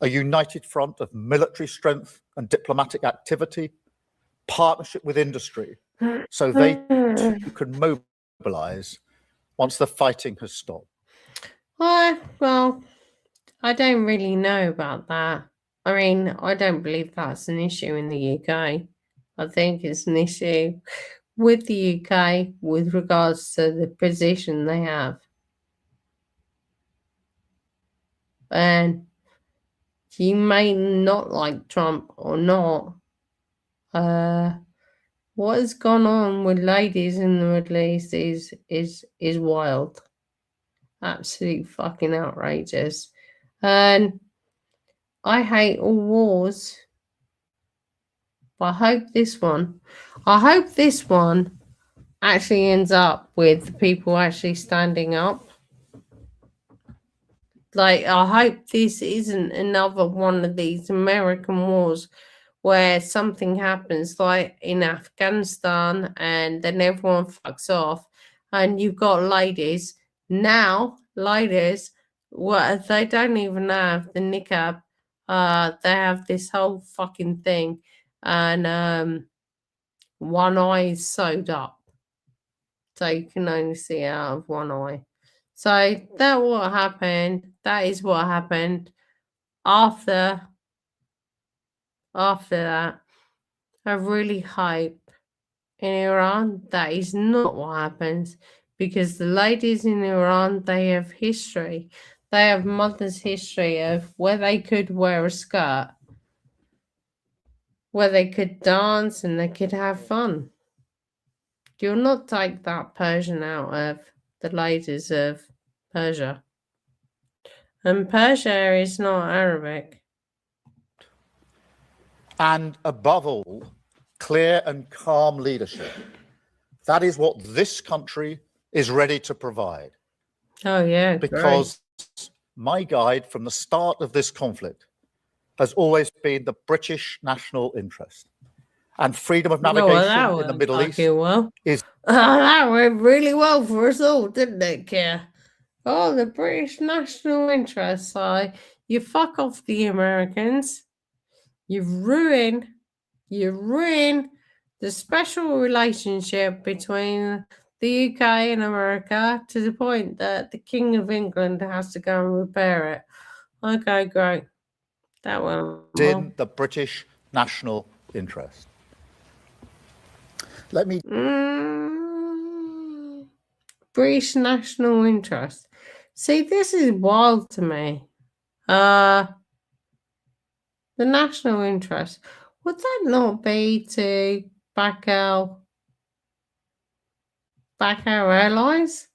A united front of military strength and diplomatic activity, partnership with industry, so they too can mobilise once the fighting has stopped. Well, I don't really know about that. I mean, I don't believe that's an issue in the UK. I think it's an issue with the UK with regards to the position they have. And you may not like Trump or not. What has gone on with ladies in the Middle East is wild. Absolutely fucking outrageous. And I hate all wars. But I hope this one actually ends up with the people actually standing up. Like, I hope this isn't another one of these American wars where something happens like in Afghanistan and then everyone fucks off and you've got ladies. Now, ladies, they don't even have the niqab. They have this whole fucking thing and one eye is sewed up. So you can only see out of one eye. So that is what happened after that. I really hope in Iran that is not what happens, because the ladies in Iran, they have history. They have mother's history of where they could wear a skirt, where they could dance and they could have fun. You'll not take that Persian out of the ladies of Persia. And Persia is not Arabic. And above all, clear and calm leadership. That is what this country is ready to provide. Oh, yeah. Because my guide from the start of this conflict has always been the British national interest. And freedom of navigation in the Middle East is... that went really well for us all, didn't it, Kier? Oh, the British national interest. So you fuck off the Americans. You ruin the special relationship between the UK and America to the point that the King of England has to go and repair it. Okay, great. That went in the British national interest. Let me... British national interest. See, this is wild to me. The national interest. Would that not be to back our allies?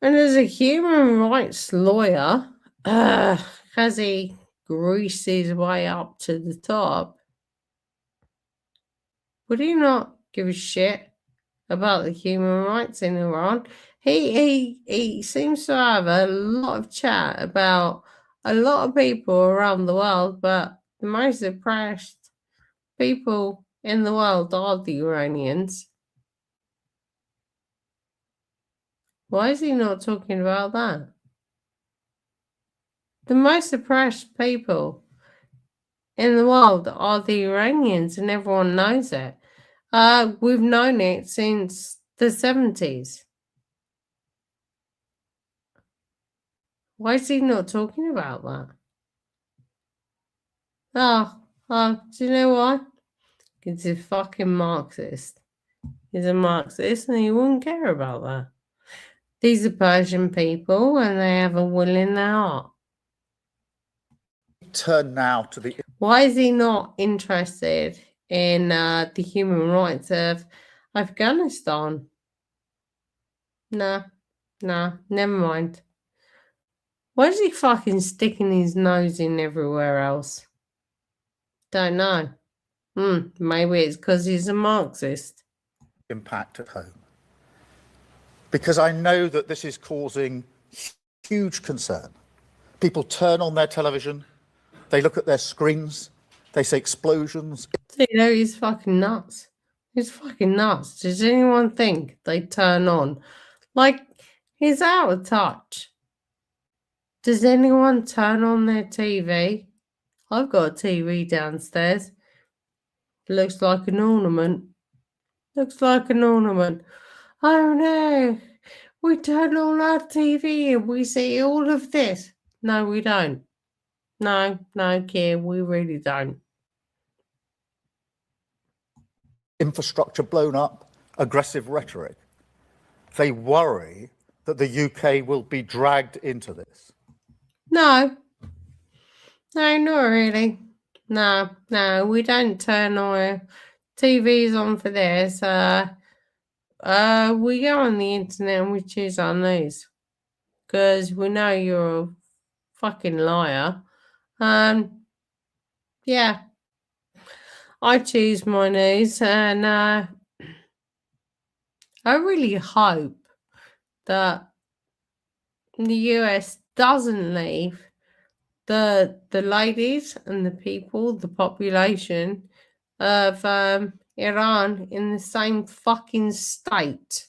And as a human rights lawyer, as he greased his way up to the top, Would he not give a shit about the human rights in Iran? He seems to have a lot of chat about a lot of people around the world, but the most oppressed people in the world are the Iranians. Why is he not talking about that? The most oppressed people in the world are the Iranians, and everyone knows it. We've known it since the 70s. Why is he not talking about that? Do you know why? Because he's a fucking Marxist. He's a Marxist and he wouldn't care about that. These are Persian people and they have a will in their heart. Turn now to the Why is he not interested in the human rights of Afghanistan? No, never mind. Why is he fucking sticking his nose in everywhere else? Don't know. Maybe it's because he's a Marxist. impact at home. Because I know that this is causing huge concern. People turn on their television, they look at their screens, they say explosions. You know, he's fucking nuts. He's fucking nuts. Does anyone think they turn on? Like, he's out of touch. Does anyone turn on their TV? I've got a TV downstairs. Looks like an ornament. Looks like an ornament. Oh no, we turn on our TV and we see all of this. No, we don't. No, Kier, we really don't. Infrastructure blown up, aggressive rhetoric. They worry that the UK will be dragged into this. No, not really. No, we don't turn our TVs on for this. We go on the internet and we choose our news. Because we know you're a fucking liar. Yeah. I choose my news and I really hope that the US doesn't leave the ladies and the people, the population of Iran in the same fucking state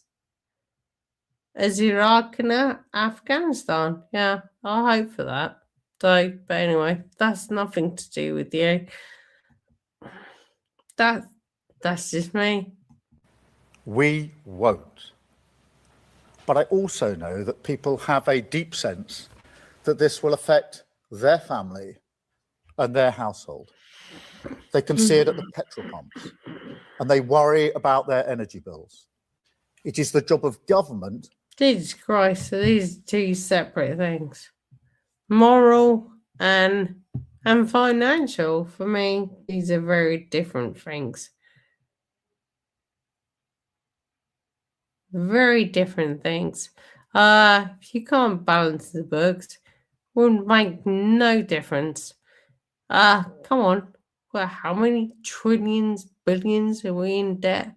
as Iraq and Afghanistan. Yeah, I hope for that. So, but anyway, that's nothing to do with you. That's just me. We won't. But I also know that people have a deep sense that this will affect their family and their household. They can see it at the petrol pumps and they worry about their energy bills. It is the job of government. Jesus Christ, so these are two separate things. Moral and financial. For me, these are very different things. Very different things. If you can't balance the books, wouldn't make no difference. Come on. Well, how many trillions, billions are we in debt?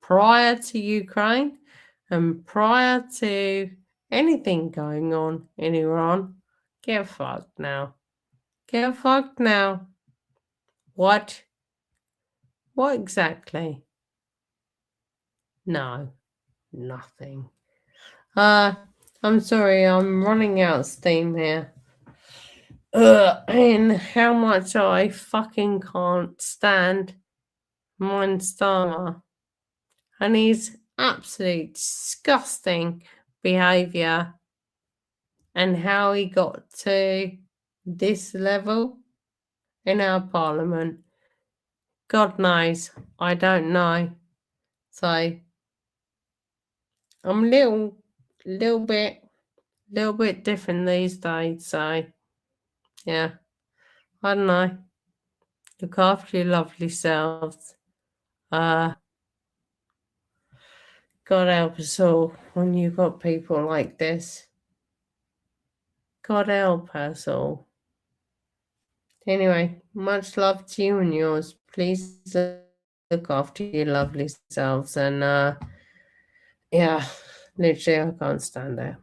Prior to Ukraine and prior to anything going on in Iran, get fucked now. Get fucked now. What? What exactly? No, nothing. I'm sorry, I'm running out of steam here. And how much I fucking can't stand mine Starmer and his absolute disgusting behaviour and how he got to this level in our parliament. God knows, I don't know. So I'm a little bit different these days. So yeah, I don't know. Look after your lovely selves. God help us all when you've got people like this. God help us all. Anyway, much love to you and yours. Please look after your lovely selves. And yeah, literally, I can't stand it.